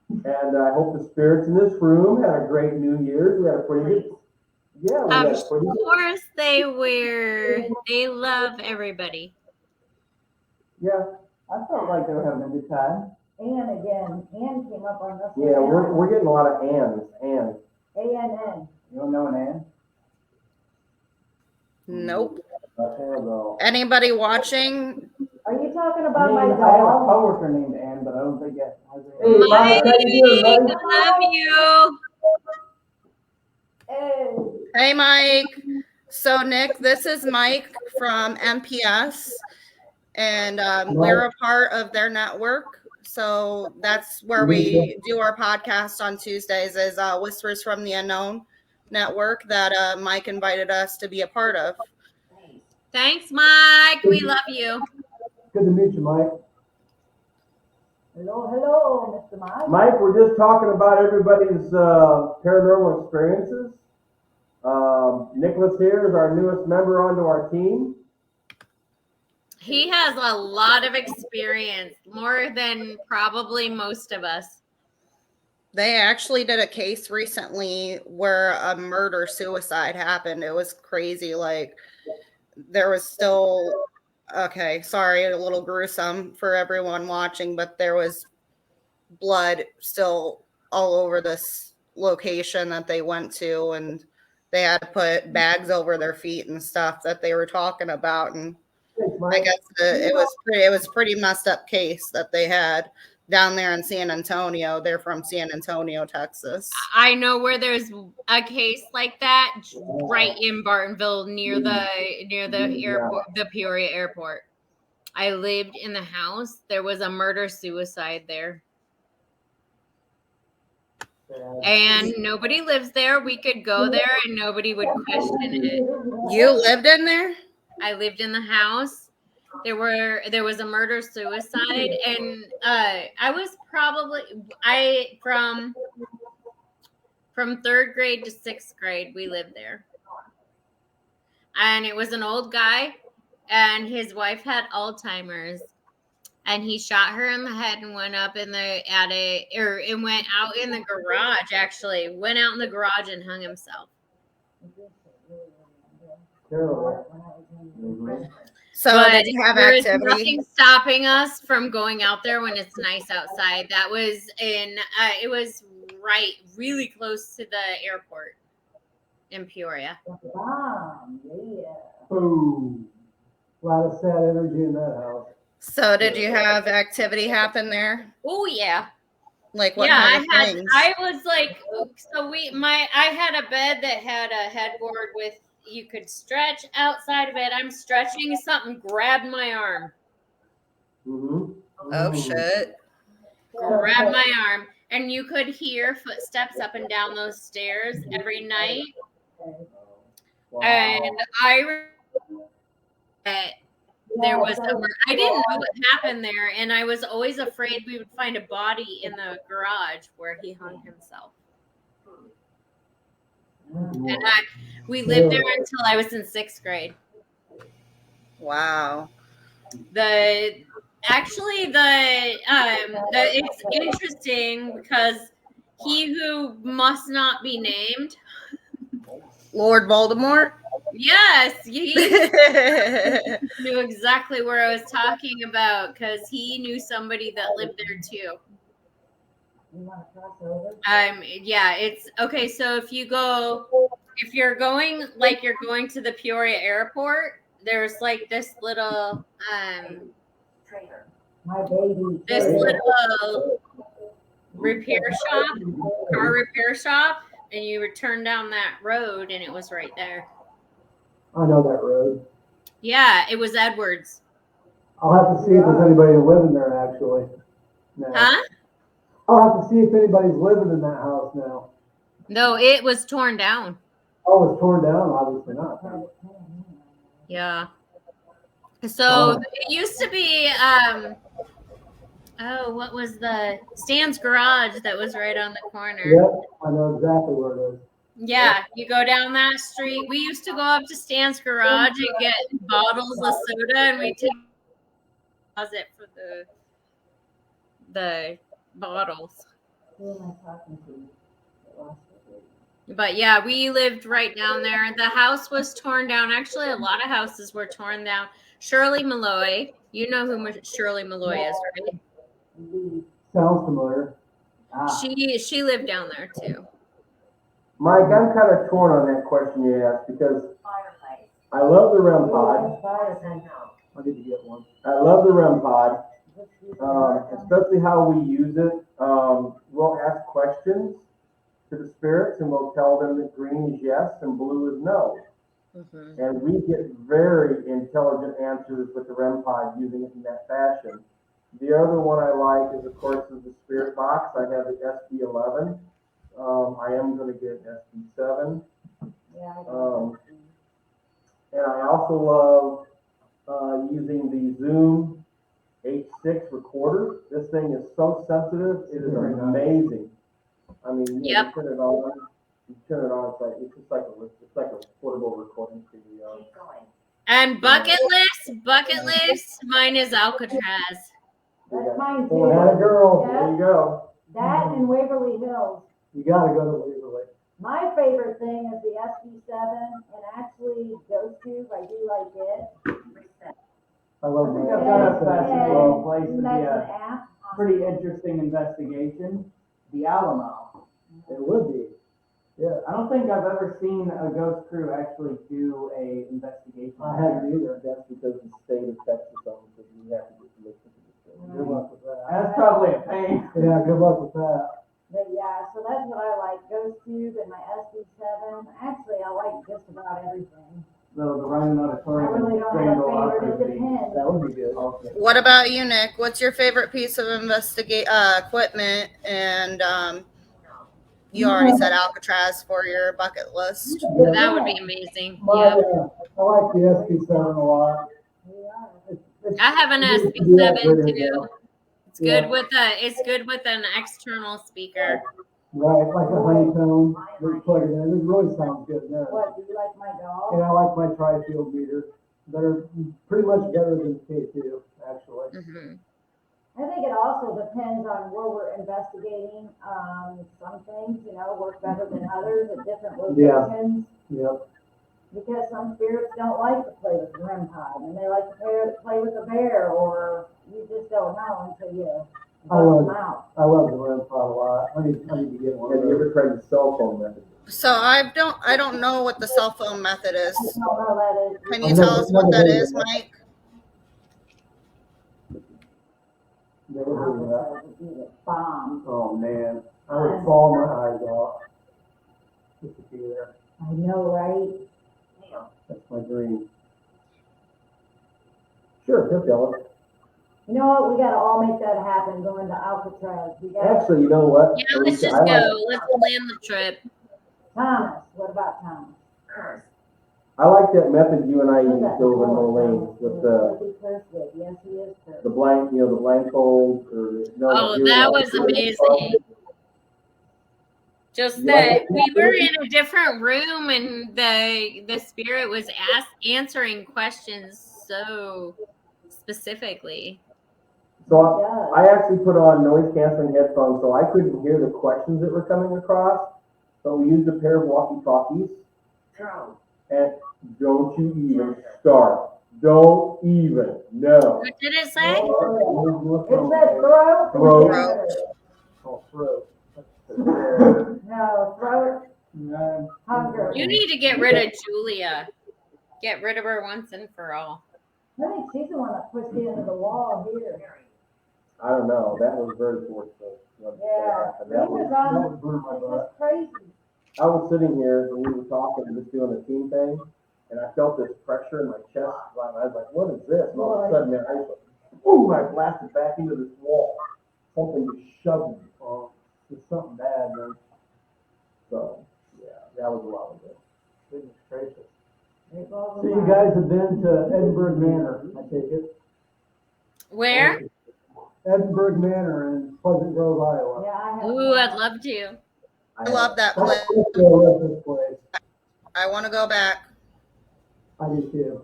And I hope the spirits in this room had a great New Year's. We had a pretty good. Yeah, we had a pretty Of good. course they were. They love everybody. Yeah. I felt like they were having a good time. Ann again. Ann came up on this. Yeah, we're getting a lot of ands. And ANN. You don't know an Ann? Nope. though. Anybody watching? Are you talking about my I have a dog? coworker named Ann, but I don't think that has Hey, any. Mike, how you doing, buddy? Love you. Hey. Hey, Mike. So, Nick, this is Mike from MPS, and we're a part of their network. So that's where we do our podcast on Tuesdays is Whispers from the Unknown network that Mike invited us to be a part of. Thanks, Mike. We love you. Good to meet you, Mike. Hello, Mr. Mike. Mike, we're just talking about everybody's paranormal experiences. Nicholas here is our newest member onto our team. He has a lot of experience, more than probably most of us. They actually did a case recently where a murder-suicide happened. It was crazy. Like, there was still, okay, sorry, a little gruesome for everyone watching, but there was blood still all over this location that they went to, and they had to put bags over their feet and stuff that they were talking about. And I guess it was pretty messed up case that they had down there in San Antonio. They're from San Antonio, Texas. I know where there's a case like that right in Bartonville near the airport, the Peoria airport. I lived in the house. There was a murder-suicide there. And nobody lives there. We could go there and nobody would question it. You lived in there? I lived in the house. There was a murder suicide, and I was probably from 3rd grade to 6th grade we lived there. And it was an old guy, and his wife had Alzheimer's, and he shot her in the head and went up in the attic, or it went out in the garage. Actually, went out in the garage and hung himself. Terrible. when I was in Brisbane. So But did you have there is activity? nothing stopping us from going out there when it's nice outside. That was in, it was really close to the airport in Peoria. Bomb, yeah. Boom. A lot of sad energy in that house. So did you have activity happen there? Oh yeah. Like what Yeah, kind of things? I was like, so I had a bed that had a headboard with, you could stretch outside of it. I'm stretching, something grabbed my arm. Mm-hmm. Oh shit. Grabbed my arm. And you could hear footsteps up and down those stairs every night. Wow. And I there was I didn't know what happened there, and I was always afraid we would find a body in the garage where he hung himself. And we lived there until I was in 6th grade. Wow. It's interesting because he who must not be named. Lord Voldemort? Yes, he knew exactly where I was talking about because he knew somebody that lived there too. You want to cross over? Yeah, it's okay. So if you're going to the Peoria airport, there's like this little Traitor. My baby. this little car repair shop, and you would turn down that road, and it was right there. I know that road. Yeah, it was Edwards. I'll have to see if there's anybody living there actually. No. Huh? I'll have to see if anybody's living in that house now. No, it was torn down. Oh, it's torn down? Obviously not. Yeah. So it used to be what was the Stan's Garage that was right on the corner? Yep, I know exactly where it is. Yeah, you go down that street. We used to go up to Stan's Garage and get bottles of soda, and we take deposit for the bottles. Who am I talking to? But yeah, we lived right down there. The house was torn down. Actually, a lot of houses were torn down. Shirley Malloy, you know who Shirley Malloy is, right? Sounds familiar. She lived down there too. Mike, I'm kind of torn on that question you asked because Fireplace. I love the REM pod. I need to get one. I love the REM pod, especially how we use it. We'll ask questions to the spirits and we'll tell them that green is yes and blue is no. Mm-hmm. And we get very intelligent answers with the REM pod using it in that fashion. The other one I like is, of course, is the spirit box. I have the SB11. I am going to get an SB7. And I also love using the Zoom H6 recorder. This thing is so sensitive. It is amazing. I mean, you turn it on. It's just like a portable recording studio. Keep going. And bucket list. Mine is Alcatraz. That's mine Oh, too. that girl. Yeah. There you go. That and Waverly Hills. You gotta go to Waverly. My favorite thing is the SB7, and actually Ghost Tube, I do like it. Reset. I love I think that. I've got a fascinating place to And be that's an a app. pretty interesting investigation. The Alamo. It would be. Yeah. I don't think I've ever seen a ghost crew actually do a investigation. I haven't either. That's because the state of Texas owns it. You have to get to listen to the state. Good luck with that. That's probably a pain. Yeah, good luck with that. But yeah, so that's what I like, Ghost Tube and my SB7. Actually, I like just about everything. The Ryan I Auditorium really don't Grand have a Ole favorite, Opry it would be depends. That would be good. Okay. What about you, Nick? What's your favorite piece of equipment? And you already said Alcatraz for your bucket list. Yeah. That would be amazing. I Yeah. like the SB7 a lot. I have an SB7 too. It's good with an external speaker. Right, like a honeycomb. We plug it in. It really sounds good in there. What, do you like my dog? And I like my tri-field meter. They're pretty much better than K2, actually. Mm-hmm. I think it also depends on where we're investigating. Some things, work better than others at different locations. Yep. Because some spirits don't like to play with the REM pod, and they like to play with a bear, or you just don't know until you bust them out. I love the REM pod a lot. I need to get one Have of you those. ever tried the cell phone method? So I don't know what the cell phone method I is. don't know that is. Can you tell us what that is, Mike? Never heard of that. Bomb. Oh, man. I would fall my eyes off. Just to be there. I know, right? That's my dream. Sure, he'll tell us. You know what? We gotta all make that happen, going to Alcatraz. We gotta, Actually, you know what? Yeah, let's Alicia, just I like- go. Let's plan the trip. Thomas, what about Thomas? I like that method you and I used over in Moline with What's he cursed with? Yes, he is cursed. the blank, the blindfold, or no. Oh, you that know, was amazing. Just that we were in a different room and the spirit was answering questions so specifically. So I actually put on noise canceling headphones so I couldn't hear the questions that were coming across, but we used a pair of walkie-talkies. And don't you even start. Don't even. No. What did it say? It said throat. Throat. Oh, throat. No, throat. Hunger. You need to get rid of Julia. Get rid of her once and for all. I think she's the one that pushed you into the wall here. I don't know. That was very forceful. Yeah. He That was was, on, blew my it butt. was crazy. I was sitting here and we were talking and just doing a team thing, and I felt this pressure in my chest. I was like, what is this? And all of a sudden, I was like, boom, I blasted back into this wall. Something just shoved me. Oh, it's something bad, man. So, yeah, that was a while ago. Goodness gracious. It was So you guys have been to Edinburgh Manor, I take it? Where? Edinburgh Manor in Pleasant Grove, Iowa. Yeah, I have. Ooh, I'd love to. I love that I place. love this place. I want to go back. I do too.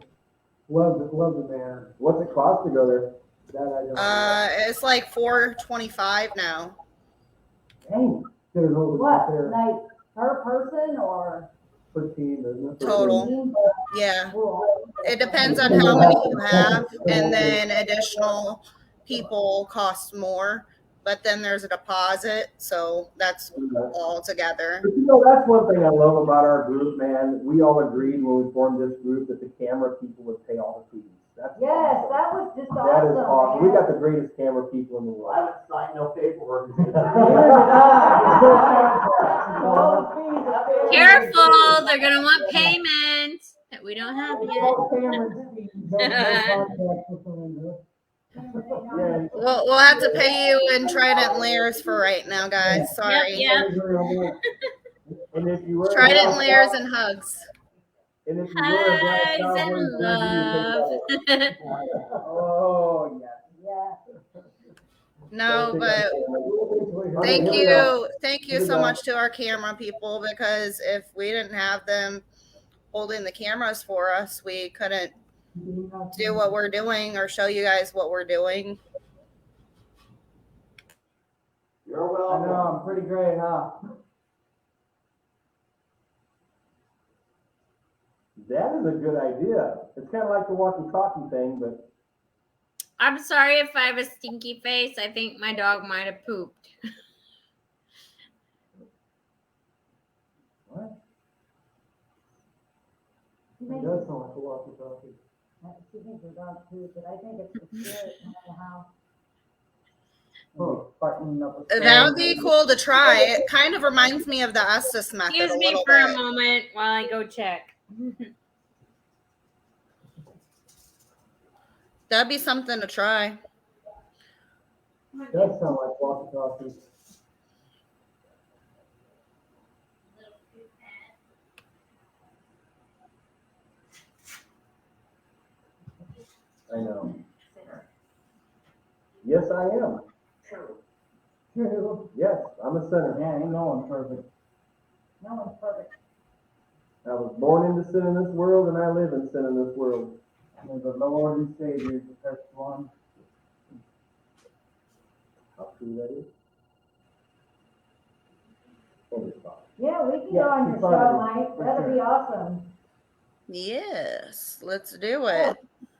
Love the manor. What's it cost to go there? That I don't know. It's like $425 now. Dang. There's over What, there like per person or? per team, isn't it? Total. team? Yeah. Cool. It depends on how many you have, and then additional people cost more. But then there's a deposit, so that's all together. But you know, that's one thing I love about our group, man. We all agreed when we formed this group that the camera people would pay all the fees. That's Yes, awesome. that was just That is awesome, awesome. We man. got the greatest camera people in the Well, I world. haven't signed no paperwork. Careful, they're gonna want payment that we don't have yet. Yeah. We'll have to pay you in Trident layers for right now, guys. Sorry. Yep. And if you were Trident layers and hugs. and if you were a black Hugs cowboy, and then you love. take that. Oh yeah. Yeah. No, but thank you so much to our camera people, because if we didn't have them holding the cameras for us, we couldn't do what we're doing or show you guys what we're doing. You're I welcome. know, I'm pretty great, huh? That is a good idea. It's kind of like the walkie-talkie thing, but I'm sorry if I have a stinky face. I think my dog might have pooped. what? It does sound like a walkie-talkie. She thinks her dog's poop, but I think it's the spirit in the house. Oh, farting up a That would be cool to try. It kind of reminds me of the Estes method Excuse a me little for a bit. moment while I go check. That'd be something to try. It does sound like walkie-talkie. I know. Yes, I am. True. Yes, I'm a sinner. Yeah, ain't no one perfect. No one's perfect. I was born into sin in this world, and I live in sin in this world. And the Lord and Savior is the first one. How true that is. Holy fuck. Yeah, we can Yeah, go on your she's show, fine, Mike. for That'd sure. be awesome. Yes, let's do it.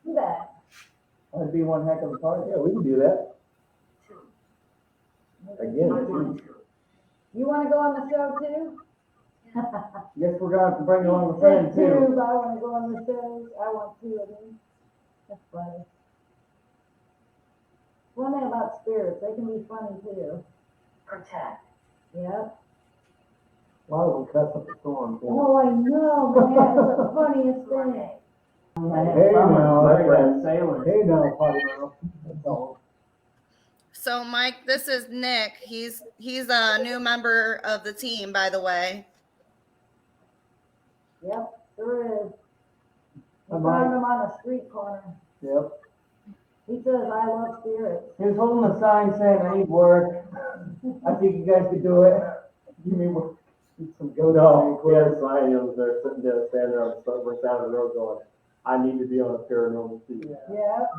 Do that. That'd be one heck of a party. Yeah, we can do that. Again, You wanna go on the show too? Guess we're gonna have to bring along a Take friend two, too. but I wanna go on the show. I want two of them. That's funny. One thing about spirits, they can be funny too. Protect. Yep. A lot of them cuss up a storm. too. Oh, I know, man, it's the funniest thing. Hey now, Sailors. Hey now, potty mouth. That's all. So, Mike, this is Nick. He's a new member of the team, by the way. Yep, sure is. Hi, We Mike. found him on a street corner. Yep. He says, I love spirits. He was holding a sign saying, I need work. I think you guys could do it. You mean we're some go no, we had a sign, they're sitting there, standing there on the side of the road going, I need to be on a paranormal team. Yep.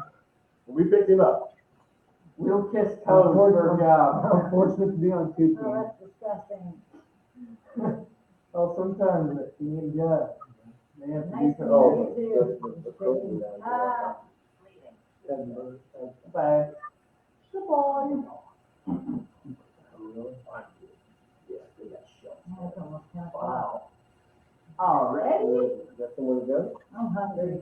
We picked him up. We'll kiss toes for a job. I'm fortunate to be on two Oh, teams. that's disgusting. Well, sometimes you need a job. They have to do Nice to something. meet you too. Ah, Leaving. Bye. goodbye. That's almost 10 o'clock. Already? Got somewhere to go? I'm hungry.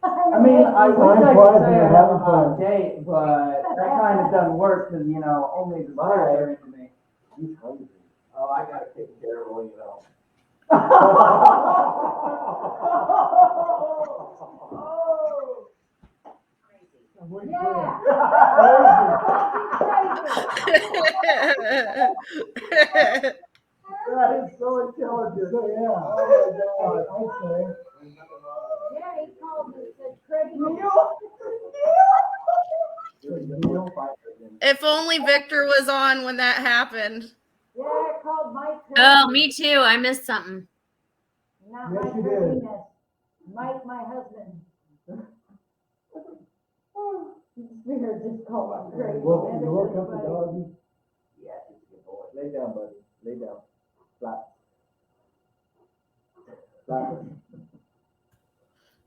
I mean, I wish I could say I have having a fun. date, but that kind of doesn't work because, only the spirits are into me. He's hungry. Oh, I gotta take care of one, Yeah. That is so intelligent. So, yeah. Oh, my God. I'd say. Yeah, he called me and said, crazy. If only Victor was on when that happened. Yeah, I called Mike. Oh, me too. I missed something. Not Yes, Mike you did. Cardenas. Mike, my husband. Spirit just called him crazy. You woke up the doggy. Yeah, he's a good boy. Lay down, buddy. Lay down. Flat. Flat.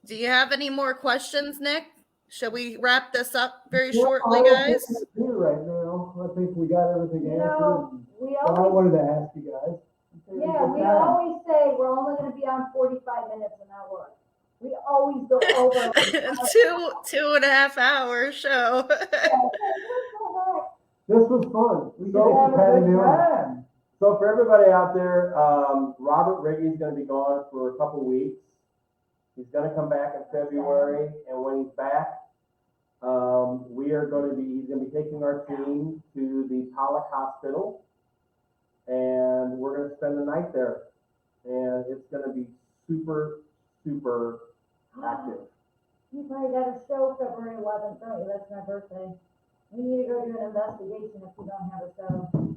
Do you have any more questions, Nick? Should we wrap this up very Well, shortly, I don't guys? think we do right now. I think we got everything You answered. know, we So I always, wanted to ask you guys. yeah, we always say we're only gonna be on 45 minutes an hour. We always go over. 2.5 hour show. This was fun. We So could have a happy good doing it. time. So for everybody out there, Robert Riggy's gonna be gone for a couple weeks. He's gonna come back in February, and when he's back, he's gonna be taking our team to the Pollock Hospital, and we're gonna spend the night there. And it's gonna be super, super active. You probably got a show February 11th, don't you? That's my birthday. We need to go do an investigation if we don't have a show.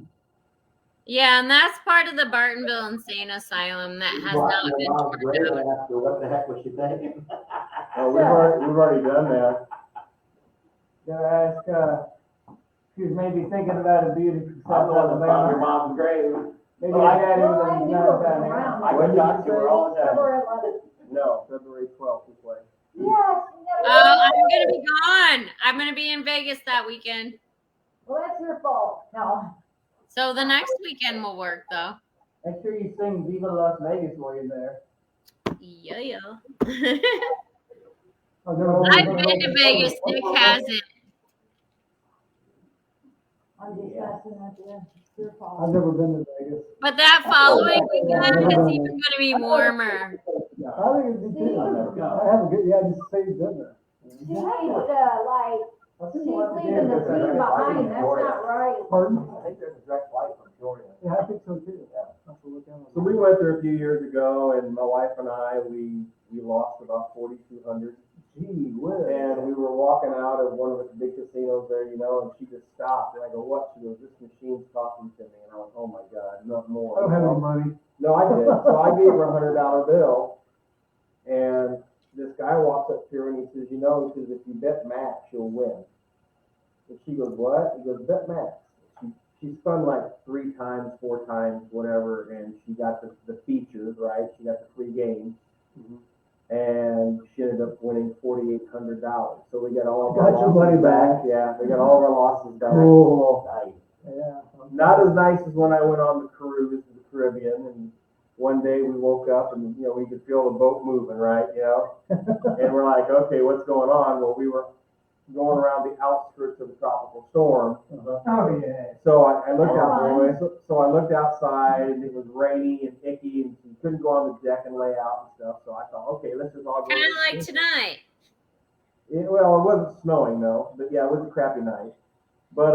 Yeah, and that's part of the Bartonville Insane Asylum that has not been Mom's torn great. down. I asked her, what the heck was she thinking? Oh, we've already done that. Gotta ask, she was maybe thinking about a beauty from I'm South the one that found your Alabama. mom's grave. Maybe Well, your I- daddy Well, was I in knew it down was there. around. I go talk to her all the time. February 11th. No, February 12th is when. Yes, you gotta Oh, go. I'm gonna be gone. I'm gonna be in Vegas that weekend. Well, that's your fault. No. So the next weekend will work though. Make sure you sing Viva Las Vegas while you're there. Yeah. I've never I've been to Vegas. Nick hasn't. I'm just messing with you. It's your I've fault. never been to Vegas. But that following weekend is even gonna be warmer. I think it'd be too. I haven't good, yeah, just say you've been there. She needs to, like, she's leaving the team behind. That's not right. Pardon? I think there's a direct flight from Georgia. Yeah, I think so too. Have to look out. So we went there a few years ago, and my wife and I, we lost about 4,200. Gee whiz. And we were walking out of one of the big casinos there, and she just stopped, and I go, what? She goes, this machine's talking to me. And I went, oh my God, not more. I don't have any money. No, I did. So I gave her a $100 bill, and this guy walks up to her and he says, he says, if you bet Max, you'll win. And she goes, what? He goes, bet Max. She spun like 3 times, 4 times, whatever, and she got the features, right? She got the free game. And she ended up winning $4,800. So we got all of Got our your losses money back. Yeah, we got all of our losses back. Cool. Nice. Yeah. Not as nice as when I went on the cruise to the Caribbean, and one day we woke up and, you know, we could feel the boat moving, right, you know? And we're like, okay, what's going on? Well, we were going around the outskirts of the tropical storm. Oh, yeah. So I looked out, so I looked outside, and it was rainy and icky, and you couldn't go on the deck and lay out and stuff. So I thought, okay, let's just all go. Kind of like tonight. Well, it wasn't snowing though, but yeah, it was a crappy night. But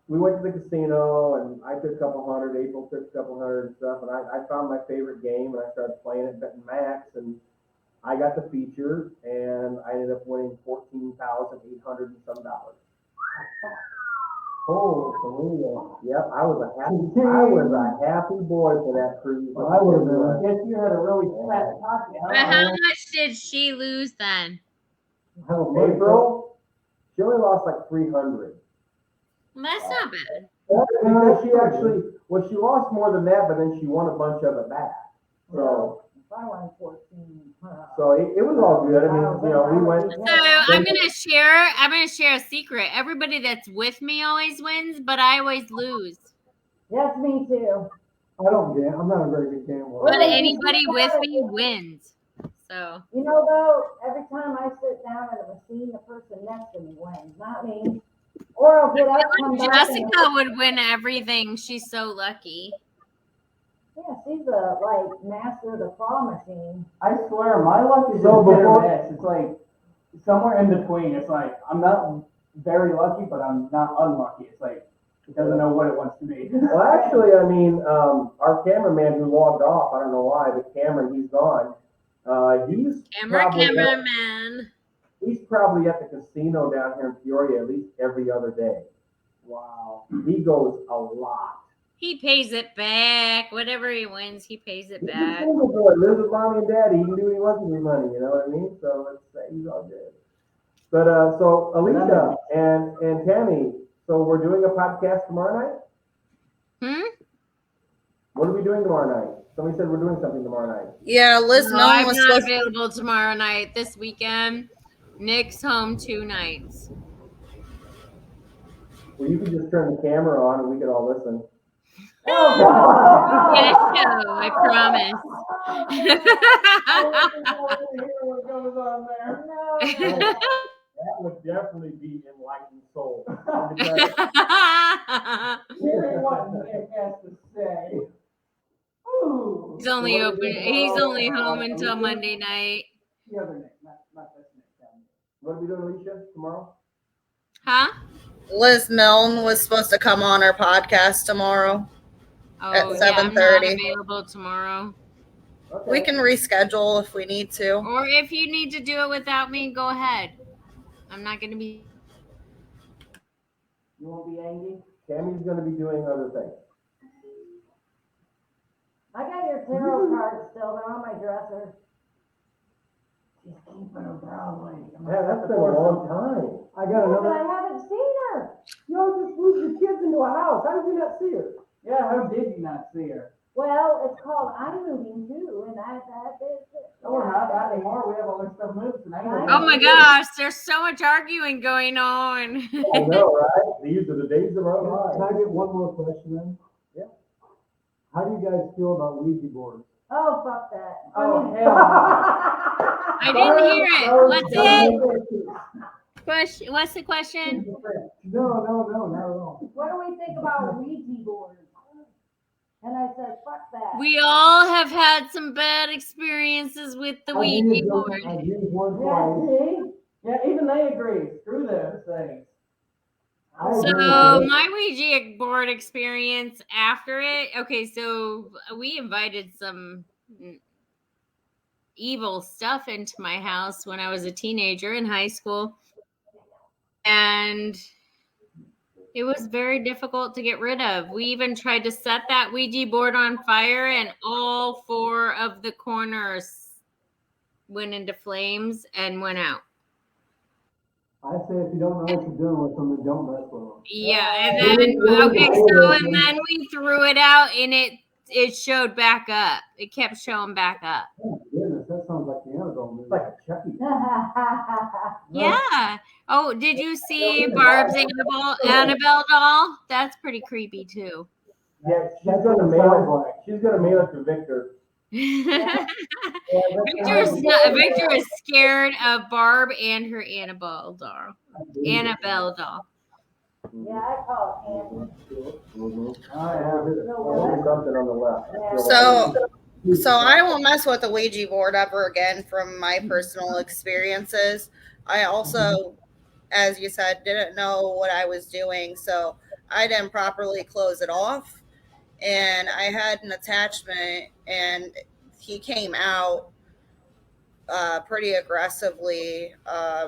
we went to the casino, and I took a couple hundred. April took a couple hundred and stuff, and I found my favorite game, and I started playing it, betting max, and I got the feature, and I ended up winning $14,800 and some dollars. Oh, Toledo. Yep, I was a happy boy for that cruise. Well, I would have been. I guess you had a really fat pocket, huh? But how much did she lose then? April, she only lost like 300. Well, that's not bad. Because she lost more than that, but then she won a bunch of it back. So, I won 14. so it was all good. I mean, you know, we went. So I'm gonna share a secret. Everybody that's with me always wins, but I always lose. Yes, me too. I don't gamble. I'm not a very good gambler. But anybody with me wins. So You know, though, every time I sit down at a machine, the person next to me wins, not me. Or I'll get up, come back. Jessica would win everything. She's so lucky. Yeah, she's a like master of the claw machine. I swear, my luck is So just hit or before- miss. It's like somewhere in between. It's like I'm not very lucky, but I'm not unlucky. It's like it doesn't know what it wants to be. Well, actually, I mean, our cameraman who logged off, I don't know why, but Cameron, he's gone. Cameraman. He's probably at the casino down here in Peoria at least every other day. Wow. He goes a lot. He pays it back. Whatever he wins, he pays it He's a back. single boy, lives with mommy and daddy. He can do what he wants with his money, you know what I mean? So he's all good. But so Alicia and Tammy, so we're doing a podcast tomorrow night? What are we doing tomorrow night? Somebody said we're doing something tomorrow night. Yeah, Liz No, Milne I'm was not supposed available tomorrow night. This weekend, Nick's home 2 nights. Well, you could just turn the camera on and we could all listen. Get a show, I promise. What goes on there? That would definitely be Enlightened Souls. Hearing what Nick has to say. Ooh. He's only home until Monday night. The other Nick, not this Nick. What are we doing, Alicia, tomorrow? Huh? Liz Milne was supposed to come on our podcast tomorrow. Oh, At yeah, I'm not 7:30. available tomorrow. Okay. We can reschedule if we need to. Or if you need to do it without me, go ahead. I'm not going to be. You won't be angry? Tammy's going to be doing other things. I got your tarot cards still, they're on my dresser. She's keeping them probably. Yeah, that's been a long time. I got But another. I haven't seen her. Y'all just moved your kids into a house. How did you not see her? Yeah, how did you not see her? Well, it's called I'm Moving Too, and that is. No, we're not anymore. We have all this stuff moved tonight. Oh my gosh, there's so much arguing going on. I know, right? These are the days of our Can I lives. get one more question then? Yeah. How do you guys feel about Ouija boards? Oh, fuck that. Oh, I mean, hell I didn't hear it. What's it? Question. What's the question? No, not at all. what do we think about Ouija boards? And I said, fuck that. We all have had some bad experiences with the Ouija board. I've used one Yeah, twice. see? Yeah, even they agree. Screw those things. So my Ouija board experience after it, okay, so we invited some evil stuff into my house when I was a teenager in high school. And it was very difficult to get rid of. We even tried to set that Ouija board on fire, and all 4 of the corners went into flames and went out. I say if you don't know what you're doing with them, then don't mess with them. Yeah, and then we threw it out, and it it showed back up. It kept showing back up. Oh, my goodness, that sounds like the Annabelle movie. It's like a Chucky. Yeah. Oh, did you see Barb's Annabelle doll? That's pretty creepy too. Yeah, That's what it sounds like. she's gonna mail it to Victor. Victor is scared of Barb and her Annabelle doll. Annabelle doll. Yeah, I call it There's something on the left. So I won't mess with the Ouija board ever again from my personal experiences. I also, as you said, didn't know what I was doing, so I didn't properly close it off. And I had an attachment, and he came out pretty aggressively.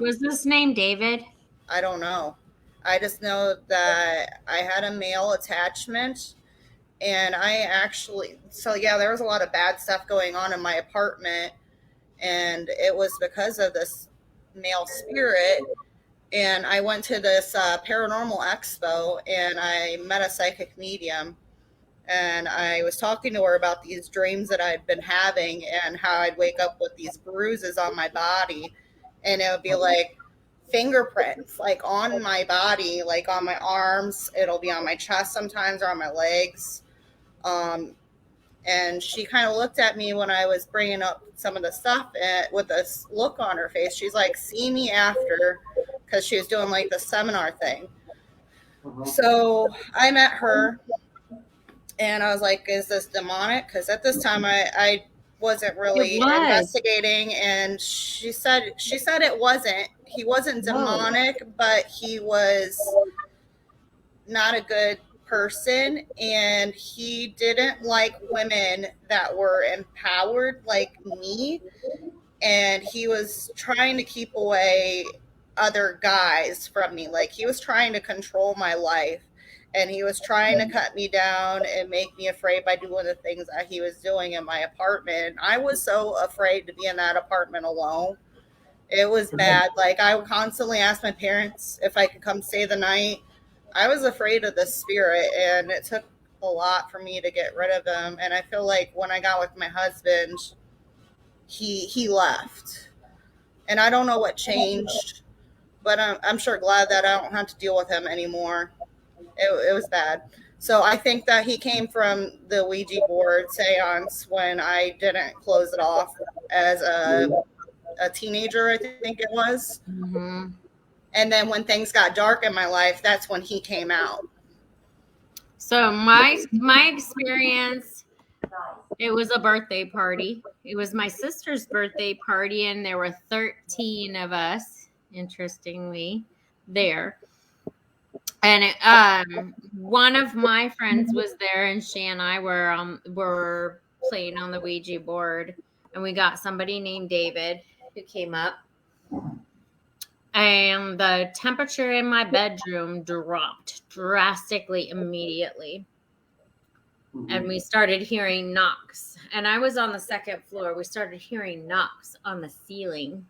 Was this name David? I don't know. I just know that I had a male attachment, and there was a lot of bad stuff going on in my apartment, and it was because of this male spirit. And I went to this paranormal expo, and I met a psychic medium, and I was talking to her about these dreams that I'd been having and how I'd wake up with these bruises on my body, and it would be like fingerprints like on my body, like on my arms. It'll be on my chest sometimes, or on my legs. And she kind of looked at me when I was bringing up some of the stuff with this look on her face. She's like, see me after, because she was doing like the seminar thing. So I met her, and I was like, is this demonic? Because at this time I wasn't really investigating, and she said it wasn't. He wasn't demonic, but he was not a good person, and he didn't like women that were empowered like me, and he was trying to keep away other guys from me. Like, he was trying to control my life, and he was trying to cut me down and make me afraid by doing the things that he was doing in my apartment. I was so afraid to be in that apartment alone. It was bad. Like, I would constantly ask my parents if I could come stay the night. I was afraid of the spirit, and it took a lot for me to get rid of him. And I feel like when I got with my husband, he left. And I don't know what changed, but I'm sure glad that I don't have to deal with him anymore. It was bad. So I think that he came from the Ouija board seance when I didn't close it off as a teenager, I think it was. Mm-hmm. And then when things got dark in my life, that's when he came out. So my experience, it was a birthday party. It was my sister's birthday party, and there were 13 of us, interestingly, there. And one of my friends was there, and she and I were playing on the Ouija board, and we got somebody named David who came up. And the temperature in my bedroom dropped drastically immediately. And we started hearing knocks. And I was on the second floor. We started hearing knocks on the ceiling.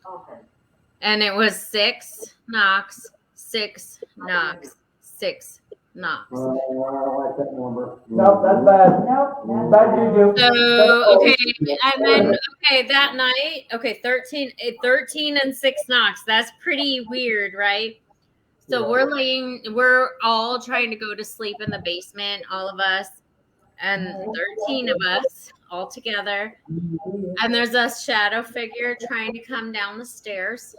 Okay. And it was 6 knocks, 6 knocks, 6 knocks. I don't like that number. Nope, that's bad. Nope. Bad juju. So, okay. And then, that night, 13 and 6 knocks. That's pretty weird, right? So we're all trying to go to sleep in the basement, all of us, and 13 of us all together. And there's a shadow figure trying to come down the stairs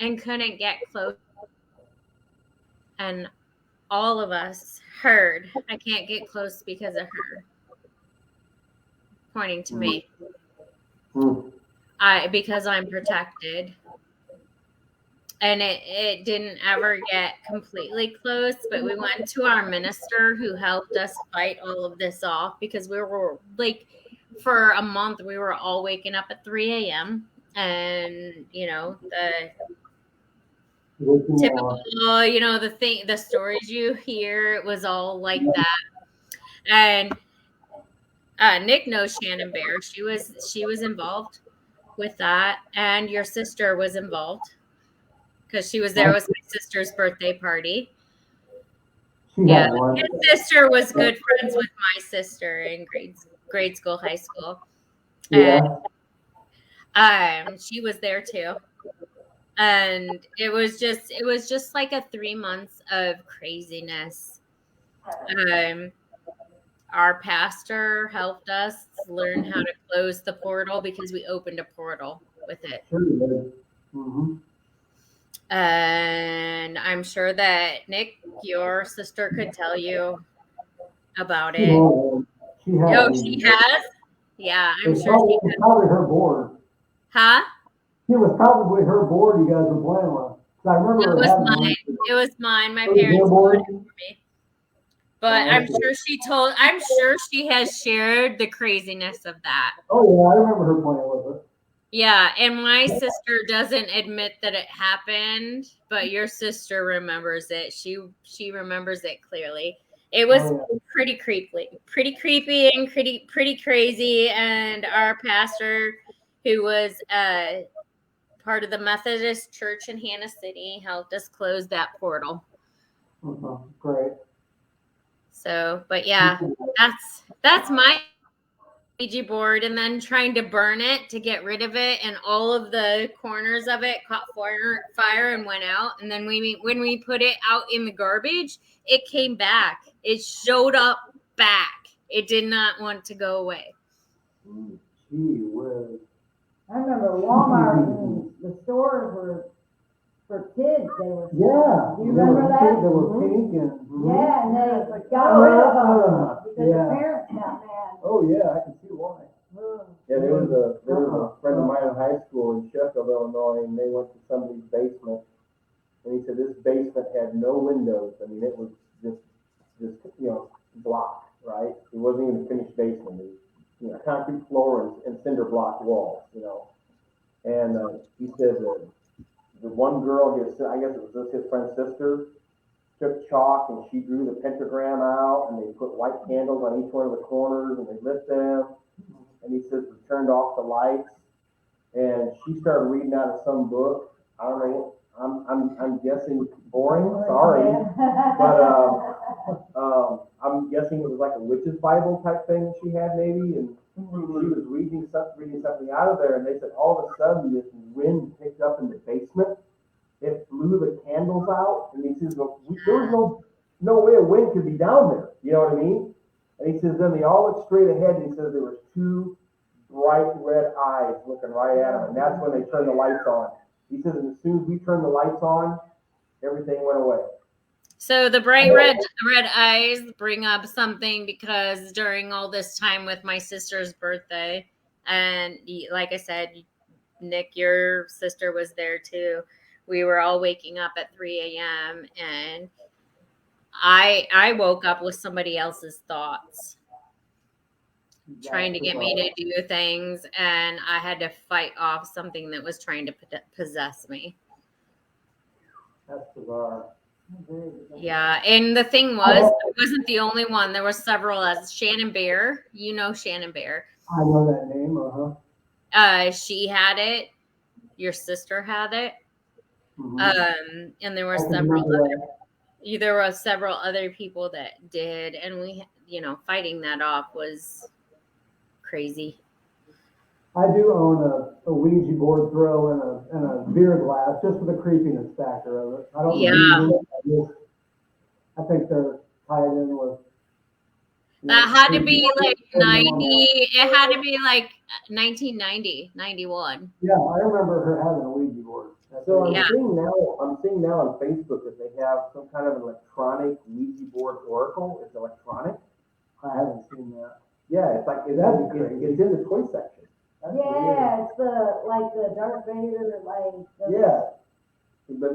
and couldn't get close. And all of us heard, I can't get close because of her, pointing to me. Because I'm protected. And it didn't ever get completely close, but we went to our minister who helped us fight all of this off, because we were like, for a month, we were all waking up at 3 a.m. And, the typical, the stories you hear, it was all like that. And Nick knows Shannon Bear. She was involved with that, and your sister was involved because she was there. It was my sister's birthday party. She Yeah, had one. his sister was good friends with my sister in grade school, high school. Yeah. And she was there too. And it was just like a 3 months of craziness. Our pastor helped us learn how to close the portal because we opened a portal with it. Sure you did. Mm-hmm. And I'm sure that Nick, your sister, could tell you about She it. had. She had. Oh, she has? Yeah, I'm It sure she was probably her board. Huh? It was probably her board you guys were playing with. 'Cause I remember It her was having mine. one. It was mine. My It was your parents board? bought it for me. But I'm sure she has shared the craziness of that. Oh yeah, I remember her playing with it. Yeah, and my sister doesn't admit that it happened, but your sister remembers it. She remembers it clearly. It was pretty creepy and pretty crazy. And our pastor, who was part of the Methodist Church in Hannah City, helped us close that portal. Great. So, but yeah, that's my Ouija board, and then trying to burn it to get rid of it, and all of the corners of it caught fire and went out. And then when we put it out in the garbage, it came back. It showed up back. It did not want to go away. Gee whiz. I remember Walmart and the stores were for kids. They were. Yeah. Do you remember that? They were pink and. Yeah, and they got rid of them because the parents got mad. Oh yeah, I can see why. Yeah, there was a friend of mine in high school in Sheffield, Illinois, and they went to somebody's basement, and he said this basement had no windows. I mean, it was just block, right? It wasn't even a finished basement. It was, concrete floor and cinder block walls, And he said that the one girl, I guess it was just his friend's sister, took chalk and she drew the pentagram out, and they put white candles on each one of the corners, and they lit them. And he says we turned off the lights, and she started reading out of some book. I don't know. I'm guessing boring. Sorry, but I'm guessing it was like a witch's Bible type thing she had maybe, and she was reading something out of there, and they said all of a sudden this wind picked up in the basement. It blew the candles out, and he says, well, there was no way a wind could be down there. You know what I mean? And he says, then they all looked straight ahead, and he says there was two bright red eyes looking right at him, and that's when they turned the lights on. He says, and as soon as we turned the lights on, everything went away. So the bright red eyes bring up something, because during all this time with my sister's birthday, and like I said, Nick, your sister was there too. We were all waking up at 3 a.m. and I woke up with somebody else's thoughts, trying to get me to do things, and I had to fight off something that was trying to possess me. That's bizarre. Yeah, and the thing was, I wasn't the only one. There were several. As Shannon Bear, Shannon Bear. I know that name. She had it. Your sister had it. Mm-hmm. And there were several other people that did, and we, fighting that off was crazy. I do own a Ouija board throw and a beer glass, just for the creepiness factor of it. I don't know. I think they're tied in with. That had to be like 90. It had to be like 1990, 91. Yeah, I remember her having a Ouija board. So I'm seeing now on Facebook that they have some kind of electronic Ouija board oracle. It's electronic. I haven't seen that. Yeah, it's like it's in the toy section. That's weird. It's the Darth Vader, But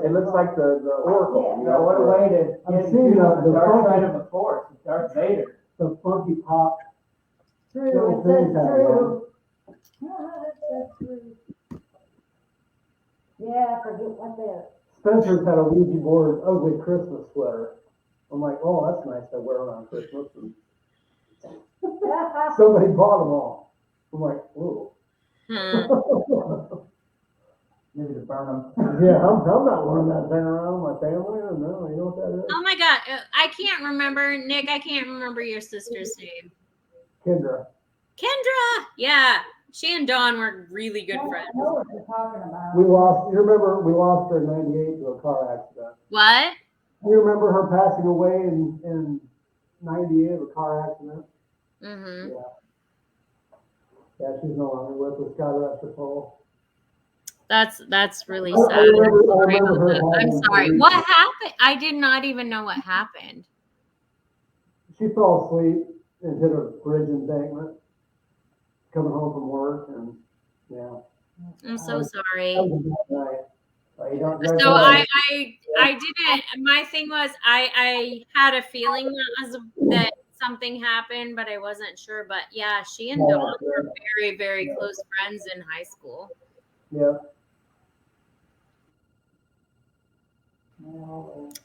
it looks like the oracle. Yeah. What a way to I'm get seeing into the dark funky- side of the force. Darth Vader. The funky pop. True, it says true. That's true. Yeah, I forget what that. Spencer's had a Ouija board ugly Christmas sweater. I'm like, oh, that's nice to wear around Christmas. And somebody bought them all. I'm like, whoa. Maybe to burn them. Yeah, I'm not wearing that thing around my family. No, you know what that is? Oh my God, I can't remember, Nick. I can't remember your sister's name. Kendra. Kendra. Yeah, she and Dawn were really good I friends. know what you're talking about. You remember we lost her in 98 to a car accident. What? You remember her passing away in 98 of a car accident? Mm-hmm. Yeah, she's no longer with us. God rest her soul. That's really I sad. remember her I'm having sorry. a What happened? I did not even know what happened. She fell asleep and hit a bridge embankment coming home from work, and yeah. I'm so sorry. That was a bad night. So I didn't. My thing was I had a feeling that something happened, but I wasn't sure. But yeah, she and Dawn were very, very close friends in high school. Yeah.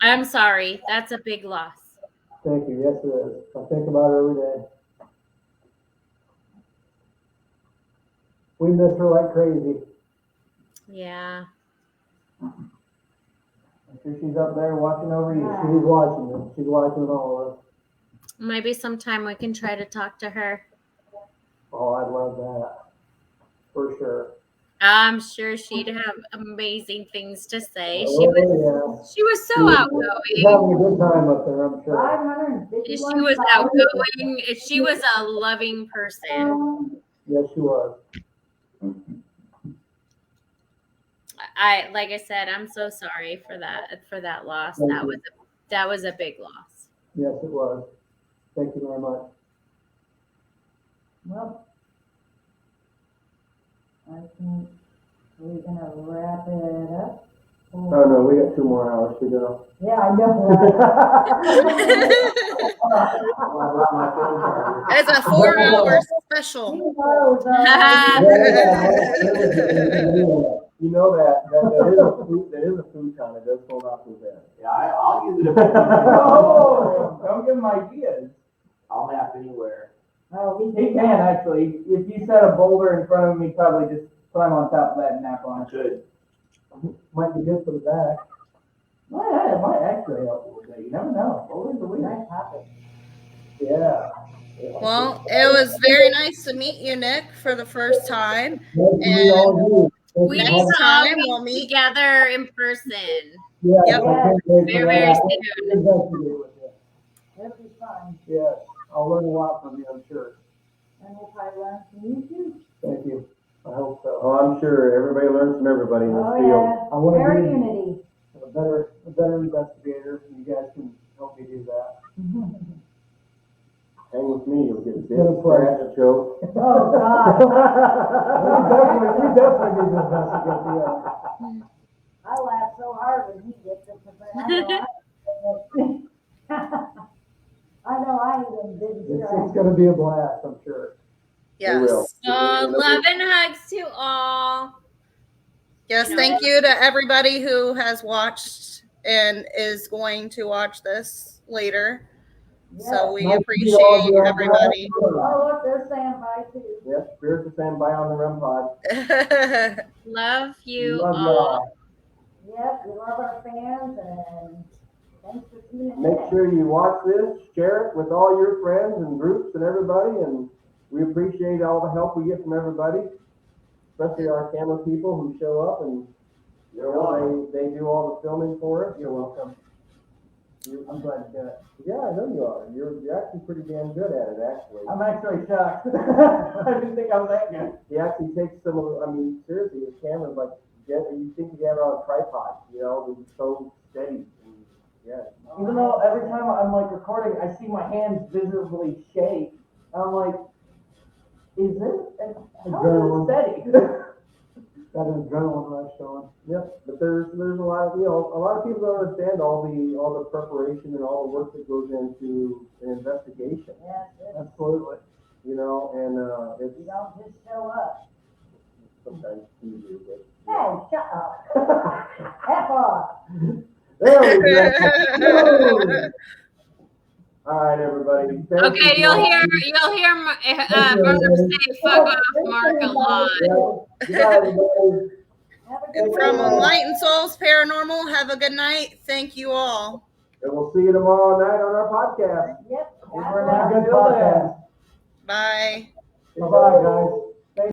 I'm sorry. That's a big loss. Thank you. Yes, it is. I think about her every day. We miss her like crazy. Yeah. I'm sure she's up there watching over you. She's watching it. She's watching all of us. Maybe sometime we can try to talk to her. Oh, I'd love that. For sure. I'm sure she'd have amazing things to say. Oh, She was She's so outgoing. having a good time up there, I'm sure. 551. She was outgoing. She was a loving person. Yes, she was. Like I said, I'm so sorry for that loss. Thank That you. was a big loss. Yes, it was. Thank you very much. Well, I think we're gonna wrap it up. Oh no, we got 2 more hours to go. Yeah, I know. It's a 4-hour special. You know that is a food town. It does hold out to that. Yeah, I'll use it. Oh, don't give him ideas. I'll nap anywhere. Oh, we He can actually. If you set a boulder in front of him, he'd probably just climb on top of that and nap on it. Good. Might be good for the back. Well, yeah, it might actually help a little bit. You never know. Boulders are weird. Nice topic. Yeah. Well, it was very nice to meet you, Nick, for the first time. Nice to meet all of you. We Next need to all time we'll meet meet. together in person. Yeah, Yep. I can't wait for Very that. soon. Investigate with you. It'll be fun. Yeah, I'll learn a lot from you, I'm sure. And we'll probably learn from you too. Thank you. I hope so. Oh, I'm sure everybody learns from everybody in this Oh, field. yeah. I want Very to be unity. a better investigator, and you guys can help me do that. Hang with me, you'll get bit, Get a prize. scratched, choked. Oh, God. We definitely need to investigate, yeah. I laugh so hard when he gets it, because I know I even didn't It's try. gonna be a blast, I'm sure. Yes. will. Love and hugs to all. Yes, thank you to everybody who has watched and is going to watch this later. So we Nice to meet all appreciate of you. everybody. Oh, look, they're saying bye too. Yes, spirits are standing by on the REM pod. Love you Love all. y'all. Yep, we love our fans, and thanks for tuning in. Make sure you watch this, share it with all your friends and groups and everybody, and we appreciate all the help we get from everybody, especially our camera people who show up and they do all the filming for us. You're welcome. I'm glad to do it. Yeah, I know you are. You're actually pretty damn good at it, actually. I'm actually shocked. I didn't think I was that good. He actually takes some of, I mean, seriously, his camera's like, you think you have it on a tripod, you know, it's so steady. And, yeah. Even though every time I'm like recording, I see my hands visibly shake. I'm like, is this, how is this steady? Got an adrenaline rush going. Yep, but there's a lot of, a lot of people don't understand all the preparation and all the work that goes into an investigation, Yes, Absolutely. you know, and it's you don't just show up. sometimes easier, but. Hey, shut up. F off. There we go. All right, everybody. Thank Okay, you. you'll hear Murph say "fuck off, Mark" a lot. Yeah. Good night, everybody. Have a And good from one. Enlightened Souls Paranormal, have a good night. Thank you all. And we'll see you tomorrow night on our podcast. Yep. We're Have a not good still there. podcast. Bye. Bye-bye, guys.